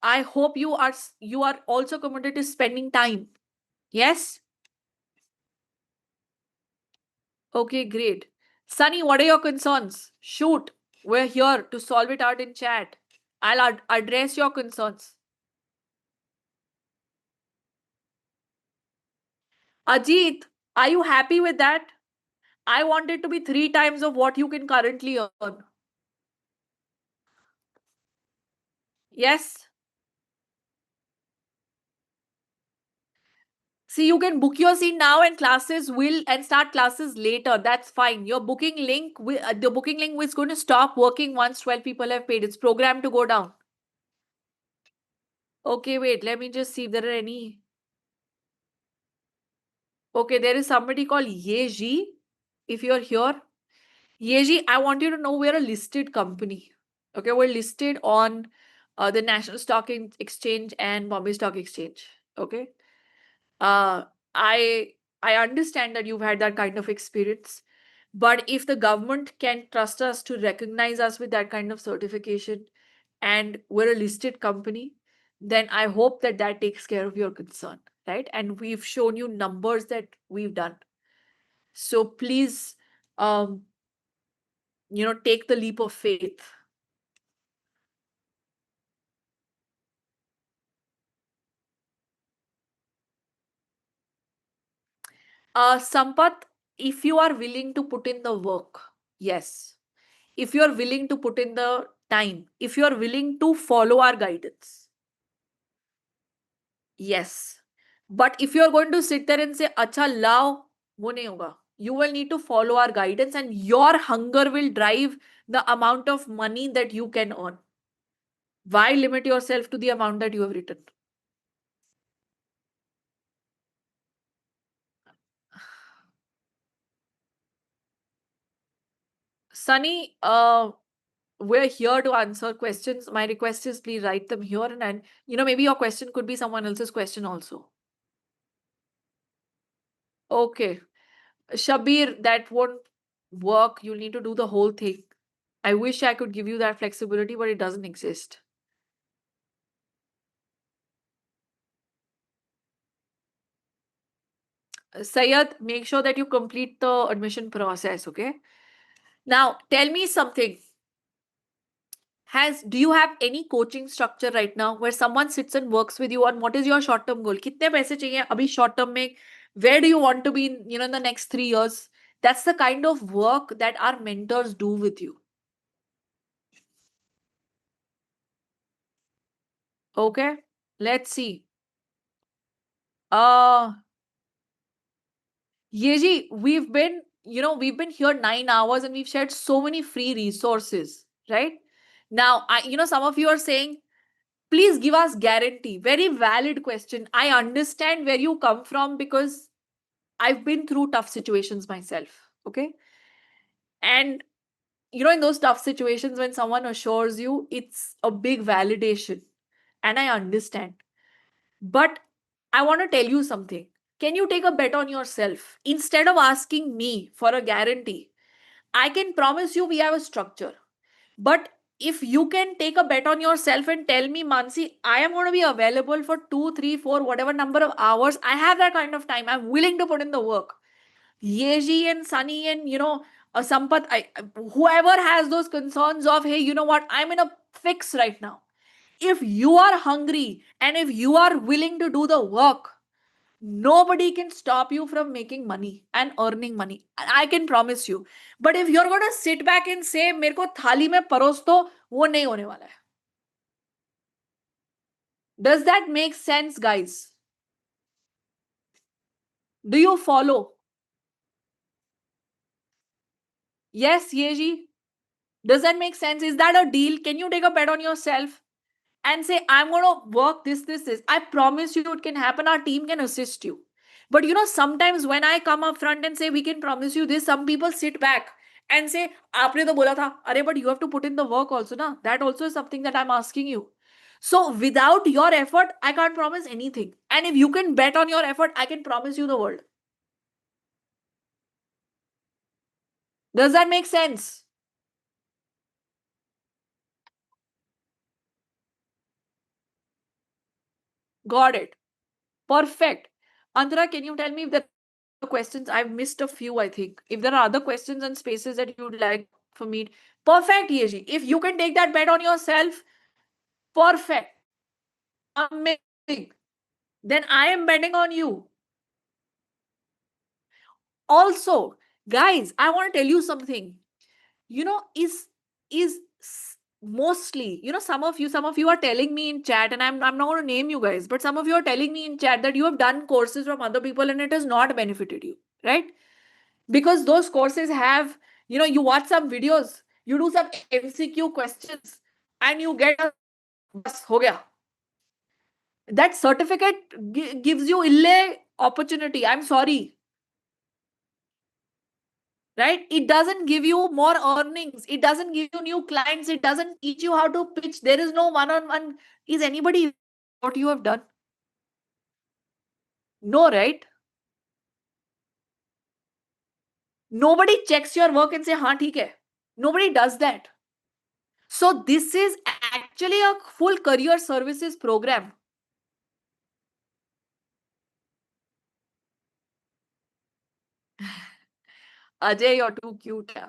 Speaker 1: I hope you are also committed to spending time. Yes? Okay, great. Sunny, what are your concerns? Shoot, we're here to solve it out in chat. I'll address your concerns. Ajit, are you happy with that? I want it to be 3 times of what you can currently earn. Yes? See, you can book your seat now and start classes later. That's fine. Your booking link, the booking link is going to stop working once 12 people have paid. It's programmed to go down. Okay, wait. Let me just see if there are any. Okay, there is somebody called Yeji. If you're here, Yeji, I want you to know we're a listed company. Okay, we're listed on the National Stock Exchange and Bombay Stock Exchange. Okay. I I understand that you've had that kind of experience. But if the government can trust us to recognize us with that kind of certification and we're a listed company, then I hope that that takes care of your concern, right? And we've shown you numbers that we've done. So please, um, take the leap of faith. Sampath, if you are willing to put in the work, yes. If you are willing to put in the time, if you are willing to follow our guidance, yes. But if you are going to sit there and say, Acha lao, wo nahi hoga. You will need to follow our guidance and your hunger will drive the amount of money that you can earn. Why limit yourself to the amount that you have written? Sunny, we're here to answer questions. My request is please write them here and maybe your question could be someone else's question also. Okay. Shabir, that won't work. You'll need to do the whole thing. I wish I could give you that flexibility, but it doesn't exist. Sayed, make sure that you complete the admission process, okay? Now, tell me something. Do you have any coaching structure right now where someone sits and works with you on what is your short-term goal? कितने पैसे चाहिए अभी short-term में? Where do you want to be in the next 3 years? That's the kind of work that our mentors do with you. Okay, let's see. Yeji, we've been here 9 hours and we've shared so many free resources, right? Now, some of you are saying, please give us guarantee. Very valid question. I understand where you come from because I've been through tough situations myself. Okay. And, in those tough situations, when someone assures you, it's a big validation. And I understand. But I want to tell you something. Can you take a bet on yourself? Instead of asking me for a guarantee, I can promise you we have a structure. But if you can take a bet on yourself and tell me, Mansi, I am going to be available for 2, 3, 4, whatever number of hours, I have that kind of time. I'm willing to put in the work. Yeji and Sunny and, Sampath, whoever has those concerns of, hey, you know what, I'm in a fix right now. If you are hungry and if you are willing to do the work, nobody can stop you from making money and earning money. I can promise you. But if you're going to sit back and say, मेरे को थाली में परोस दो, वो नहीं होने वाला है. Does that make sense, guys? Do you follow? Yes, Yeji. Does that make sense? Is that a deal? Can you take a bet on yourself and say, I'm going to work this? I promise you it can happen. Our team can assist you. But sometimes when I come up front and say, we can promise you this, some people sit back and say, aapne to bola tha. Arey, but you have to put in the work also, na? That also is something that I'm asking you. So without your effort, I can't promise anything. And if you can bet on your effort, I can promise you the world. Does that make sense? Got it. Perfect. Antara, can you tell me if there are questions? I've missed a few, I think. If there are other questions and spaces that you would like for me. Perfect, Yeji. If you can take that bet on yourself, perfect. Amazing. Then I am betting on you. Also, guys, I want to tell you something. Is mostly, some of you are telling me in chat, and I'm not going to name you guys, but some of you are telling me in chat that you have done courses from other people and it has not benefited you, right? Because those courses have, you watch some videos, you do some MCQ questions, and you get a bas, ho gaya. That certificate gives you ille opportunity. I'm sorry. Right? It doesn't give you more earnings. It doesn't give you new clients. It doesn't teach you how to pitch. There is no one-on-one. Is anybody what you have done? No, right? Nobody checks your work and say, "Haan, theek hai." Nobody does that. So this is actually a full career services program. Ajay, you're too cute. Yeah.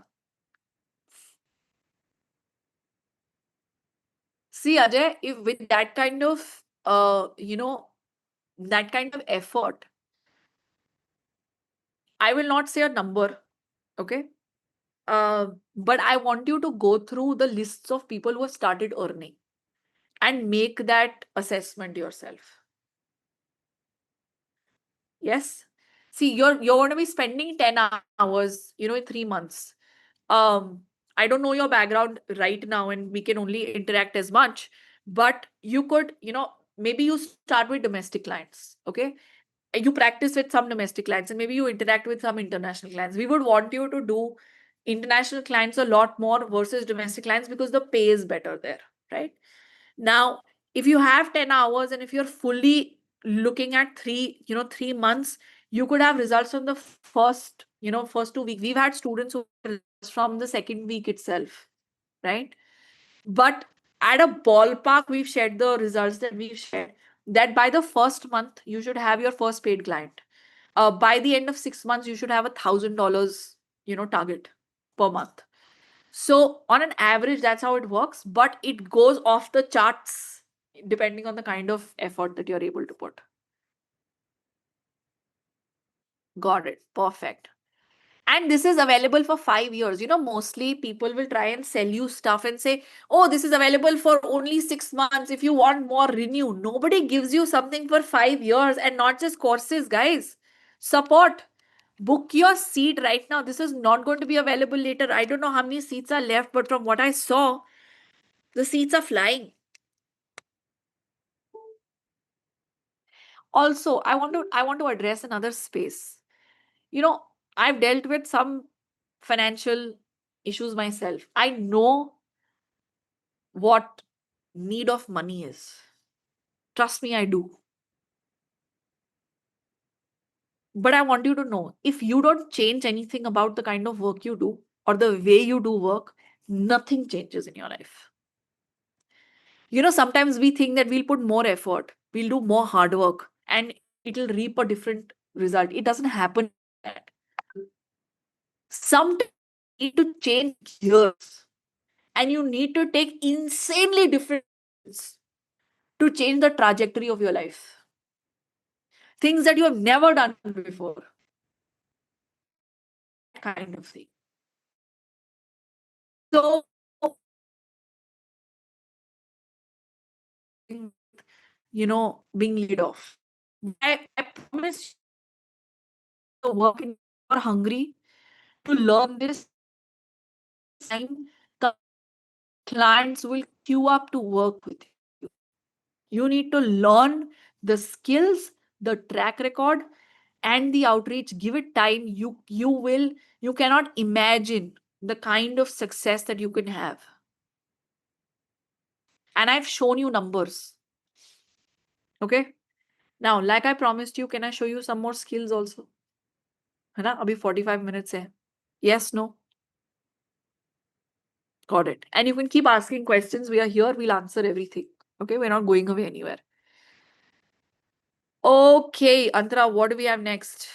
Speaker 1: See, Ajay, if with that kind of, that kind of effort, I will not say a number, okay? But I want you to go through the lists of people who have started earning and make that assessment yourself. Yes. See, you're going to be spending 10 hours, in 3 months. I don't know your background right now, and we can only interact as much, but you could, maybe you start with domestic clients, okay? You practice with some domestic clients and maybe you interact with some international clients. We would want you to do international clients a lot more versus domestic clients because the pay is better there, right? Now, if you have 10 hours and if you're fully looking at 3 months, you could have results from the first 2 weeks. We've had students who from the second week itself, right? But at a ballpark, we've shared the results that we've shared, that by the first month, you should have your first paid client. By the end of 6 months, you should have $1,000, target per month. So on an average, that's how it works, but it goes off the charts depending on the kind of effort that you're able to put. Got it. Perfect. And this is available for 5 years. Mostly people will try and sell you stuff and say, "Oh, this is available for only 6 months. If you want more, renew." Nobody gives you something for 5 years, and not just courses, guys. Support. Book your seat right now. This is not going to be available later. I don't know how many seats are left, but from what I saw, the seats are flying. Also, I want to address another space. I've dealt with some financial issues myself. I know what need of money is. Trust me, I do. But I want you to know, if you don't change anything about the kind of work you do or the way you do work, nothing changes in your life. Sometimes we think that we'll put more effort, we'll do more hard work, and it'll reap a different result. It doesn't happen like that. Sometimes you need to change gears and you need to take insanely different steps to change the trajectory of your life. Things that you have never done before. Kind of thing. So, being laid off. I promise you work in you're hungry to learn this time, the clients will queue up to work with you. You need to learn the skills, the track record, and the outreach. Give it time. You cannot imagine the kind of success that you can have. And I've shown you numbers. Okay. Now, like I promised you, can I show you some more skills also? है ना? अभी 45 minutes hai. Yes, no? Got it. And you can keep asking questions. We are here. We'll answer everything. Okay. We're not going away anywhere. Okay, Antara, what do we have next?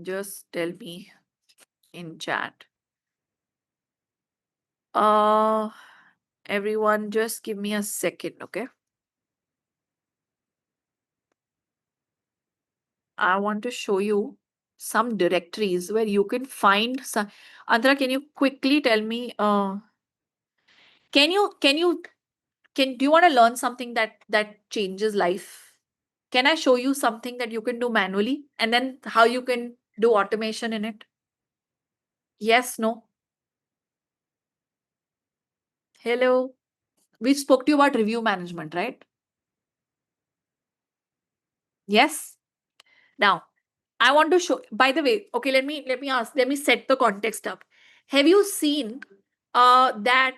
Speaker 1: Just tell me in chat. Everyone, just give me a second, okay? I want to show you some directories where you can find some. Antara, can you quickly tell me? Do you want to learn something that changes life? Can I show you something that you can do manually and then how you can do automation in it? Yes, no? Hello. We spoke to you about review management, right? Yes. Now, I want to show, by the way, okay, let me set the context up. Have you seen that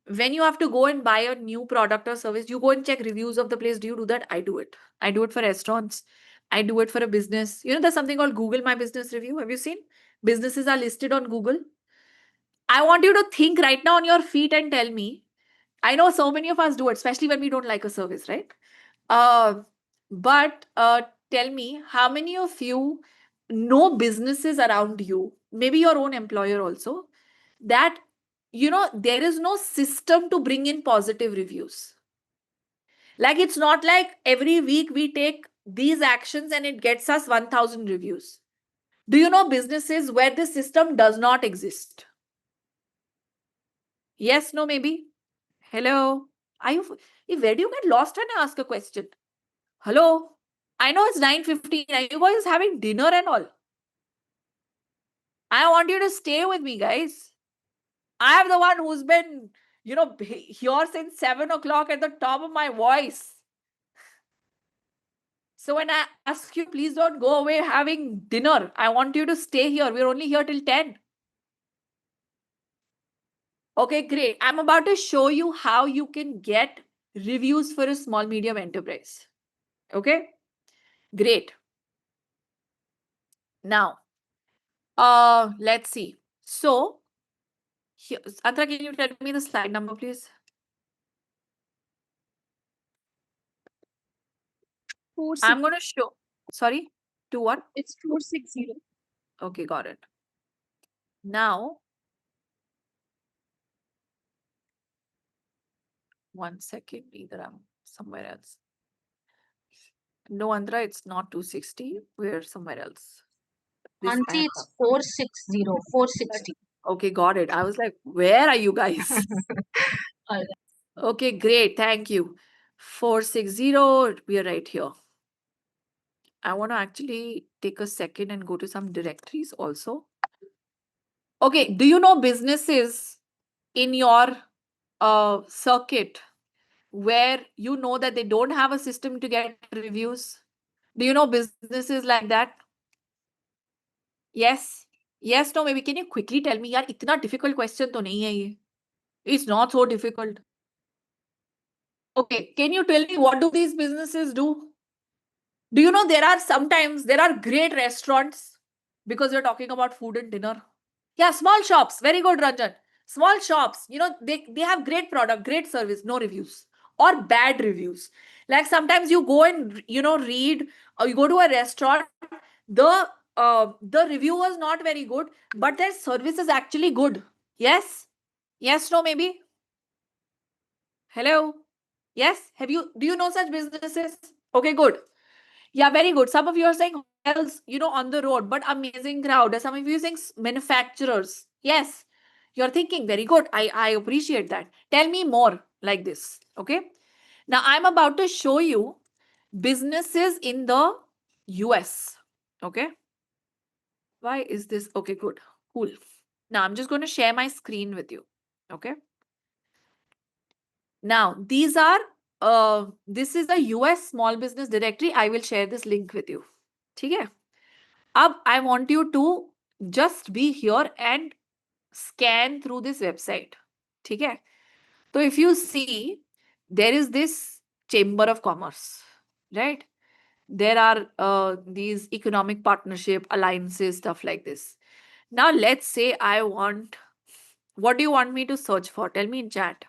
Speaker 1: when you have to go and buy a new product or service, you go and check reviews of the place? Do you do that? I do it. I do it for restaurants. I do it for a business. You know, there's something called Google My Business Review. Have you seen? Businesses are listed on Google. I want you to think right now on your feet and tell me. I know so many of us do it, especially when we don't like a service, right? But tell me, how many of you know businesses around you, maybe your own employer also, that, you know, there is no system to bring in positive reviews? Like, it's not like every week we take these actions and it gets us 1000 reviews. Do you know businesses where this system does not exist? Yes, no, maybe? Hello? Are you, where do you get lost when I ask a question? Hello? I know it's 9:15. Are you guys having dinner and all? I want you to stay with me, guys. I am the one who's been, you know, here since 7 o'clock at the top of my voice. So when I ask you, please don't go away having dinner. I want you to stay here. We're only here till 10. Okay, great. I'm about to show you how you can get reviews for a small medium enterprise. Okay, great. Now, let's see. So, here, Atra, can you tell me the slide number, please?
Speaker 5: 460.
Speaker 1: I'm going to show. Sorry, to what?
Speaker 5: It's 460.
Speaker 1: Okay, got it. Now, one second, either I'm somewhere else. No, Andra, it's not 260. We're somewhere else. This
Speaker 3: Auntie,
Speaker 1: app.
Speaker 3: it's 460. 460.
Speaker 1: Okay, got it. I was like, where are you guys?
Speaker 3: Alright.
Speaker 1: Okay, great. Thank you. 460. We are right here. I want to actually take a second and go to some directories also. Okay, do you know businesses in your circuit where you know that they don't have a system to get reviews? Do you know businesses like that? Yes? Yes, no, maybe can you quickly tell me? Yaar, itna difficult question to nahi hai ye. It's not so difficult. Okay, can you tell me what do these businesses do? Do you know there are great restaurants, because you're talking about food and dinner. Yeah, small shops. Very good, Ranjan. Small shops, you know, they have great product, great service, no reviews or bad reviews. Like sometimes you go and, you know, read, or you go to a restaurant, the review was not very good, but their service is actually good. Yes? Yes, no, maybe? Hello? Yes? Do you know such businesses? Okay, good. Yeah, very good. Some of you are saying hotels, you know, on the road, but amazing crowd. Some of you are saying manufacturers. Yes, you're thinking very good. I appreciate that. Tell me more like this. Okay. Now I'm about to show you businesses in the US. Okay. Why is this? Okay, good. Cool. Now I'm just going to share my screen with you. Okay. Now these are, this is the US small business directory. I will share this link with you. Okay. Ab, I want you to just be here and scan through this website. Okay. So if you see, there is this Chamber of Commerce, right? There are these economic partnership alliances, stuff like this. Now let's say I want, what do you want me to search for? Tell me in chat.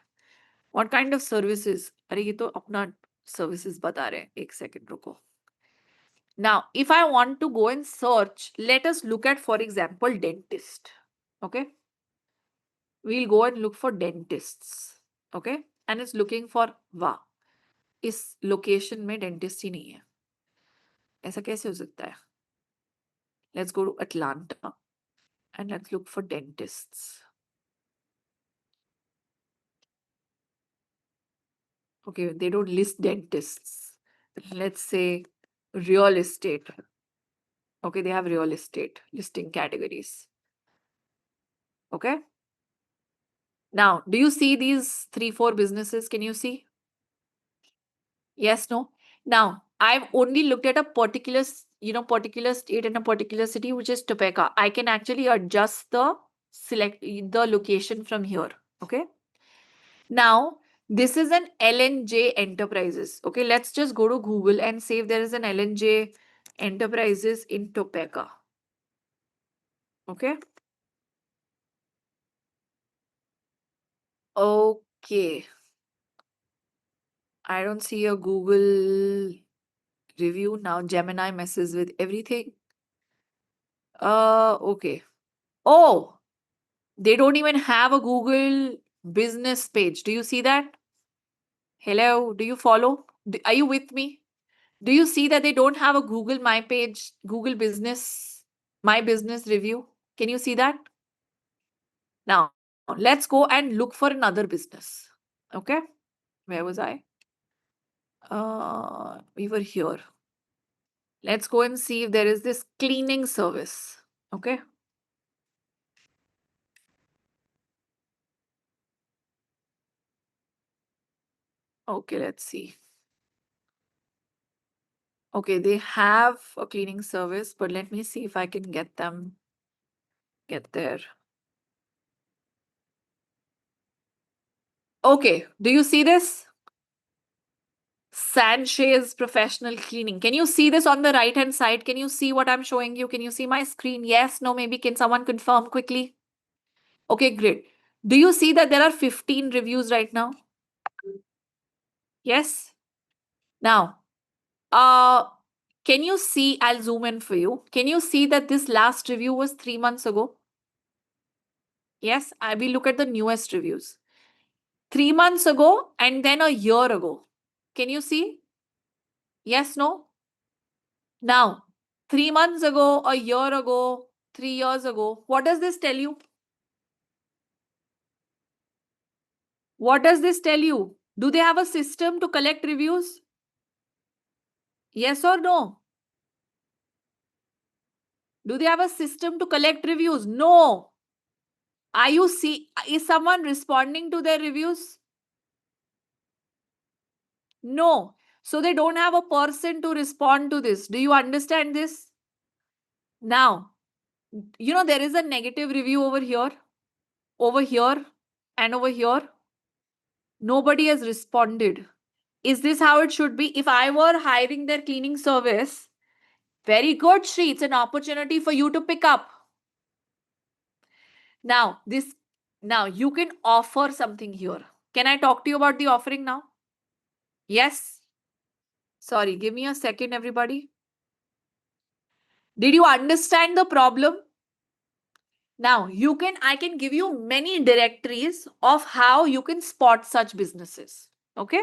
Speaker 1: What kind of services? अरे ये तो अपना services बता रहे हैं. एक second रुको. Now, if I want to go and search, let us look at, for example, dentist. Okay. We'll go and look for dentists. Okay. And it's looking for वाह, इस location में dentist ही नहीं है. ऐसा कैसे हो सकता है? Let's go to Atlanta and let's look for dentists. Okay, they don't list dentists. Let's say real estate. Okay, they have real estate listing categories. Okay. Now, do you see these 3-4 businesses? Can you see? Yes, no? Now, I've only looked at a particular, particular state and a particular city, which is Topeka. I can actually adjust the location from here. Okay. Now, this is an LNJ Enterprises. Okay, let's just go to Google and say if there is an LNJ Enterprises in Topeka. Okay. Okay. I don't see a Google review now. Gemini messes with everything. Okay. Oh, they don't even have a Google business page. Do you see that? Hello, do you follow? Are you with me? Do you see that they don't have a Google My Page, Google Business, My Business review? Can you see that? Now, let's go and look for another business. Okay. Where was I? We were here. Let's go and see if there is this cleaning service. Okay. Okay, let's see. Okay, they have a cleaning service, but let me see if I can get there. Okay, do you see this? Sanchez Professional Cleaning. Can you see this on the right hand side? Can you see what I'm showing you? Can you see my screen? Yes, no, maybe. Can someone confirm quickly? Okay, great. Do you see that there are 15 reviews right now? Yes. Now, can you see? I'll zoom in for you. Can you see that this last review was 3 months ago? Yes, I will look at the newest reviews. 3 months ago and then a year ago. Can you see? Yes, no? Now, 3 months ago, a year ago, 3 years ago, what does this tell you? What does this tell you? Do they have a system to collect reviews? Yes or no? Do they have a system to collect reviews? No. Is someone responding to their reviews? No. So they don't have a person to respond to this. Do you understand this? Now, there is a negative review over here, and over here. Nobody has responded. Is this how it should be? If I were hiring their cleaning service, very good, Shri. It's an opportunity for you to pick up. Now, you can offer something here. Can I talk to you about the offering now? Yes. Sorry, give me a second, everybody. Did you understand the problem? Now, I can give you many directories of how you can spot such businesses. Okay.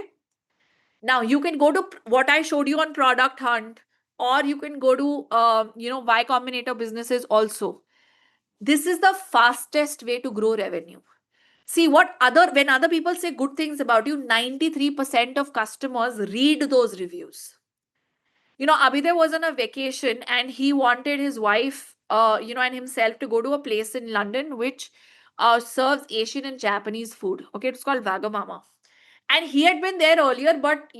Speaker 1: Now, you can go to what I showed you on Product Hunt, or you can go to, Y Combinator businesses also. This is the fastest way to grow revenue. See, when other people say good things about you, 93% of customers read those reviews. Abhidev was on a vacation and he wanted his wife, and himself to go to a place in London which serves Asian and Japanese food. Okay, it's called Vagamama. And he had been there earlier, but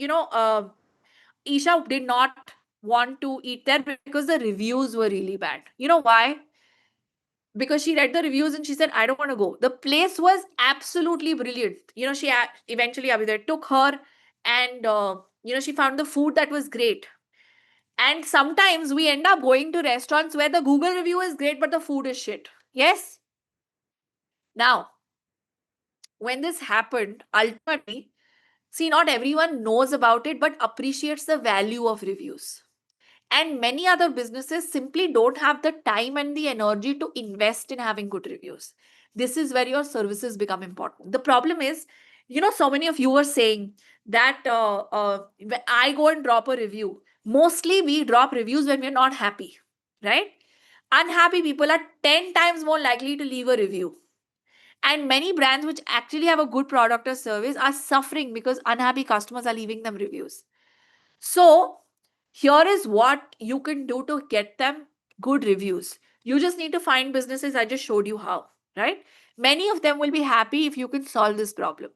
Speaker 1: Isha did not want to eat there because the reviews were really bad. You know why? Because she read the reviews and she said, I don't want to go. The place was absolutely brilliant. She eventually Abhidev took her, and she found the food that was great. And sometimes we end up going to restaurants where the Google review is great, but the food is shit. Yes? Now, when this happened, ultimately, see, not everyone knows about it, but appreciates the value of reviews. And many other businesses simply don't have the time and the energy to invest in having good reviews. This is where your services become important. The problem is, so many of you are saying that when I go and drop a review. Mostly we drop reviews when we're not happy, right? Unhappy people are 10 times more likely to leave a review. And many brands which actually have a good product or service are suffering because unhappy customers are leaving them reviews. So, here is what you can do to get them good reviews. You just need to find businesses. I just showed you how, right? Many of them will be happy if you can solve this problem.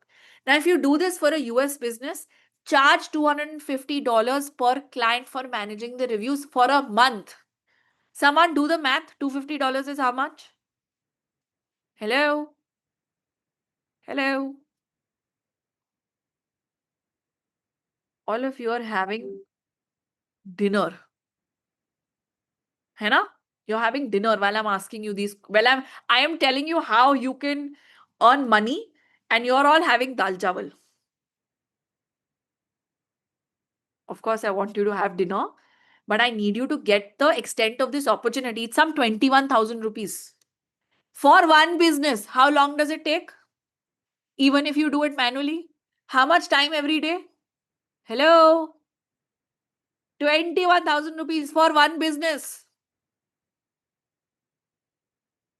Speaker 1: Now, if you do this for a US business, charge $250 per client for managing the reviews for a month. Someone do the math. $250 is how much? Hello? Hello? All of you are having dinner. है ना? You're having dinner while I'm asking you these. Well, I am telling you how you can earn money, and you're all having dal chawal. Of course, I want you to have dinner, but I need you to get the extent of this opportunity. It's some 21,000 rupees for one business. How long does it take? Even if you do it manually, how much time every day? Hello? 21,000 rupees for one business.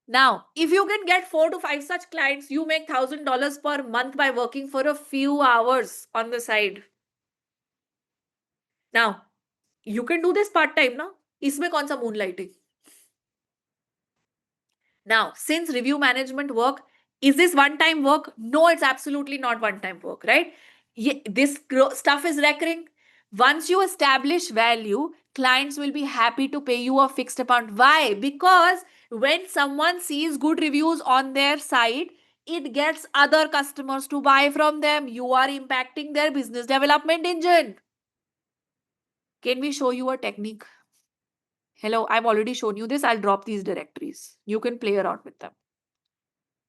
Speaker 1: Now, if you can get 4 to 5 such clients, you make $1,000 per month by working for a few hours on the side. Now, you can do this part time, no? इसमें कौन सा moonlighting? Now, since review management work, is this one-time work? No, it's absolutely not one-time work, right? This stuff is recurring. Once you establish value, clients will be happy to pay you a fixed amount. Why? Because when someone sees good reviews on their site, it gets other customers to buy from them. You are impacting their business development engine. Can we show you a technique? Hello, I've already shown you this. I'll drop these directories. You can play around with them.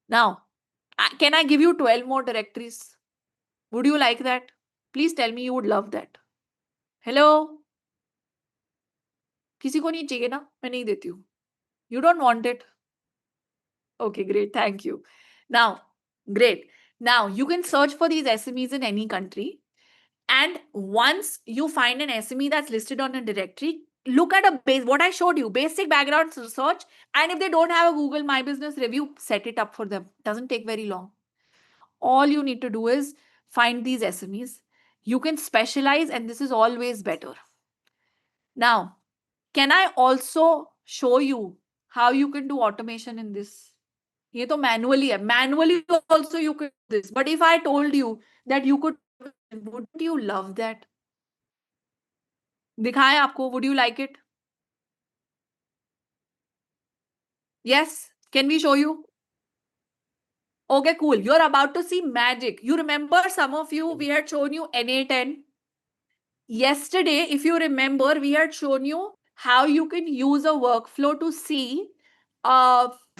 Speaker 1: Now, can I give you 12 more directories? Would you like that? Please tell me you would love that. Hello? किसी को नहीं चाहिए ना? मैं नहीं देती हूँ. You don't want it? Okay, great. Thank you. Now, great. Now, you can search for these SMEs in any country. And once you find an SME that's listed on a directory, look at what I showed you, basic background search. And if they don't have a Google My Business review, set it up for them. Doesn't take very long. All you need to do is find these SMEs. You can specialize, and this is always better. Now, can I also show you how you can do automation in this? ये तो manually है. Manually also you could do this. But if I told you that you could, wouldn't you love that? दिखाएं आपको? Would you like it? Yes? Can we show you? Okay, cool. You're about to see magic. You remember, some of you, we had shown you NA10. Yesterday, if you remember, we had shown you how you can use a workflow to see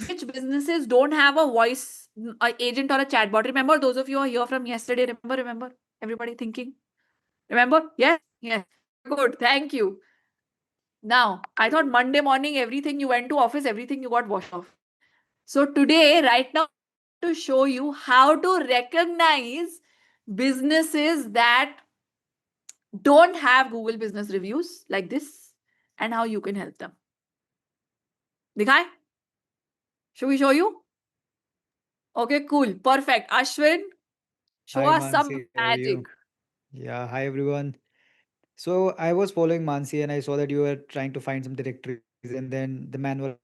Speaker 1: which businesses don't have a voice agent or a chatbot. Remember, those of you who are here from yesterday, remember? Everybody thinking? Remember? Yes? Yes. Good. Thank you. Now, I thought Monday morning, everything you went to office, everything you got washed off. So today, right now, to show you how to recognize businesses that don't have Google business reviews like this and how you can help them. Dikhai? Should we show you? Okay, cool. Perfect. Ashwin, show
Speaker 6: Hi
Speaker 1: us some
Speaker 6: Mansi, how are you?
Speaker 1: magic.
Speaker 6: Yeah, hi everyone. So I was following Mansi and I saw that you were trying to find some directories and then the manual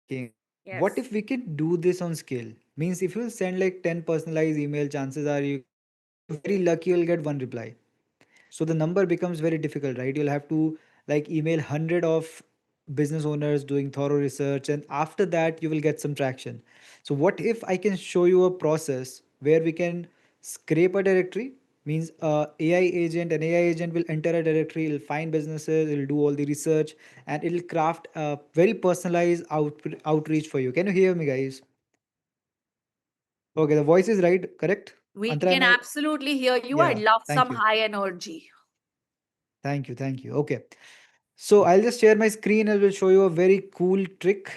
Speaker 6: thinking, what
Speaker 1: Yes.
Speaker 6: if we can do this on scale? Means if you send like 10 personalized email, chances are you're very lucky you'll get one reply. So the number becomes very difficult, right? You'll have to like email 100 of business owners doing thorough research, and after that you will get some traction. So what if I can show you a process where we can scrape a directory? Means an AI agent will enter a directory, it'll find businesses, it'll do all the research, and it'll craft a very personalized outreach for you. Can you hear me, guys? Okay, the voice is right, correct?
Speaker 1: We
Speaker 6: Antara,
Speaker 1: can absolutely hear you. I'd
Speaker 6: yeah,
Speaker 1: love
Speaker 6: thank
Speaker 1: some
Speaker 6: you.
Speaker 1: high energy.
Speaker 6: Thank you. Thank you. Okay. So I'll just share my screen and will show you a very cool trick.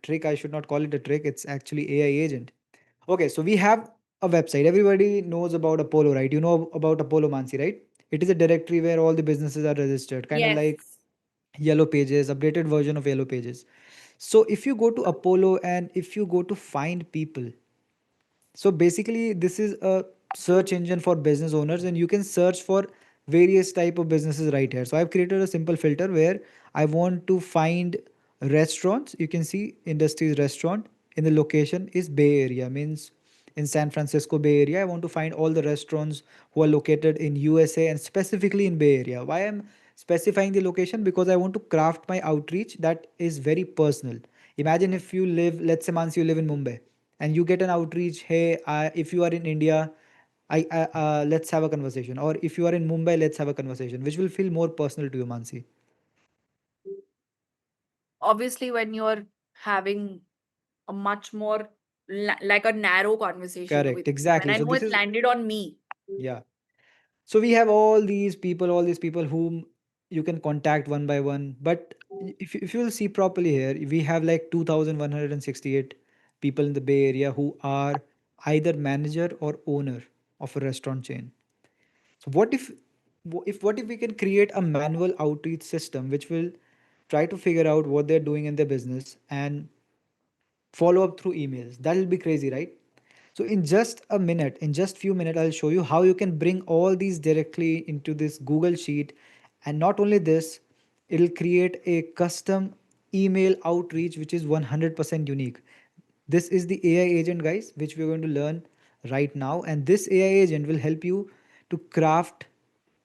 Speaker 6: Trick, I should not call it a trick. It's actually AI agent. Okay. So we have a website. Everybody knows about Apollo, right? You know about Apollo Mansi, right? It is a directory where all the businesses are registered, kind of
Speaker 1: Yes.
Speaker 6: like Yellow Pages, updated version of Yellow Pages. So if you go to Apollo and if you go to find people, so basically, this is a search engine for business owners, and you can search for various type of businesses right here. So I've created a simple filter where I want to find restaurants. You can see industries restaurant in the location is Bay Area, means in San Francisco Bay Area. I want to find all the restaurants who are located in USA and specifically in Bay Area. Why I'm specifying the location? Because I want to craft my outreach that is very personal. Imagine if you live, let's say, Mansi, you live in Mumbai and you get an outreach, hey, if you are in India, let's have a conversation. Or if you are in Mumbai, let's have a conversation, which will feel more personal to you, Mansi.
Speaker 1: Obviously, when you're having a much more like a narrow conversation
Speaker 6: Correct,
Speaker 1: with me, when
Speaker 6: exactly.
Speaker 1: I
Speaker 6: So
Speaker 1: know
Speaker 6: this
Speaker 1: it's
Speaker 6: is,
Speaker 1: landed on me.
Speaker 6: yeah. So we have all these people whom you can contact one by one. But if you will see properly here, we have like 2,168 people in the Bay Area who are either manager or owner of a restaurant chain. So what if we can create a manual outreach system which will try to figure out what they're doing in their business and follow up through emails? That will be crazy, right? So in just a minute, in just few minutes, I'll show you how you can bring all these directly into this Google Sheet. And not only this, it'll create a custom email outreach which is 100% unique. This is the AI agent, guys, which we're going to learn right now. And this AI agent will help you to craft,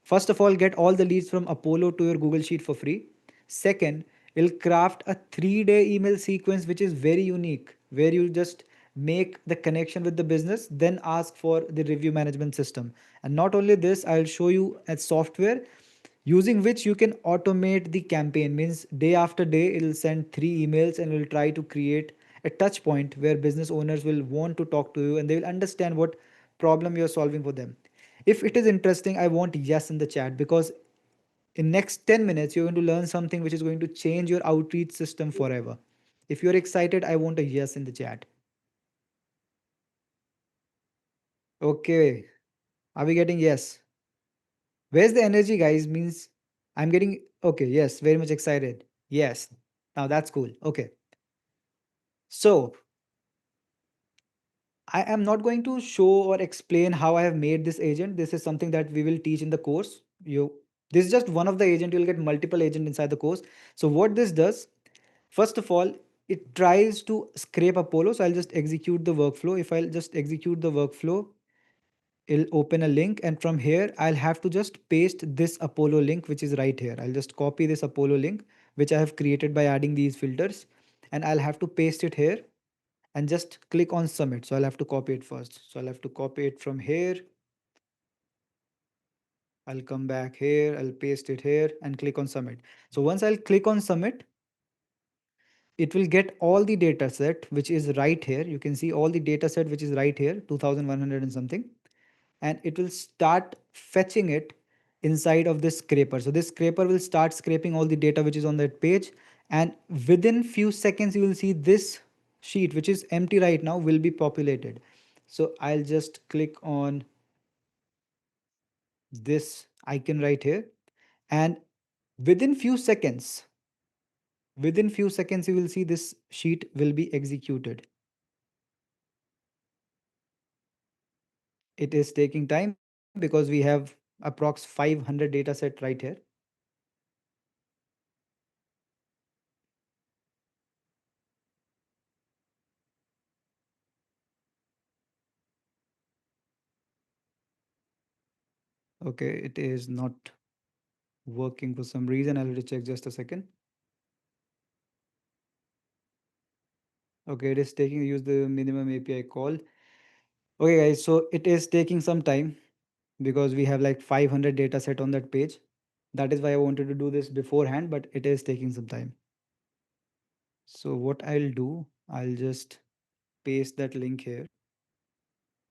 Speaker 6: first of all, get all the leads from Apollo to your Google Sheet for free. Second, it'll craft a 3-day email sequence which is very unique, where you just make the connection with the business, then ask for the review management system. And not only this, I'll show you a software using which you can automate the campaign. Means day after day it'll send 3 emails and will try to create a touch point where business owners will want to talk to you and they will understand what problem you're solving for them. If it is interesting, I want yes in the chat, because in next 10 minutes you're going to learn something which is going to change your outreach system forever. If you're excited, I want a yes in the chat. Okay, are we getting yes? Where's the energy, guys? Means I'm getting okay, yes, very much excited. Yes. Now that's cool. Okay. So I am not going to show or explain how I have made this agent. This is something that we will teach in the course. This is just one of the agent. You'll get multiple agent inside the course. So what this does, first of all, it tries to scrape Apollo. So I'll just execute the workflow. If I'll just execute the workflow, it'll open a link, and from here I'll have to just paste this Apollo link which is right here. I'll just copy this Apollo link which I have created by adding these filters, and I'll have to paste it here and just click on submit. So I'll have to copy it first. So I'll have to copy it from here. I'll come back here, I'll paste it here and click on submit. So once I'll click on submit, it will get all the data set which is right here. You can see all the data set which is right here, 2100 and something, and it will start fetching it inside of this scraper. So this scraper will start scraping all the data which is on that page, and within few seconds you will see this sheet which is empty right now will be populated. So I'll just click on this icon right here, and within few seconds you will see this sheet will be executed. It is taking time because we have approx 500 data set right here. Okay, it is not working for some reason. I'll have to check just a second. Okay, it is taking use the minimum API call. Okay, guys, so it is taking some time because we have like 500 data set on that page. That is why I wanted to do this beforehand, but it is taking some time. So what I'll do, I'll just paste that link here.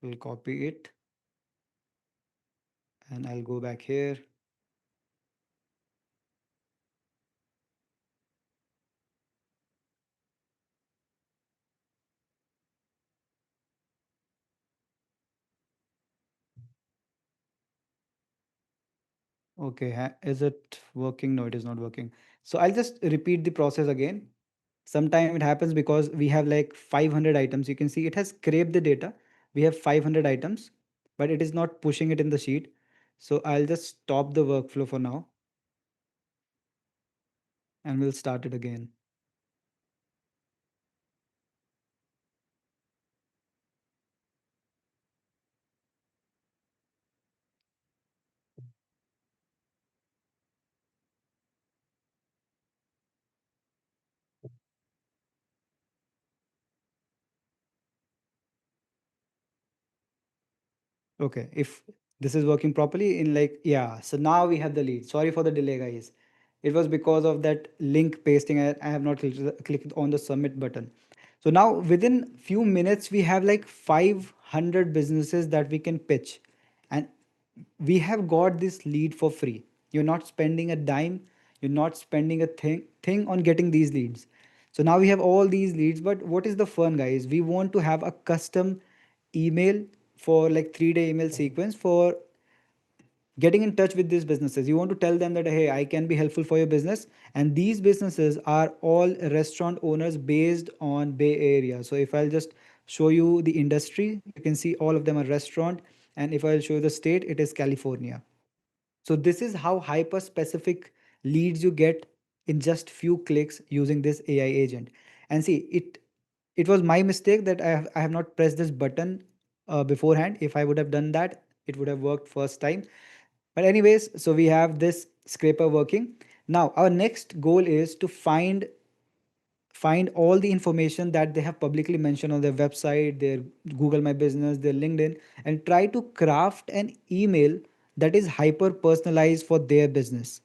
Speaker 6: We'll copy it and I'll go back here. Okay, is it working? No, it is not working. So I'll just repeat the process again. Sometime it happens because we have like 500 items. You can see it has scraped the data. We have 500 items, but it is not pushing it in the sheet. So I'll just stop the workflow for now and we'll start it again. Okay, if this is working properly in like, yeah, so now we have the lead. Sorry for the delay, guys. It was because of that link pasting. I have not clicked on the submit button. So now within few minutes, we have like 500 businesses that we can pitch. And we have got this lead for free. You're not spending a dime. You're not spending a thing on getting these leads. So now we have all these leads, but what is the fun, guys? We want to have a custom email for like 3-day email sequence for getting in touch with these businesses. You want to tell them that, hey, I can be helpful for your business. And these businesses are all restaurant owners based on Bay Area. So if I'll just show you the industry, you can see all of them are restaurant. And if I'll show you the state, it is California. So this is how hyper specific leads you get in just few clicks using this AI agent. And see, it was my mistake that I have not pressed this button beforehand. If I would have done that, it would have worked first time. But anyways, so we have this scraper working. Now our next goal is to find all the information that they have publicly mentioned on their website, their Google My Business, their LinkedIn, and try to craft an email that is hyper personalized for their business.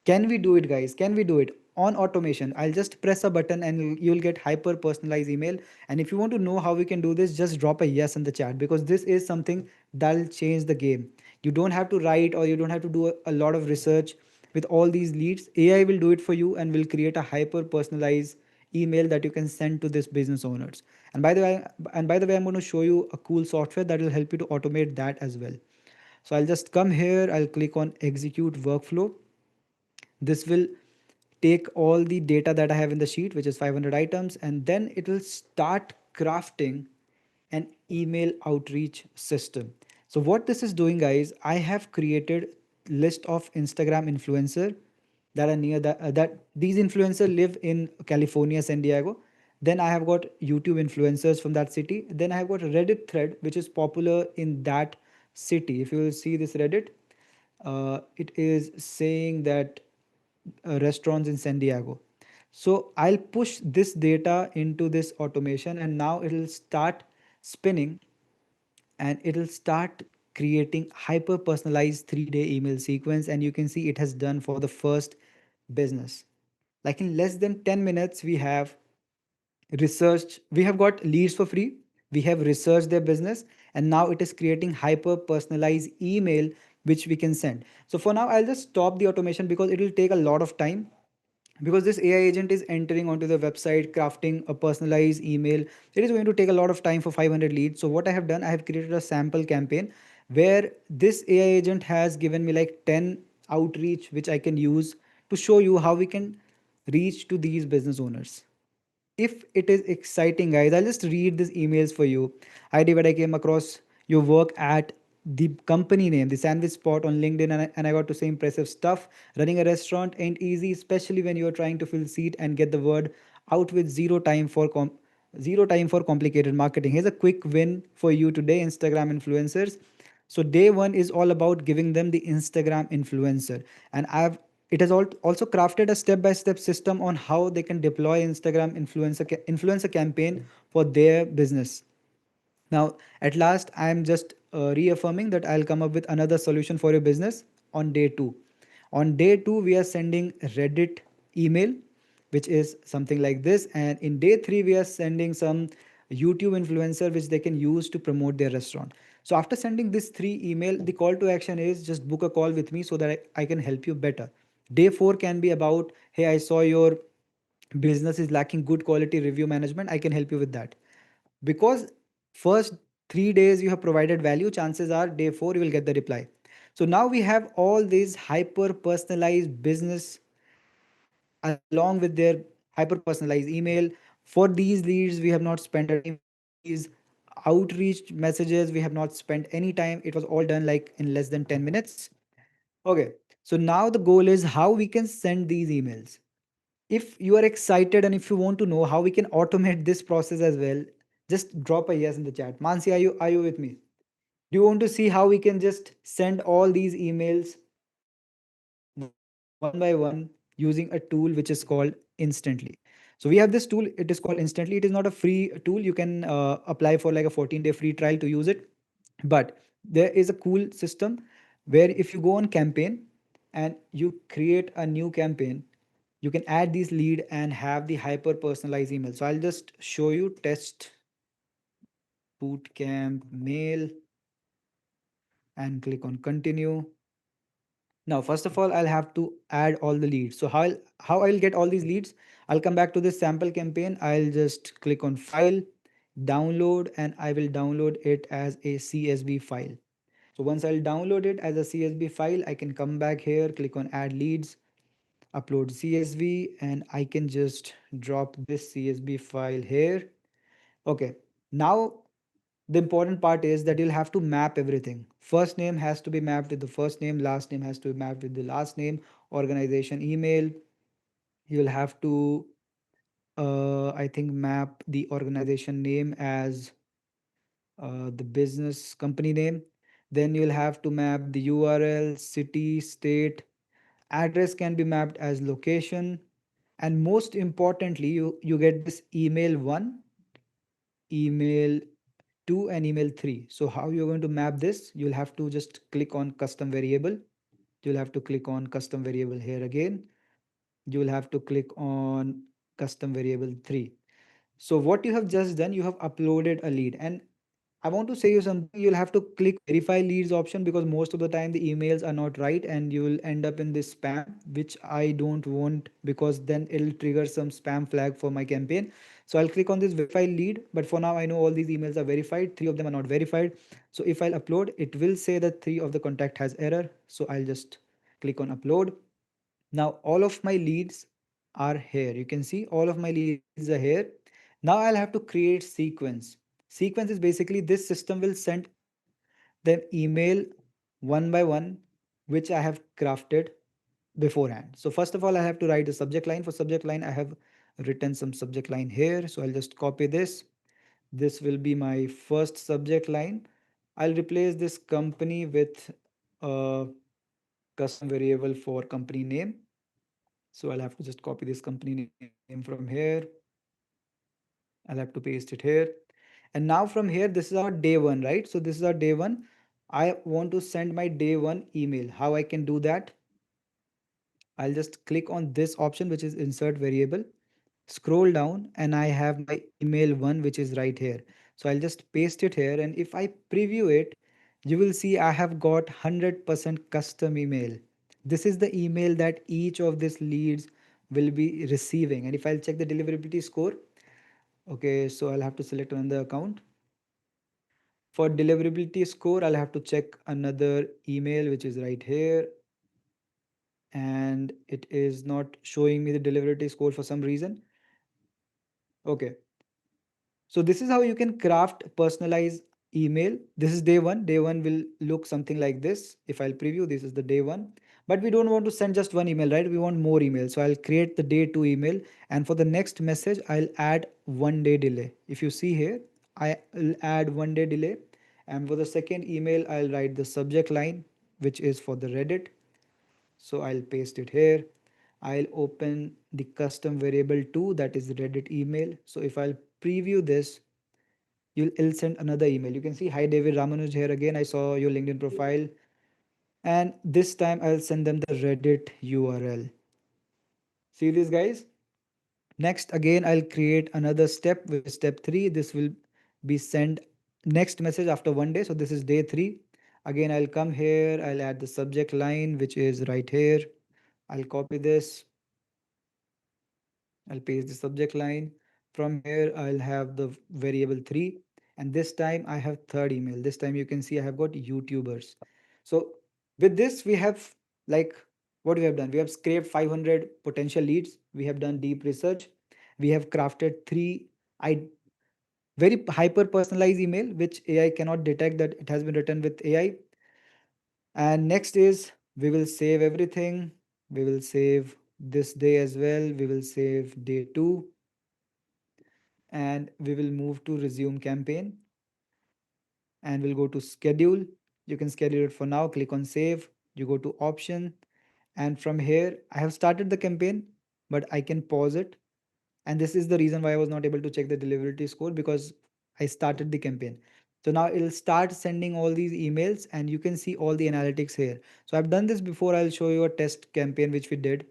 Speaker 6: Can we do it, guys? Can we do it on automation? I'll just press a button and you'll get hyper personalized email. And if you want to know how we can do this, just drop a yes in the chat, because this is something that'll change the game. You don't have to write, or you don't have to do a lot of research with all these leads. AI will do it for you and will create a hyper personalized email that you can send to this business owners. And by the way, I'm going to show you a cool software that will help you to automate that as well. So I'll just come here, I'll click on execute workflow. This will take all the data that I have in the sheet, which is 500 items, and then it will start crafting an email outreach system. So what this is doing, guys, I have created list of Instagram influencer that are near that these influencers live in California, San Diego. Then I have got YouTube influencers from that city. Then I have got a Reddit thread which is popular in that city. If you will see this Reddit, it is saying that restaurants in San Diego. So I'll push this data into this automation, and now it'll start spinning and it'll start creating hyper personalized 3-day email sequence. And you can see it has done for the first business. Like in less than 10 minutes, we have got leads for free, we have researched their business, and now it is creating hyper personalized email which we can send. So for now, I'll just stop the automation because it will take a lot of time, because this AI agent is entering onto the website, crafting a personalized email. It is going to take a lot of time for 500 leads. So what I have done, I have created a sample campaign where this AI agent has given me like 10 outreach which I can use to show you how we can reach to these business owners. If it is exciting, guys, I'll just read these emails for you. Hi David, I came across your work at the company name, the sandwich spot, on LinkedIn, and I got to say impressive stuff. Running a restaurant ain't easy, especially when you're trying to fill seat and get the word out with zero time for complicated marketing. Here's a quick win for you today, Instagram influencers. So day one is all about giving them the Instagram influencer, and it has also crafted a step-by-step system on how they can deploy Instagram influencer campaign for their business. Now, at last, I am just reaffirming that I'll come up with another solution for your business on day two. On day two, we are sending Reddit email, which is something like this. And in day three, we are sending some YouTube influencer, which they can use to promote their restaurant. So after sending this 3 email, the call to action is just book a call with me so that I can help you better. Day four can be about, hey, I saw your business is lacking good quality review management. I can help you with that. Because first 3 days you have provided value, chances are day four you will get the reply. So now we have all these hyper personalized business along with their hyper personalized email. For these leads, we have not spent a time. For these outreach messages, we have not spent any time. It was all done like in less than 10 minutes. Okay, so now the goal is how we can send these emails. If you are excited and if you want to know how we can automate this process as well, just drop a yes in the chat. Mansi, are you with me? Do you want to see how we can just send all these emails one by one using a tool which is called Instantly? So we have this tool, it is called Instantly. It is not a free tool. You can apply for like a 14-day free trial to use it. But there is a cool system where if you go on campaign and you create a new campaign, you can add these lead and have the hyper personalized email. So I'll just show you test bootcamp mail and click on continue. Now, first of all, I'll have to add all the leads. So how I'll get all these leads? I'll come back to this sample campaign. I'll just click on file, download, and I will download it as a CSV file. So once I'll download it as a CSV file, I can come back here, click on add leads, upload CSV, and I can just drop this CSV file here. Okay, now the important part is that you'll have to map everything. First name has to be mapped with the first name, last name has to be mapped with the last name, organization email. You'll have to, I think, map the organization name as the business company name. Then you'll have to map the URL, city, state, address can be mapped as location. And most importantly, you get this email 1, email 2 and email 3. So how you're going to map this? You'll have to just click on custom variable. You'll have to click on custom variable here again. You will have to click on custom variable 3. So what you have just done, you have uploaded a lead. And I want to say you something, you'll have to click verify leads option because most of the time the emails are not right and you will end up in this spam, which I don't want because then it'll trigger some spam flag for my campaign. So I'll click on this verify lead, but for now I know all these emails are verified, 3 of them are not verified. So if I'll upload, it will say that 3 of the contact has error. So I'll just click on upload. Now all of my leads are here. You can see all of my leads are here. Now I'll have to create sequence. Sequence is basically this system will send them email one by one, which I have crafted beforehand. So first of all, I have to write a subject line. For subject line, I have written some subject line here. So I'll just copy this. This will be my first subject line. I'll replace this company with a custom variable for company name. So I'll have to just copy this company name from here. I'll have to paste it here. And now from here, this is our day one, right? So this is our day one. I want to send my day one email. How I can do that? I'll just click on this option, which is insert variable, scroll down, and I have my email one, which is right here. So I'll just paste it here. And if I preview it, you will see I have got 100% custom email. This is the email that each of these leads will be receiving. And if I'll check the deliverability score, okay, so I'll have to select another account. For deliverability score, I'll have to check another email, which is right here. And it is not showing me the deliverability score for some reason. Okay. So this is how you can craft personalized email. This is day one. Day one will look something like this. If I'll preview, this is the day one. But we don't want to send just one email, right? We want more emails. So I'll create the day two email. And for the next message, I'll add 1 day delay. If you see here, I'll add 1 day delay. And for the second email, I'll write the subject line, which is for the Reddit. So I'll paste it here. I'll open the custom variable 2, that is Reddit email. So if I'll preview this, it'll send another email. You can see, hi David Ramanuj here again. I saw your LinkedIn profile. And this time I'll send them the Reddit URL. See this, guys? Next, again, I'll create another step, which is step 3. This will be sent next message after 1 day. So this is day 3. Again, I'll come here. I'll add the subject line, which is right here. I'll copy this. I'll paste the subject line. From here, I'll have the variable 3. And this time I have third email. This time you can see I have got YouTubers. So with this, we have like what we have done. We have scraped 500 potential leads. We have done deep research. We have crafted 3 I very hyper personalized email, which AI cannot detect that it has been written with AI. And next is we will save everything. We will save this day as well. We will save day 2 and we will move to resume campaign and we'll go to schedule. You can schedule it for now. Click on save. You go to option and from here I have started the campaign, but I can pause it. And this is the reason why I was not able to check the deliverability score because I started the campaign. So now it'll start sending all these emails and you can see all the analytics here. So I've done this before. I'll show you a test campaign which we did.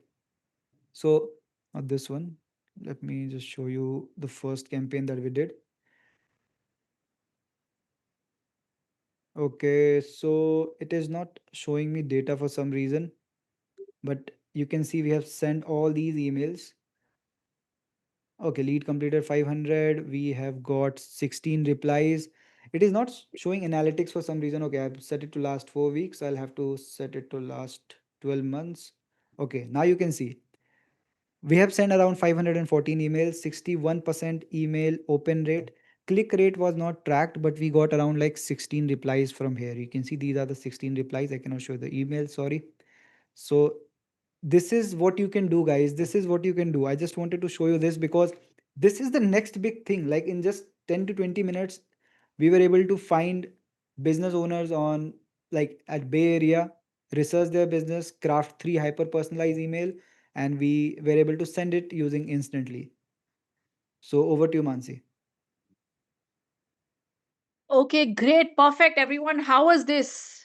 Speaker 6: So not this one. Let me just show you the first campaign that we did. Okay, so it is not showing me data for some reason, but you can see we have sent all these emails. Okay, lead completed 500. We have got 16 replies. It is not showing analytics for some reason. Okay, I've set it to last 4 weeks. I'll have to set it to last 12 months. Okay, now you can see we have sent around 514 emails, 61% email open rate. Click rate was not tracked, but we got around like 16 replies from here. You can see these are the 16 replies. I cannot show the email, sorry. So this is what you can do, guys. This is what you can do. I just wanted to show you this because this is the next big thing. Like in just 10 to 20 minutes, we were able to find business owners on like at Bay Area, research their business, craft 3 hyper personalized email, and we were able to send it using instantly. So over to you, Mansi.
Speaker 1: Okay, great, perfect, everyone. How was this?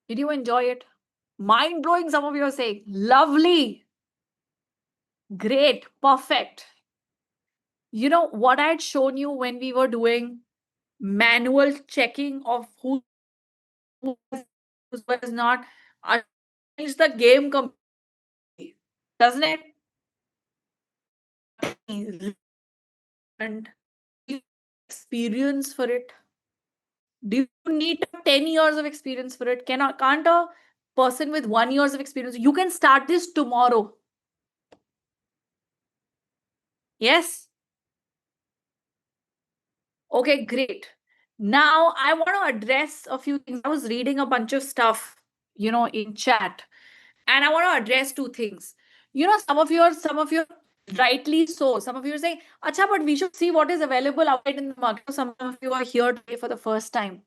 Speaker 1: Did you enjoy it? Mind blowing, some of you are saying. Lovely. Great, perfect. You know what I had shown you when we were doing manual checking of who was not, changed the game completely, doesn't it? And experience for it. Do you need 10 years of experience for it? Can't a person with 1 year of experience? You can start this tomorrow. Yes. Okay, great. Now I want to address a few things. I was reading a bunch of stuff, in chat, and I want to address two things. Some of you rightly so. Some of you are saying, "Acha, but we should see what is available outside in the market." Some of you are here today for the first time.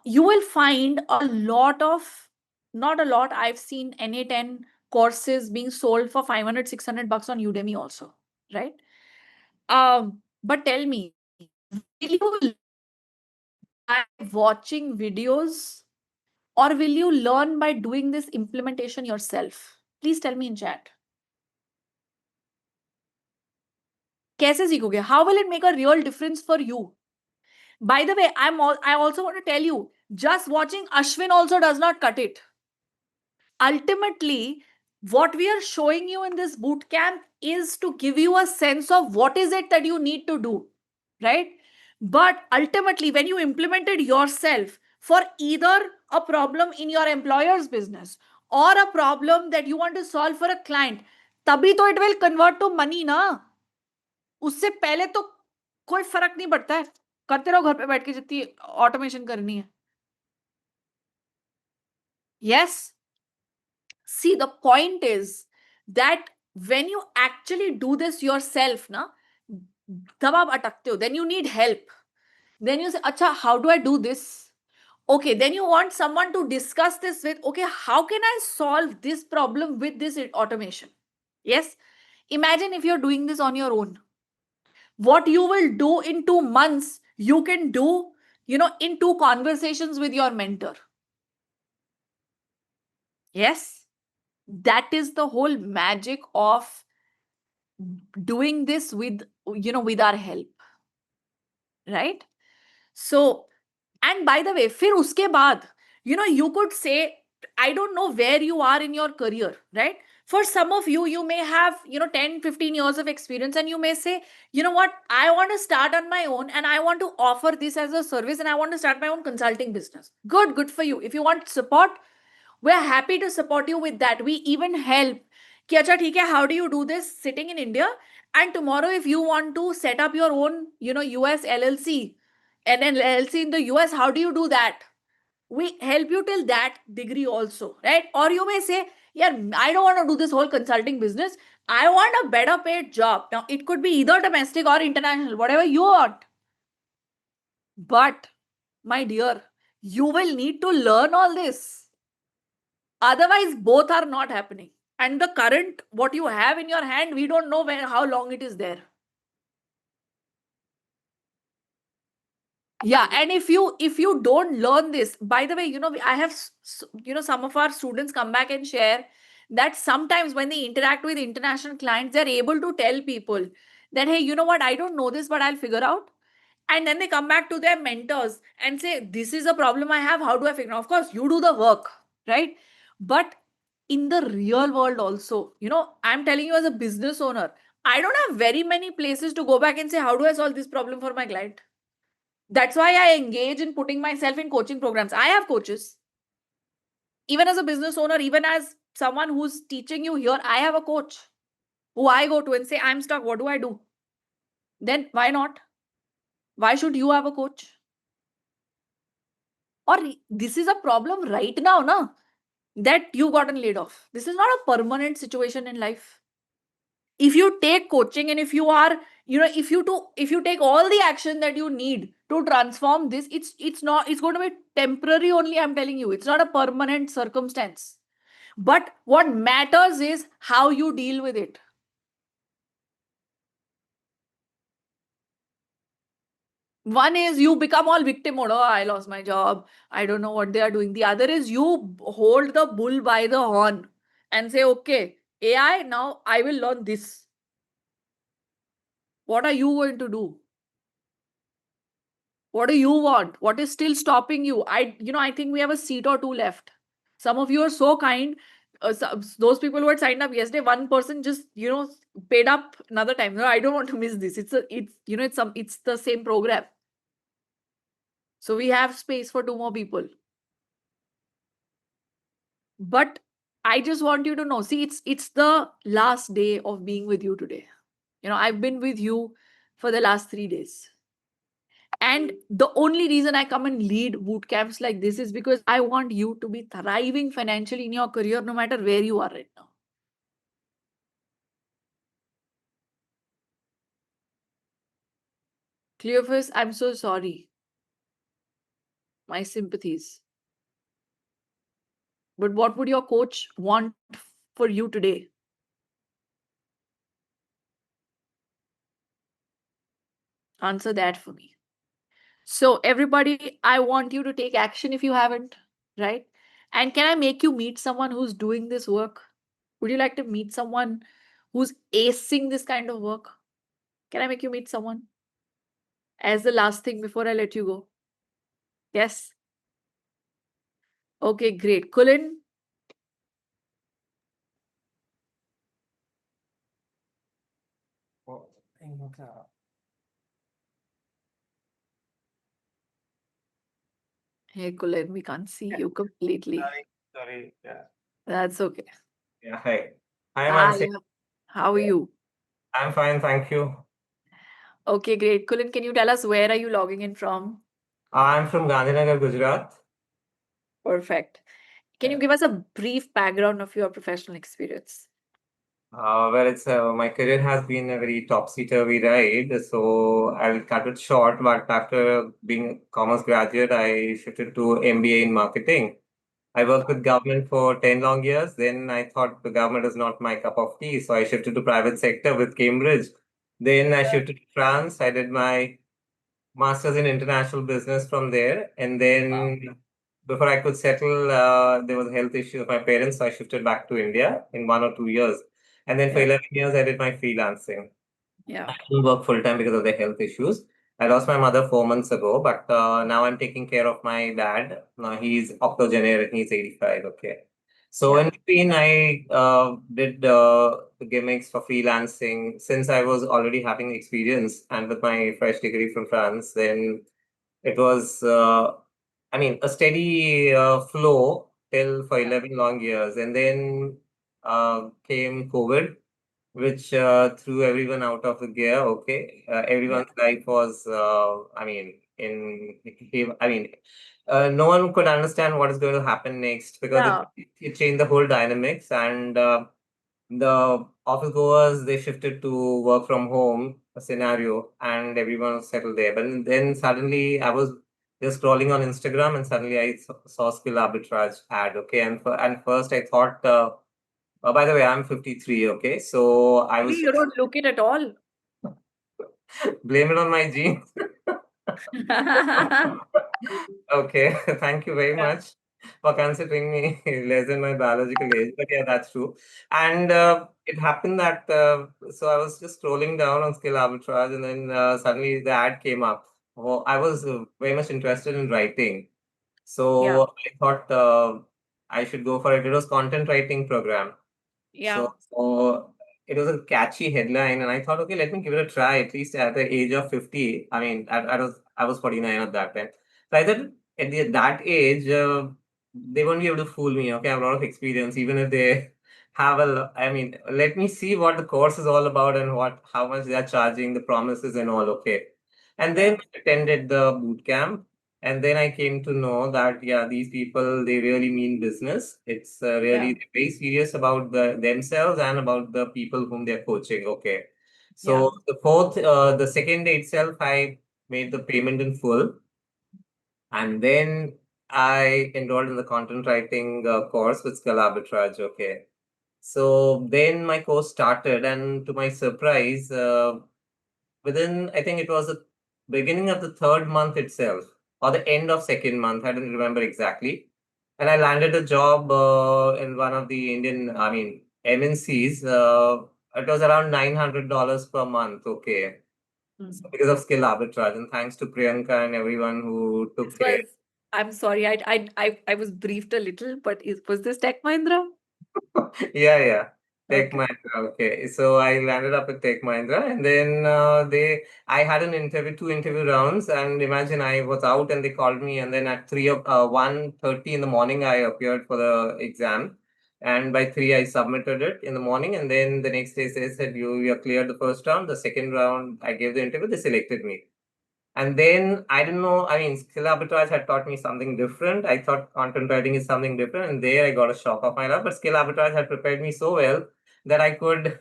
Speaker 1: You will find a lot of, not a lot. I've seen NA10 courses being sold for 500, 600 bucks on Udemy also, right? But tell me, will you by watching videos or will you learn by doing this implementation yourself? Please tell me in chat. कैसे सीखोगे? How will it make a real difference for you? By the way, I also want to tell you, just watching Ashwin also does not cut it. Ultimately, what we are showing you in this boot camp is to give you a sense of what is it that you need to do, right? But ultimately, when you implement it yourself for either a problem in your employer's business or a problem that you want to solve for a client, तभी तो it will convert to money ना. उससे पहले तो कोई फर्क नहीं पड़ता है. करते रहो घर पे बैठ के जितनी ऑटोमेशन करनी है. Yes. See, the point is that when you actually do this yourself, na, तब आप अटकते हो. Then you need help. Then you say, "Acha, how do I do this?" Okay, then you want someone to discuss this with. Okay, how can I solve this problem with this automation? Yes. Imagine if you're doing this on your own. What you will do in 2 months, you can do, in 2 conversations with your mentor. Yes. That is the whole magic of doing this with our help, right? So, and by the way, फिर उसके बाद, you could say, I don't know where you are in your career, right? For some of you, you may have 10, 15 years of experience, and you may say, you know what, I want to start on my own and I want to offer this as a service and I want to start my own consulting business. Good for you. If you want support, we're happy to support you with that. We even help कि अच्छा ठीक है, how do you do this sitting in India? And tomorrow, if you want to set up your own, US LLC and an LLC in the US, how do you do that? We help you till that degree also, right? Or you may say, yeah, I don't want to do this whole consulting business. I want a better paid job. Now, it could be either domestic or international, whatever you want. But, my dear, you will need to learn all this. Otherwise, both are not happening. And the current, what you have in your hand, we don't know how long it is there. Yeah, and if you don't learn this, by the way, I have some of our students come back and share that sometimes when they interact with international clients, they're able to tell people that, hey, you know what, I don't know this, but I'll figure out. And then they come back to their mentors and say, this is a problem I have, how do I figure out? Of course, you do the work, right? But in the real world also, I'm telling you as a business owner, I don't have very many places to go back and say, how do I solve this problem for my client? That's why I engage in putting myself in coaching programs. I have coaches. Even as a business owner, even as someone who's teaching you here, I have a coach who I go to and say, I'm stuck. What do I do? Then why not? Why should you have a coach? Or this is a problem right now, na? That you gotten laid off. This is not a permanent situation in life. If you take coaching and if you are, if you take all the action that you need to transform this, it's going to be temporary only. I'm telling you, it's not a permanent circumstance. But what matters is how you deal with it. One is you become all victim mode. Oh, I lost my job, I don't know what they are doing. The other is you hold the bull by the horn and say, okay, AI, now I will learn this. What are you going to do? What do you want? What is still stopping you? I think we have a seat or two left. Some of you are so kind. Those people who had signed up yesterday, one person just paid up another time. No, I don't want to miss this. It's the same program. So we have space for two more people. But I just want you to know, see, it's the last day of being with you today. I've been with you for the last 3 days. And the only reason I come and lead boot camps like this is because I want you to be thriving financially in your career, no matter where you are right now. Cleophas, I'm so sorry. My sympathies. But what would your coach want for you today? Answer that for me. So, everybody, I want you to take action if you haven't, right? And can I make you meet someone who's doing this work? Would you like to meet someone who's acing this kind of work? Can I make you meet someone? As the last thing before I let you go. Yes? Okay, great. Kulin? Hey, Kulin, we can't see you completely.
Speaker 7: Sorry. Yeah.
Speaker 1: That's okay.
Speaker 7: Yeah. Hi. Hi,
Speaker 1: Hi,
Speaker 7: Mansi.
Speaker 1: how are you?
Speaker 7: I'm fine, thank you.
Speaker 1: Okay, great. Kulin, can you tell us where are you logging in from?
Speaker 7: I'm from Gandhinagar, Gujarat.
Speaker 1: Perfect. Can you give us a brief background of your professional experience?
Speaker 7: Well, it's my career has been a very topsy-turvy ride, so I'll cut it short. But after being a commerce graduate, I shifted to MBA in marketing. I worked with government for 10 long years. Then I thought the government is not my cup of tea, so I shifted to private sector with Cambridge. Then I shifted to France. I did my master's in international business from there. And then before I could settle, there was a health issue with my parents. So I shifted back to India in 1 or 2 years. And then for
Speaker 1: Yeah.
Speaker 7: 11 years, I did my freelancing.
Speaker 1: Yeah.
Speaker 7: I couldn't work full time because of the health issues. I lost my mother 4 months ago, but now I'm taking care of my dad. Now he's octogenarian, he's 85. Okay. So
Speaker 1: Yeah.
Speaker 7: in between, I did the gimmicks for freelancing since I was already having experience and with my fresh degree from France. Then it was, a steady flow till for 11 long years. And then came COVID, which threw everyone out of the gear. Okay, everyone's life was, no one could understand what is going to happen next because
Speaker 1: Yeah.
Speaker 7: it changed the whole dynamics. And the office goers, they shifted to work from home scenario, and everyone was settled there. But then suddenly, I was just scrolling on Instagram, and suddenly I saw skill arbitrage ad. Okay, and first I thought. By the way, I'm 53. Okay, so I was
Speaker 1: You don't look it at all.
Speaker 7: blame it on my genes. Okay, thank you very much for considering me less than my biological age. But yeah, that's true. And it happened that so I was just scrolling down on Skill Arbitrage, and then suddenly the ad came up. Oh, I was very much interested in writing,
Speaker 1: Yeah,
Speaker 7: so I thought I should go for it. It was content writing program.
Speaker 1: yeah,
Speaker 7: So it was a catchy headline, and I thought, okay, let me give it a try. At least at the age of 50, I mean, I was 49 at that time. So I thought that age, they won't be able to fool me. Okay, I have a lot of experience, even if they have I mean, let me see what the course is all about and how much they are charging, the promises and all. Okay, and
Speaker 1: yeah,
Speaker 7: then I attended the boot camp. And then I came to know that, yeah, these people, they really mean business. It's
Speaker 1: yeah,
Speaker 7: really very serious about themselves and about the people whom they're coaching. Okay.
Speaker 1: yeah,
Speaker 7: So the second day itself, I made the payment in full. And then I enrolled in the content writing course with Skill Arbitrage. Okay. So then my course started, and to my surprise, within, I think it was the beginning of the third month itself, or the end of second month, I don't remember exactly. And I landed a job in one of the Indian, I mean, MNCs. It was around $900 per month. Okay.
Speaker 1: Mm.
Speaker 7: So because of skill arbitrage, and thanks to Priyanka and everyone who
Speaker 1: This
Speaker 7: took care.
Speaker 1: was, I'm sorry, I was briefed a little, but was this Tech Mahindra?
Speaker 7: Yeah. Tech
Speaker 1: Okay.
Speaker 7: Mahindra. Okay. So I landed up at Tech Mahindra, and then I had an interview, two interview rounds, and imagine I was out and they called me, and then at 1:30 in the morning, I appeared for the exam. And by 3, I submitted it in the morning. And then the next day, they said, you are cleared the first round. The second round, I gave the interview, they selected me. And then I didn't know, I mean, skill arbitrage had taught me something different. I thought content writing is something different. And there I got a shock of my life. But skill arbitrage had prepared me so well that I could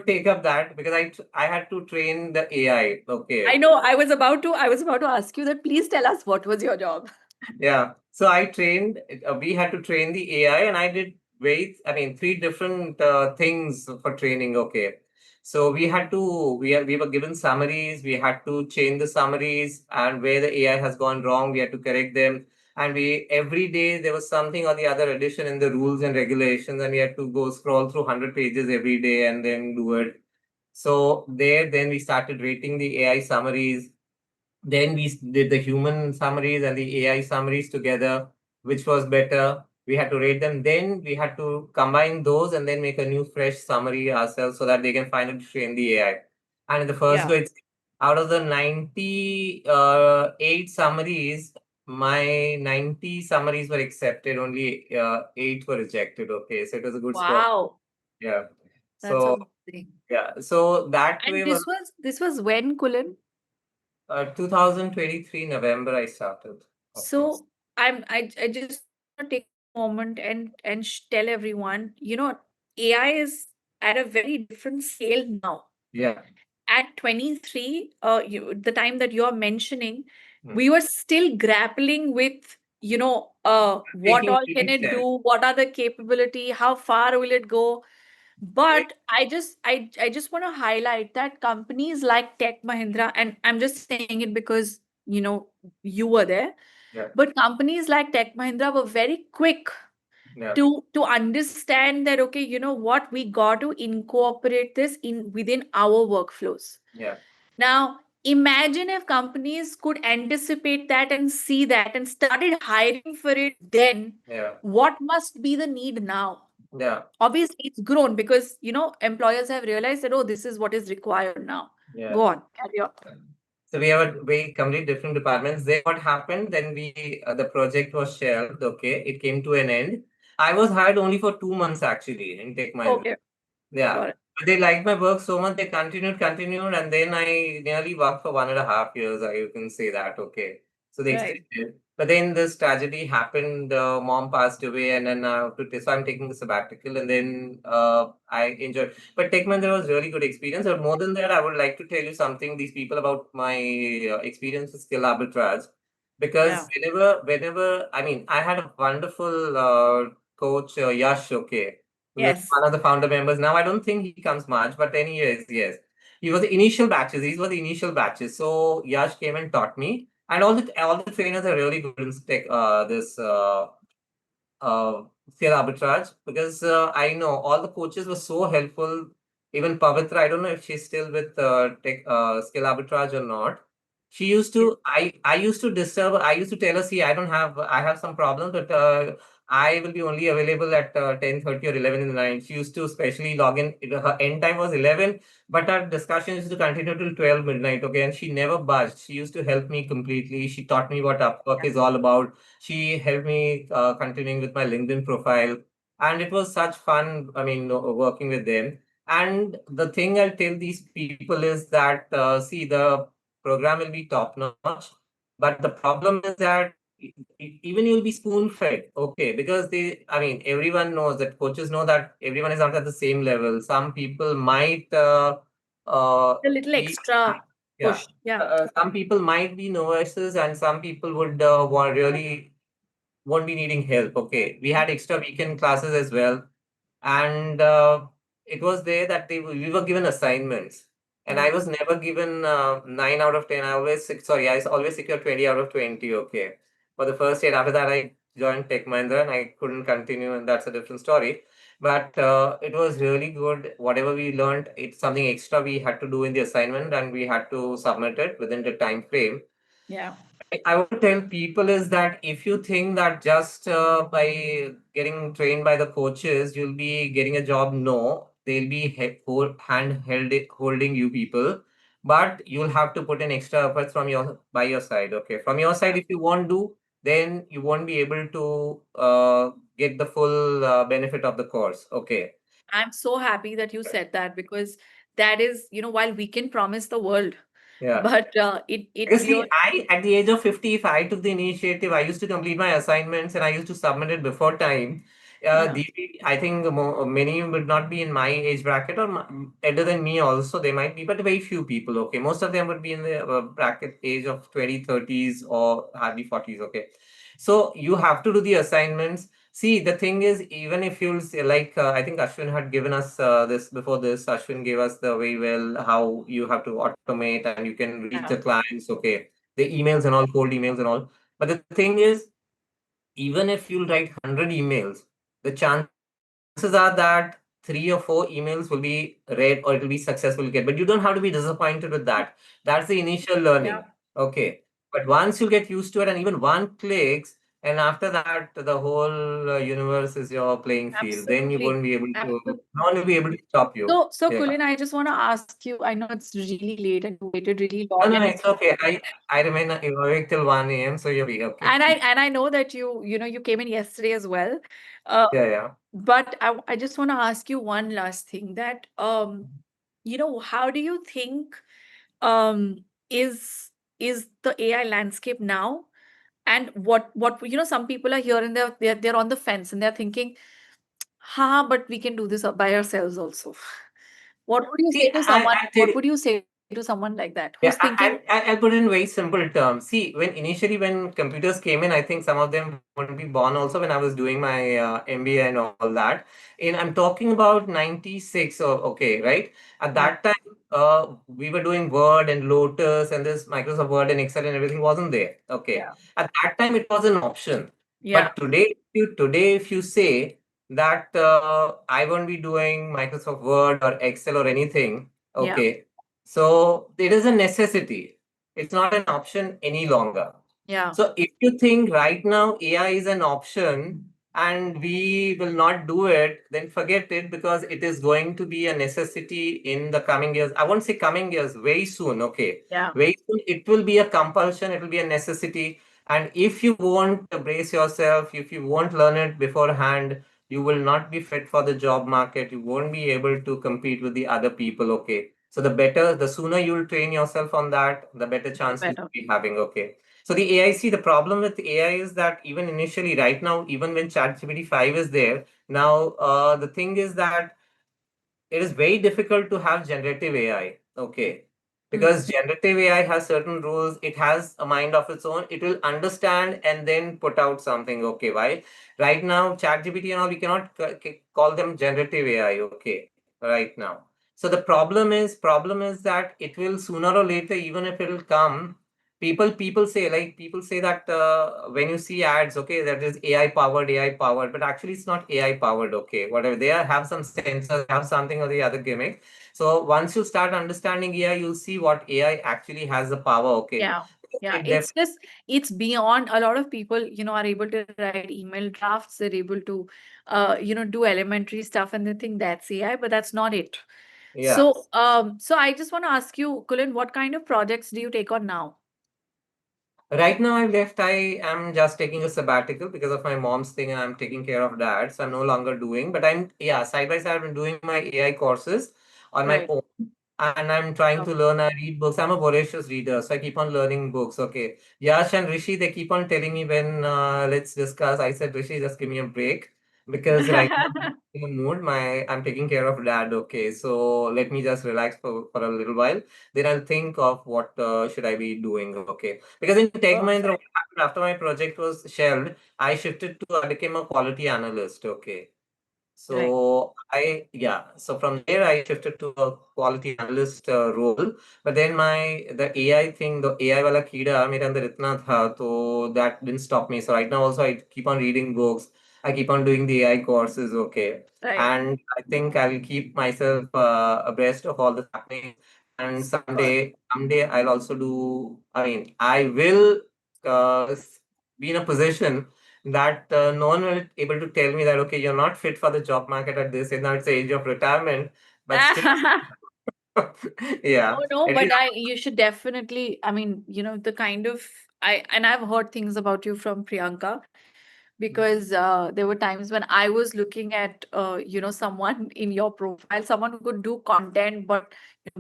Speaker 7: take up that, because I had to train the AI. Okay.
Speaker 1: I know. I was about to ask you that. Please tell us what was your job.
Speaker 7: Yeah. So we had to train the AI, and I did three different things for training. Okay. So we were given summaries, we had to change the summaries, and where the AI has gone wrong, we had to correct them. And every day there was something or the other addition in the rules and regulations, and we had to go scroll through 100 pages every day and then do it. So then we started rating the AI summaries. Then we did the human summaries and the AI summaries together, which was better. We had to rate them. Then we had to combine those and then make a new fresh summary ourselves so that they can finally train the AI. And in the first
Speaker 1: Yeah.
Speaker 7: go, out of the 98 summaries, my 90 summaries were accepted. Only 8 were rejected. Okay, so it was a good score.
Speaker 1: Wow.
Speaker 7: Yeah.
Speaker 1: That's
Speaker 7: So
Speaker 1: amazing.
Speaker 7: yeah, so that
Speaker 1: And
Speaker 7: way
Speaker 1: this was when, Kulin?
Speaker 7: 2023 November I started. Okay.
Speaker 1: So I just want to take a moment and tell everyone, AI is at a very different scale now.
Speaker 7: Yeah.
Speaker 1: At 23, the time that you're mentioning,
Speaker 7: Hmm.
Speaker 1: we were still grappling with, what
Speaker 7: Making
Speaker 1: all can it
Speaker 7: sense.
Speaker 1: do? What are the capability? How far will it go? But I just want to highlight that companies like Tech Mahindra, and I'm just saying it because you were there,
Speaker 7: Yeah.
Speaker 1: but companies like Tech Mahindra were very quick
Speaker 7: Yeah.
Speaker 1: to understand that, okay, you know what, we got to incorporate this within our workflows.
Speaker 7: Yeah.
Speaker 1: Now, imagine if companies could anticipate that and see that and started hiring for it then.
Speaker 7: Yeah.
Speaker 1: What must be the need now?
Speaker 7: Yeah.
Speaker 1: Obviously, it's grown because, employers have realized that, oh, this is what is required now.
Speaker 7: Yeah.
Speaker 1: Go on, carry on.
Speaker 7: So we have a very completely different departments. Then what happened? Then the project was shelved. Okay, it came to an end. I was hired only for 2 months actually in Tech Mahindra.
Speaker 1: Okay,
Speaker 7: Yeah.
Speaker 1: got it.
Speaker 7: But they liked my work so much, they continued, and then I nearly worked for 1.5 years. You can say that. Okay. So they
Speaker 1: Right.
Speaker 7: extended. But then this tragedy happened. Mom passed away, and then so I'm taking the sabbatical, and then I enjoyed. But Tech Mahindra was really good experience. But more than that, I would like to tell you something, these people, about my experience with skill arbitrage. Because whenever, I mean, I had a wonderful coach, Yash. Okay,
Speaker 1: Yes.
Speaker 7: one of the founder members. Now I don't think he comes much, but anyways, yes. He was the initial batches. These were the initial batches. So Yash came and taught me. And all the trainers are really good in this uh, skill arbitrage, because I know all the coaches were so helpful. Even Pavitra, I don't know if she's still with tech skill arbitrage or not. She used to. I used to disturb. I used to tell her, see, I have some problems, but I will be only available at 10:30 or 11 in the night. She used to specially log in. Her end time was 11, but our discussion used to continue till 12 midnight. Okay, and she never budged. She used to help me completely. She taught me what Upwork is all about. She helped me continuing with my LinkedIn profile, and it was such fun. I mean, working with them. And the thing I'll tell these people is that see, the program will be top notch, but the problem is that even you'll be spoon fed, okay? Because I mean, everyone knows that coaches know that everyone is not at the same level. Some people might
Speaker 1: A little
Speaker 7: be,
Speaker 1: extra
Speaker 7: yeah.
Speaker 1: push. Yeah.
Speaker 7: Some people might be novices, and some people would really won't be needing help. Okay, we had extra weekend classes as well, and it was there that we were given assignments, and I was never given 9 out of 10. I always secured 20 out of 20. Okay, for the first year. After that, I joined Tech Mahindra, and I couldn't continue, and that's a different story. But it was really good. Whatever we learned, it's something extra we had to do in the assignment, and we had to submit it within the time frame.
Speaker 1: Yeah.
Speaker 7: I would tell people is that if you think that just by getting trained by the coaches, you'll be getting a job, no, they'll be holding you people, but you'll have to put in extra efforts from by your side. Okay, from your side, if you won't do, then you won't be able to get the full benefit of the course. Okay.
Speaker 1: I'm so happy that you said that, because that is, while we can promise the world,
Speaker 7: Yeah.
Speaker 1: but it
Speaker 7: Because see,
Speaker 1: really,
Speaker 7: I at the age of 50, if I took the initiative, I used to complete my assignments and I used to submit it before time.
Speaker 1: yeah,
Speaker 7: I think many would not be in my age bracket or elder than me also. They might be, but very few people. Okay, most of them would be in the bracket age of 20, 30s or hardly 40s. Okay, so you have to do the assignments. See, the thing is, even if you'll say, like, I think Ashwin had given us this before this, Ashwin gave us the way well how you have to automate and you can reach the
Speaker 1: yeah,
Speaker 7: clients, okay, the emails and all, cold emails and all. But the thing is, even if you'll write 100 emails, the chances are that 3 or 4 emails will be read or it will be successful to get. But you don't have to be disappointed with that. That's the initial learning. Okay. But once you get used to it and even one clicks, and after that, the whole universe is your playing field. Then you
Speaker 1: absolutely.
Speaker 7: won't be able to,
Speaker 1: Absolutely.
Speaker 7: no one will be able to stop you.
Speaker 1: So
Speaker 7: Yeah.
Speaker 1: Kulin, I just want to ask you, I know it's really late and you waited really
Speaker 7: No,
Speaker 1: long,
Speaker 7: no,
Speaker 1: and
Speaker 7: it's okay. I remain awake till 1 a.m. So you'll be okay.
Speaker 1: I know that you came in yesterday as well.
Speaker 7: Yeah, yeah.
Speaker 1: But I just want to ask you one last thing, that how do you think um is the AI landscape now? And what some people are here and they're on the fence and they're thinking, but we can do this by ourselves also. What would you say
Speaker 7: See,
Speaker 1: to someone?
Speaker 7: I tell
Speaker 1: What would you say to someone like that
Speaker 7: Yeah,
Speaker 1: who's thinking,
Speaker 7: I'll put it in very simple terms. See, when computers came in, I think some of them wouldn't be born also when I was doing my MBA and all that. And I'm talking about 96 or okay, right? At
Speaker 1: yeah,
Speaker 7: that time, we were doing Word and Lotus and this Microsoft Word and Excel and everything wasn't there. Okay.
Speaker 1: yeah,
Speaker 7: At that time, it was an option.
Speaker 1: yeah,
Speaker 7: But today, if you say that I won't be doing Microsoft Word or Excel or anything,
Speaker 1: yeah,
Speaker 7: okay, so it is a necessity. It's not an option any longer.
Speaker 1: yeah,
Speaker 7: So if you think right now AI is an option and we will not do it, then forget it, because it is going to be a necessity in the coming years. I won't say coming years, very soon. Okay.
Speaker 1: yeah,
Speaker 7: Very soon it will be a compulsion, it will be a necessity. And if you won't brace yourself, if you won't learn it beforehand, you will not be fit for the job market. You won't be able to compete with the other people. Okay. So the sooner you'll train yourself on that, the better chance you'll
Speaker 1: better.
Speaker 7: be having. Okay. So the AI, the problem with AI is that even initially, right now, even when ChatGPT 5 is there, now the thing is that it is very difficult to have generative AI. Okay. Because generative AI has certain rules, it has a mind of its own, it will understand and then put out something. Okay. Why? Right now, ChatGPT and all, we cannot call them generative AI, okay, right now. So the problem is that it will sooner or later, even if it will come, people say that when you see ads, okay, that is AI powered, but actually it's not AI powered, okay. Whatever they are, have some sensors, have something or the other gimmick. So once you start understanding AI, you'll see what AI actually has the power, okay.
Speaker 1: Yeah. Yeah,
Speaker 7: It
Speaker 1: it's just, it's beyond. A lot of people, are able to write email drafts. They're able to, do elementary stuff, and they think that's AI, but that's not it.
Speaker 7: yeah.
Speaker 1: So I just want to ask you, Kulin, what kind of projects do you take on now?
Speaker 7: Right now, I've left. I am just taking a sabbatical because of my mom's thing, and I'm taking care of that. So I'm no longer doing. But side by side, I'm doing my AI courses on my
Speaker 1: Right.
Speaker 7: own, and I'm trying to
Speaker 1: Okay.
Speaker 7: learn. I read books. I'm a voracious reader, so I keep on learning books. Okay, Yash and Rishi, they keep on telling me when let's discuss. I said, Rishi, just give me a break because right now I'm in a mood. I'm taking care of dad. Okay, so let me just relax for a little while. Then I'll think of what should I be doing. Okay. Because in Tech Mahindra, what happened after my project was shelved, I became a quality analyst. Okay.
Speaker 1: Right.
Speaker 7: So from there I shifted to a quality analyst role. But then the AI thing, the AI wala कीड़ा मेरे अंदर इतना था, so that didn't stop me. So right now also I keep on reading books. I keep on doing the AI courses. Okay.
Speaker 1: Right.
Speaker 7: And I think I'll keep myself abreast of all the happening. And someday I'll also do. I mean, I will be in a position that no one will able to tell me that okay, you're not fit for the job market at this age. Now it's the age of retirement, but still, yeah,
Speaker 1: No,
Speaker 7: at
Speaker 1: but
Speaker 7: least
Speaker 1: you should definitely, I mean, the kind of, and I've heard things about you from Priyanka, because there were times when I was looking at, someone in your profile, someone who could do content, but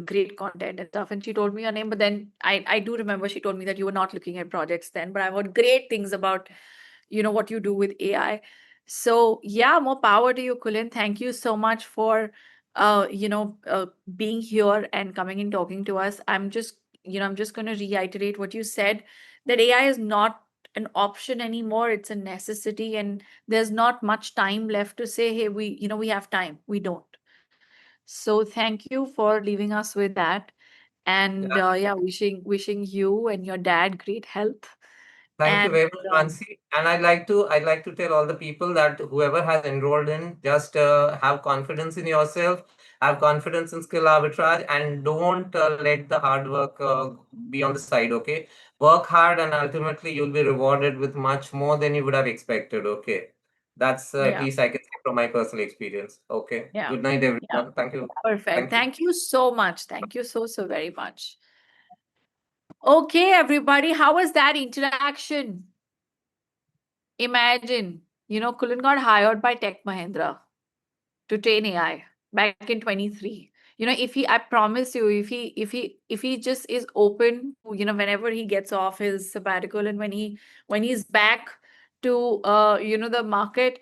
Speaker 1: great content and stuff. And she told me your name, but then I do remember she told me that you were not looking at projects then, but I've heard great things about, what you do with AI. So yeah, more power to you, Kulin. Thank you so much for, being here and coming and talking to us. I'm just going to reiterate what you said, that AI is not an option anymore. It's a necessity, and there's not much time left to say, hey, we have time. We don't. So thank you for leaving us with that. And
Speaker 7: yeah.
Speaker 1: yeah, wishing you and your dad great health.
Speaker 7: Thank you
Speaker 1: And
Speaker 7: very much, Mansi. And I'd like to tell all the people that whoever has enrolled in, just have confidence in yourself, have confidence in skill arbitrage, and don't let the hard work be on the side. Okay, work hard, and ultimately you'll be rewarded with much more than you would have expected. Okay, that's at
Speaker 1: yeah,
Speaker 7: least I can say from my personal experience. Okay,
Speaker 1: yeah,
Speaker 7: good night,
Speaker 1: yeah.
Speaker 7: everyone. Thank you.
Speaker 1: Perfect.
Speaker 7: Thank you.
Speaker 1: Thank you so much. Thank you so very much. Okay, everybody, how was that interaction? Imagine, Kulin got hired by Tech Mahindra to train AI back in 23. If he, I promise you, if he just is open, whenever he gets off his sabbatical, and when he's back to the market,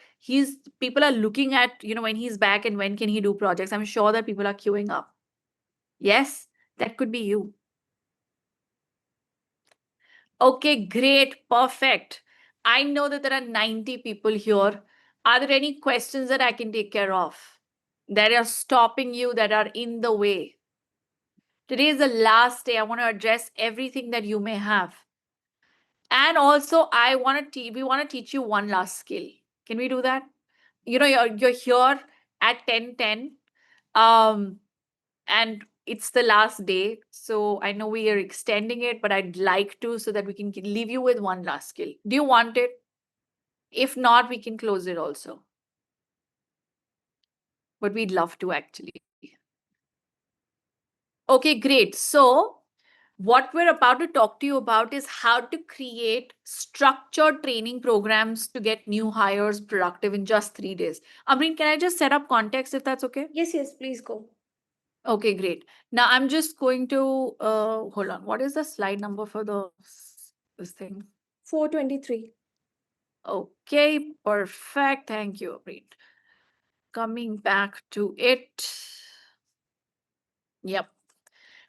Speaker 1: people are looking at, when he's back and when can he do projects. I'm sure that people are queuing up. Yes, that could be you. Okay, great, perfect. I know that there are 90 people here. Are there any questions that I can take care of that are stopping you, that are in the way? Today is the last day. I want to address everything that you may have. And also, we want to teach you one last skill. Can we do that? You're here at 10:10. And it's the last day. So I know we are extending it, but I'd like to, so that we can leave you with one last skill. Do you want it? If not, we can close it also. But we'd love to, actually. Okay, great. So what we're about to talk to you about is how to create structured training programs to get new hires productive in just 3 days. Amreen, can I just set up context if that's okay?
Speaker 5: Yes, please go.
Speaker 1: Okay, great. Now I'm just going to hold on. What is the slide number for this thing?
Speaker 5: 423.
Speaker 1: Okay, perfect. Thank you, Amreen. Coming back to it. Yep.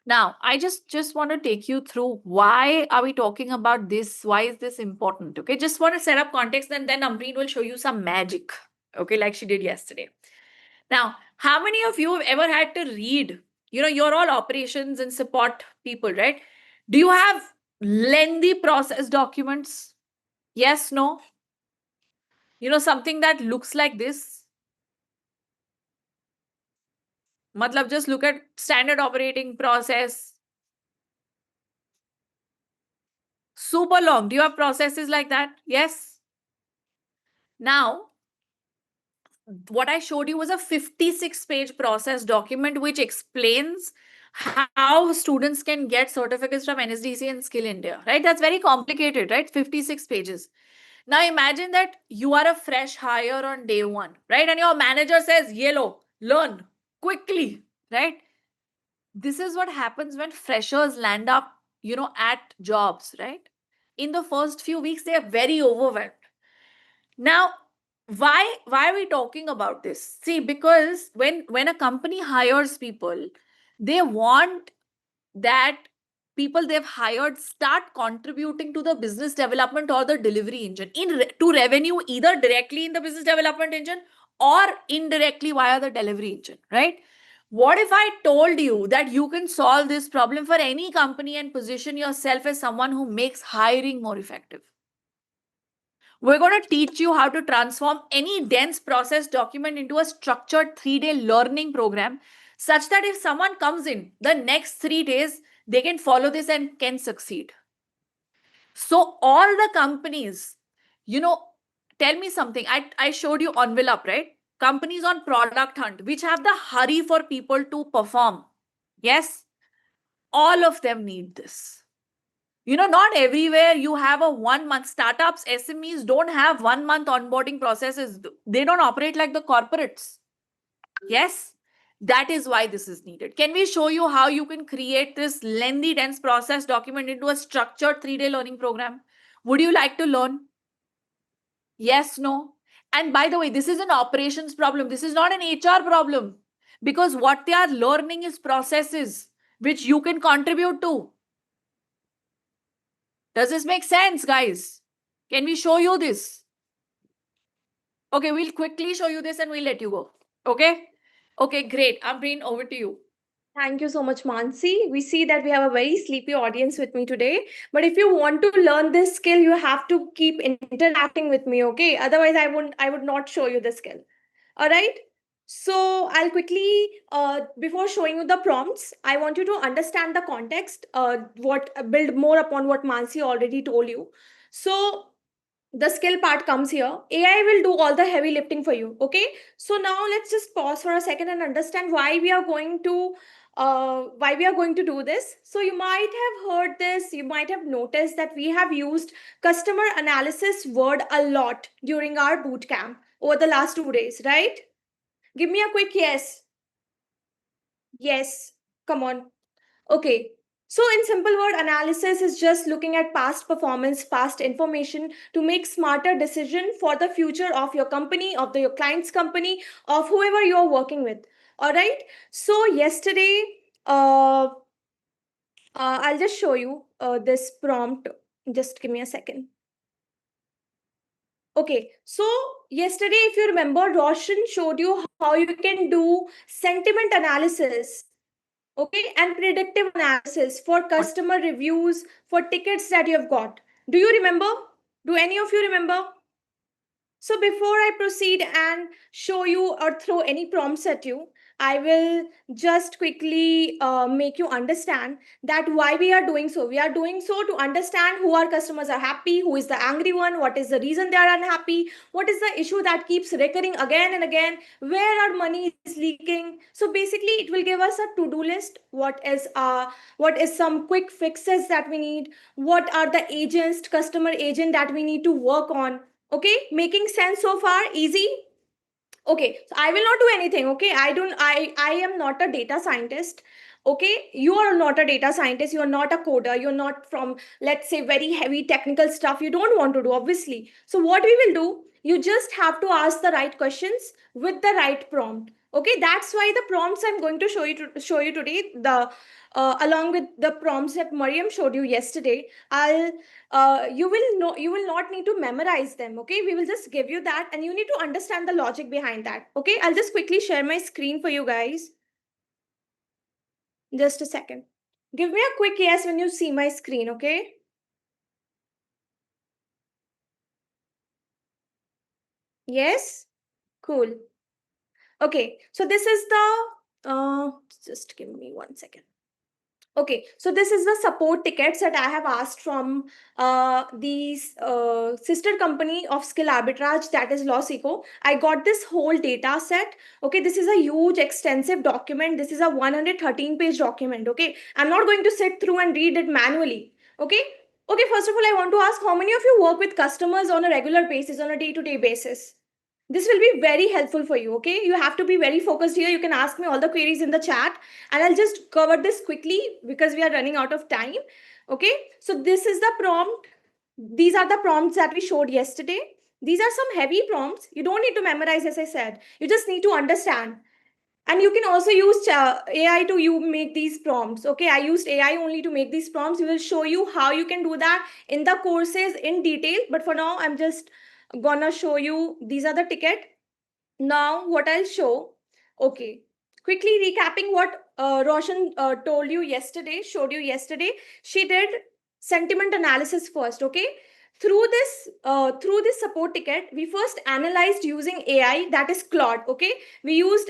Speaker 1: Now, I just want to take you through why are we talking about this? Why is this important? Okay, just want to set up context, and then Amreen will show you some magic. Okay, like she did yesterday. Now, how many of you have ever had to read? You're all operations and support people, right? Do you have lengthy process documents? Yes, no? Something that looks like this. Matlab, just look at standard operating process. Super long. Do you have processes like that? Yes. Now, what I showed you was a 56-page process document which explains how students can get certificates from NSDC and Skill India, right? That's very complicated, right? 56 pages. Now imagine that you are a fresh hire on day one, right? And your manager says, yellow, learn quickly, right? This is what happens when freshers land up, at jobs, right? In the first few weeks, they are very overwhelmed. Now, why are we talking about this? See, because when a company hires people, they want that people they've hired start contributing to the business development or the delivery engine to revenue, either directly in the business development engine or indirectly via the delivery engine, right? What if I told you that you can solve this problem for any company and position yourself as someone who makes hiring more effective? We're going to teach you how to transform any dense process document into a structured 3-day learning program such that if someone comes in the next 3 days, they can follow this and can succeed. So all the companies, tell me something. I showed you envelope, right? Companies on product hunt, which have the hurry for people to perform. Yes, all of them need this. Not everywhere you have a 1 month. Startups, SMEs don't have 1 month onboarding processes. They don't operate like the corporates. Yes, that is why this is needed. Can we show you how you can create this lengthy, dense process document into a structured 3-day learning program? Would you like to learn? Yes, no? And by the way, this is an operations problem. This is not an HR problem, because what they are learning is processes which you can contribute to. Does this make sense, guys? Can we show you this? Okay, we'll quickly show you this and we'll let you go. Okay? Okay, great. Amreen, over to you.
Speaker 5: Thank you so much, Mansi. We see that we have a very sleepy audience with me today. But if you want to learn this skill, you have to keep interacting with me, okay? Otherwise, I would not show you the skill. All right? So I'll quickly, before showing you the prompts, I want you to understand the context, build more upon what Mansi already told you. So the skill part comes here. AI will do all the heavy lifting for you, okay? So now let's just pause for a second and understand why we are going to do this. So you might have heard this, you might have noticed that we have used customer analysis word a lot during our boot camp over the last 2 days, right? Give me a quick yes. Yes, come on. Okay. So in simple word, analysis is just looking at past performance, past information to make smarter decision for the future of your company, of your client's company, of whoever you're working with. All right. So yesterday, I'll just show you this prompt. Just give me a second. Okay, so yesterday, if you remember, Roshan showed you how you can do sentiment analysis, okay, and predictive analysis for customer reviews, for tickets that you have got. Do you remember? Do any of you remember? So before I proceed and show you or throw any prompts at you, I will just quickly make you understand that why we are doing so. We are doing so to understand who our customers are happy, who is the angry one, what is the reason they are unhappy, what is the issue that keeps recurring again and again, where our money is leaking. So basically, it will give us a to-do list. What is some quick fixes that we need? What are the customer agent that we need to work on? Okay, making sense so far? Easy? Okay, so I will not do anything. Okay, I am not a data scientist. Okay, you are not a data scientist, you are not a coder, you're not from, let's say, very heavy technical stuff you don't want to do, obviously. So what we will do, you just have to ask the right questions with the right prompt. Okay, that's why the prompts I'm going to show you today, the along with the prompts that Mariam showed you yesterday, you will not need to memorize them. Okay, we will just give you that, and you need to understand the logic behind that. Okay, I'll just quickly share my screen for you guys. Just a second. Give me a quick yes when you see my screen, okay? Yes? Cool. Okay, so this is the, just give me 1 second. Okay, so this is the support tickets that I have asked from the sister company of Skill Arbitrage, that is Lawseco. I got this whole data set. Okay, this is a huge, extensive document. This is a 113-page document. Okay, I'm not going to sit through and read it manually. Okay, okay. First of all, I want to ask how many of you work with customers on a regular basis, on a day-to-day basis? This will be very helpful for you. Okay, you have to be very focused here. You can ask me all the queries in the chat, and I'll just cover this quickly because we are running out of time. Okay, so this is the prompt. These are the prompts that we showed yesterday. These are some heavy prompts. You don't need to memorize, as I said. You just need to understand. And you can also use AI to make these prompts. Okay, I used AI only to make these prompts. We will show you how you can do that in the courses in detail. But for now, I'm just gonna show you, these are the ticket. Now what I'll show, okay, quickly recapping what Roshan showed you yesterday. She did sentiment analysis first. Okay, through this support ticket, we first analyzed using AI, that is Claude. Okay, we used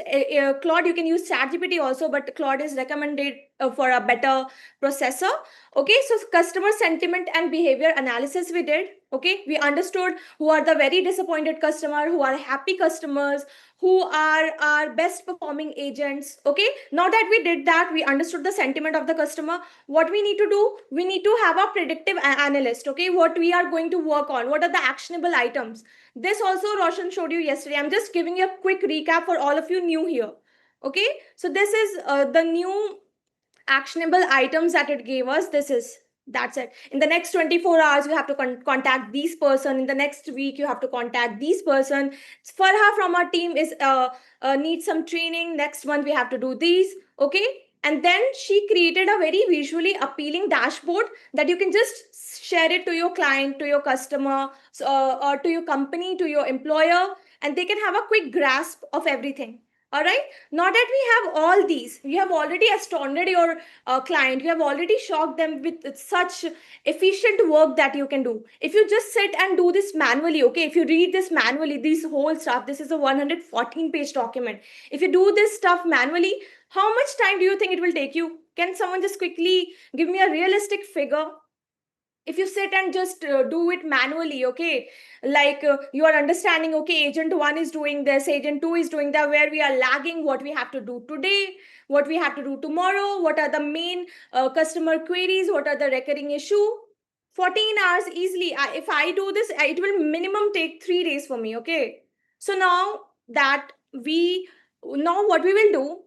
Speaker 5: Claude. You can use ChatGPT also, but Claude is recommended for a better processor. Okay, so customer sentiment and behavior analysis we did. Okay, we understood who are the very disappointed customer, who are happy customers, who are our best performing agents. Okay, now that we did that, we understood the sentiment of the customer. What we need to do, we need to have a predictive analyst. Okay, what we are going to work on, what are the actionable items. This also Roshan showed you yesterday. I'm just giving you a quick recap for all of you new here. Okay, so this is the new actionable items that it gave us. That's it. In the next 24 hours, you have to contact this person. In the next week, you have to contact this person. Farha from our team is needs some training. Next month, we have to do these. Okay, and then she created a very visually appealing dashboard that you can just share it to your client, to your customer, or to your company, to your employer, and they can have a quick grasp of everything. All right, now that we have all these, you have already astounded your client, you have already shocked them with such efficient work that you can do. If you just sit and do this manually, okay, if you read this manually, this whole stuff, this is a 114-page document. If you do this stuff manually, how much time do you think it will take you? Can someone just quickly give me a realistic figure? If you sit and just do it manually, okay, like you are understanding, okay, agent 1 is doing this, agent 2 is doing that, where we are lagging, what we have to do today, what we have to do tomorrow, what are the main customer queries, what are the recurring issue. 14 hours easily. If I do this, it will minimum take 3 days for me. Okay, so now what we will do,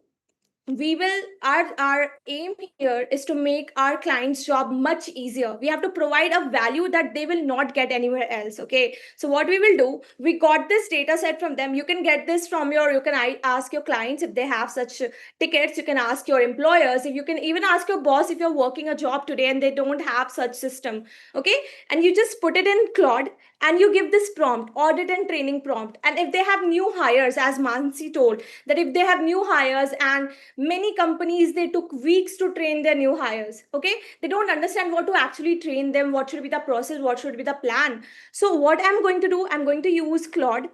Speaker 5: we will our aim here is to make our client's job much easier. We have to provide a value that they will not get anywhere else. Okay, so what we will do, we got this data set from them. You can get this from you can ask your clients if they have such tickets. You can ask your employers, if you can even ask your boss if you're working a job today and they don't have such system. Okay, and you just put it in Claude and you give this prompt, audit and training prompt. And if they have new hires, as Mansi told, that if they have new hires, and many companies, they took weeks to train their new hires. Okay, they don't understand what to actually train them, what should be the process, what should be the plan. So what I'm going to do, I'm going to use Claude.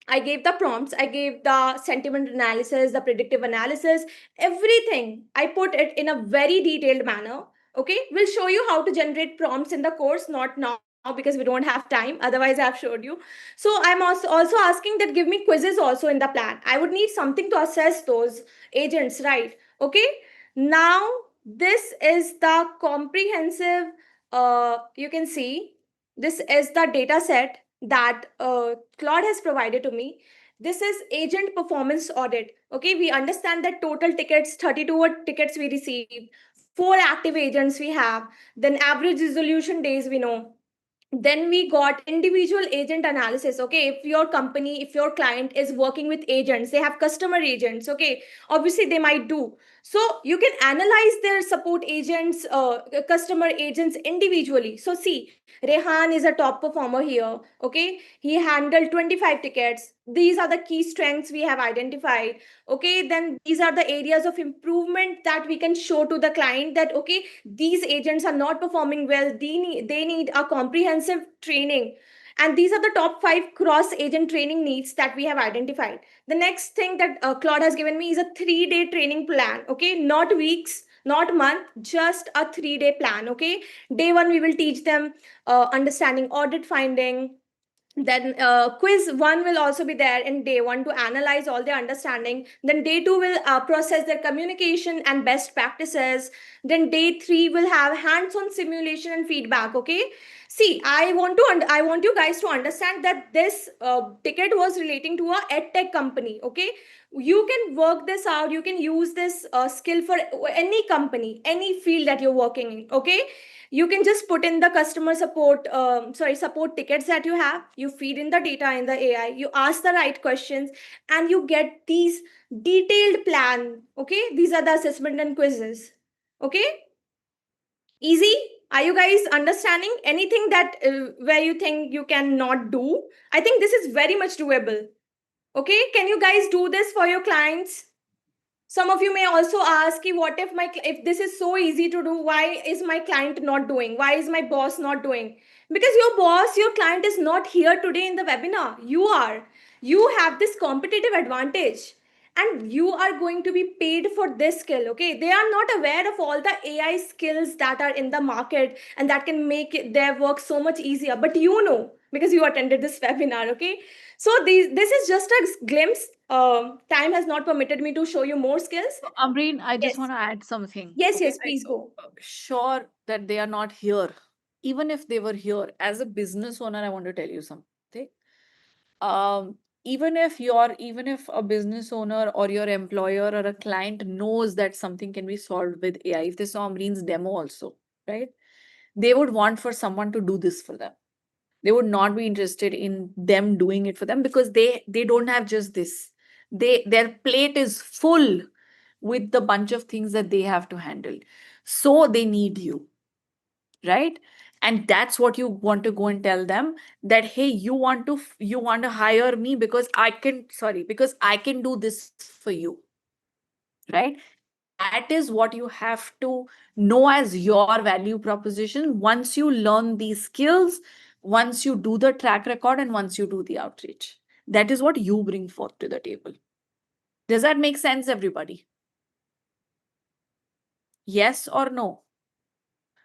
Speaker 5: I gave the prompts, I gave the sentiment analysis, the predictive analysis, everything. I put it in a very detailed manner. Okay, we'll show you how to generate prompts in the course, not now because we don't have time. Otherwise, I've showed you. So I'm also asking that give me quizzes also in the plan. I would need something to assess those agents, right? Okay, now this is the comprehensive, you can see, this is the data set that Claude has provided to me. This is agent performance audit. Okay, we understand that total tickets, 32 tickets we received, 4 active agents we have, then average resolution days we know. Then we got individual agent analysis. Okay, if your company, if your client is working with agents, they have customer agents, okay, obviously they might do. So you can analyze their support agents, customer agents individually. So see, Rehan is a top performer here. Okay, he handled 25 tickets. These are the key strengths we have identified. Okay, then these are the areas of improvement that we can show to the client that, okay, these agents are not performing well. They need a comprehensive training. And these are the top 5 cross agent training needs that we have identified. The next thing that Claude has given me is a 3-day training plan. Okay, not weeks, not month, just a 3-day plan. Okay, day 1 we will teach them understanding audit finding. Then quiz 1 will also be there in day 1 to analyze all their understanding. Then day 2 will process their communication and best practices. Then day 3 will have hands-on simulation and feedback. Okay, see, I want you guys to understand that this ticket was relating to a edtech company. Okay, you can work this out, you can use this skill for any company, any field that you're working in. Okay, you can just put in the customer support support tickets that you have, you feed in the data in the AI, you ask the right questions, and you get these detailed plan. Okay, these are the assessment and quizzes. Okay, easy. Are you guys understanding anything that where you think you cannot do? I think this is very much doable. Okay, can you guys do this for your clients? Some of you may also ask, what if this is so easy to do, why is my client not doing? Why is my boss not doing? Because your boss, your client is not here today in the webinar. You are. You have this competitive advantage. And you are going to be paid for this skill. Okay, they are not aware of all the AI skills that are in the market and that can make their work so much easier. But you know, because you attended this webinar. Okay, so this is just a glimpse. Time has not permitted me to show you more skills.
Speaker 1: So, Amreen, I just
Speaker 5: Yes.
Speaker 1: want to add something.
Speaker 5: Yes,
Speaker 1: Okay,
Speaker 5: yes, please go.
Speaker 1: sure that they are not here. Even if they were here, as a business owner, I want to tell you something. Even if a business owner or your employer or a client knows that something can be solved with AI, if they saw Amreen's demo also, right? They would want for someone to do this for them. They would not be interested in them doing it for them because they don't have just this. Their plate is full with the bunch of things that they have to handle. So they need you, right? And that's what you want to go and tell them, that hey, you want to hire me because I can do this for you, right? That is what you have to know as your value proposition. Once you learn these skills, once you do the track record, and once you do the outreach, that is what you bring forth to the table. Does that make sense, everybody? Yes or no?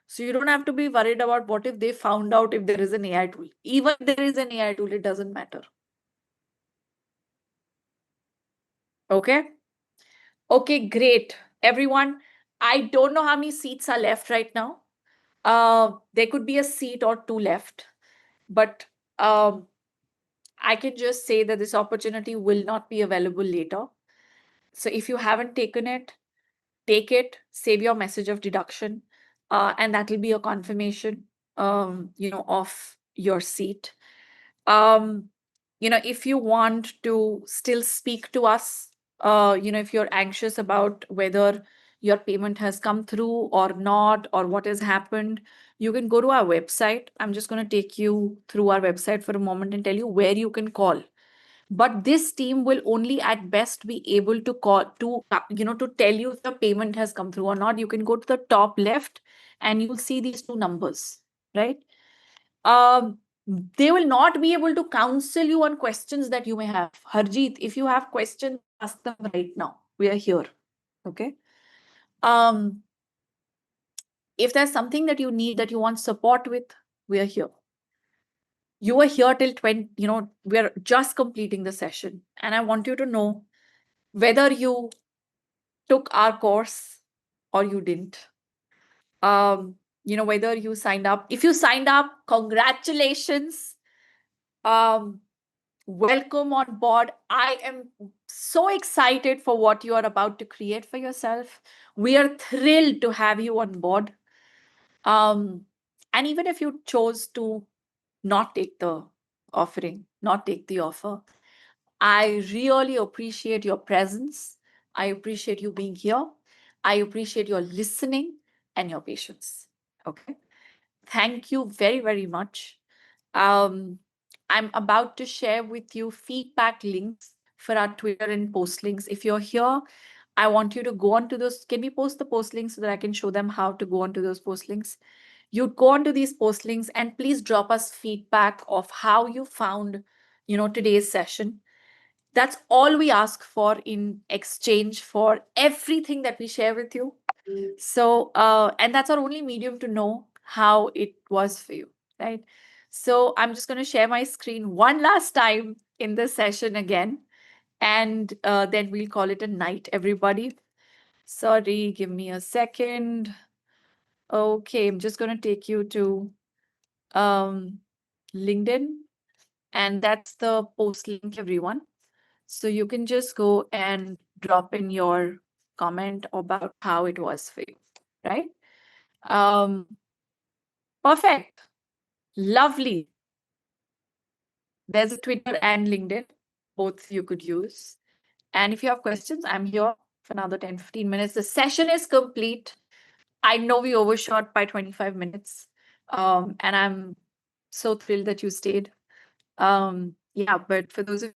Speaker 1: So you don't have to be worried about what if they found out if there is an AI tool. Even if there is an AI tool, it doesn't matter. Okay? Okay, great. Everyone, I don't know how many seats are left right now. There could be a seat or two left, but I can just say that this opportunity will not be available later. So if you haven't taken it, take it, save your message of deduction, and that will be a confirmation, of your seat. If you want to still speak to us, if you're anxious about whether your payment has come through or not, or what has happened, you can go to our website. I'm just going to take you through our website for a moment and tell you where you can call. But this team will only at best be able to call to tell you if the payment has come through or not. You can go to the top left and you'll see these two numbers, right? They will not be able to counsel you on questions that you may have. Harjeet, if you have questions, ask them right now. We are here. Okay. If there's something that you need, that you want support with, we are here. You are here till 20, we're just completing the session. And I want you to know whether you took our course or you didn't. Whether you signed up. If you signed up, congratulations. welcome on board. I am so excited for what you are about to create for yourself. We are thrilled to have you on board. And even if you chose to not take the offering, not take the offer, I really appreciate your presence. I appreciate you being here. I appreciate your listening and your patience. Okay. Thank you very, very much. I'm about to share with you feedback links for our Twitter and post links. If you're here, I want you to go onto those. Can we post the post links so that I can show them how to go onto those post links? You go onto these post links and please drop us feedback of how you found, today's session. That's all we ask for in exchange for everything that we share with you. So, and that's our only medium to know how it was for you, right? So I'm just going to share my screen one last time in this session again, and then we'll call it a night, everybody. Sorry, give me a second. Okay, I'm just going to take you to LinkedIn, and that's the post link, everyone. So you can just go and drop in your comment about how it was for you, right? Perfect. Lovely. There's a Twitter and LinkedIn, both you could use. And if you have questions, I'm here for another 10, 15 minutes. The session is complete. I know we overshot by 25 minutes. And I'm so thrilled that you stayed. Yeah, but for those of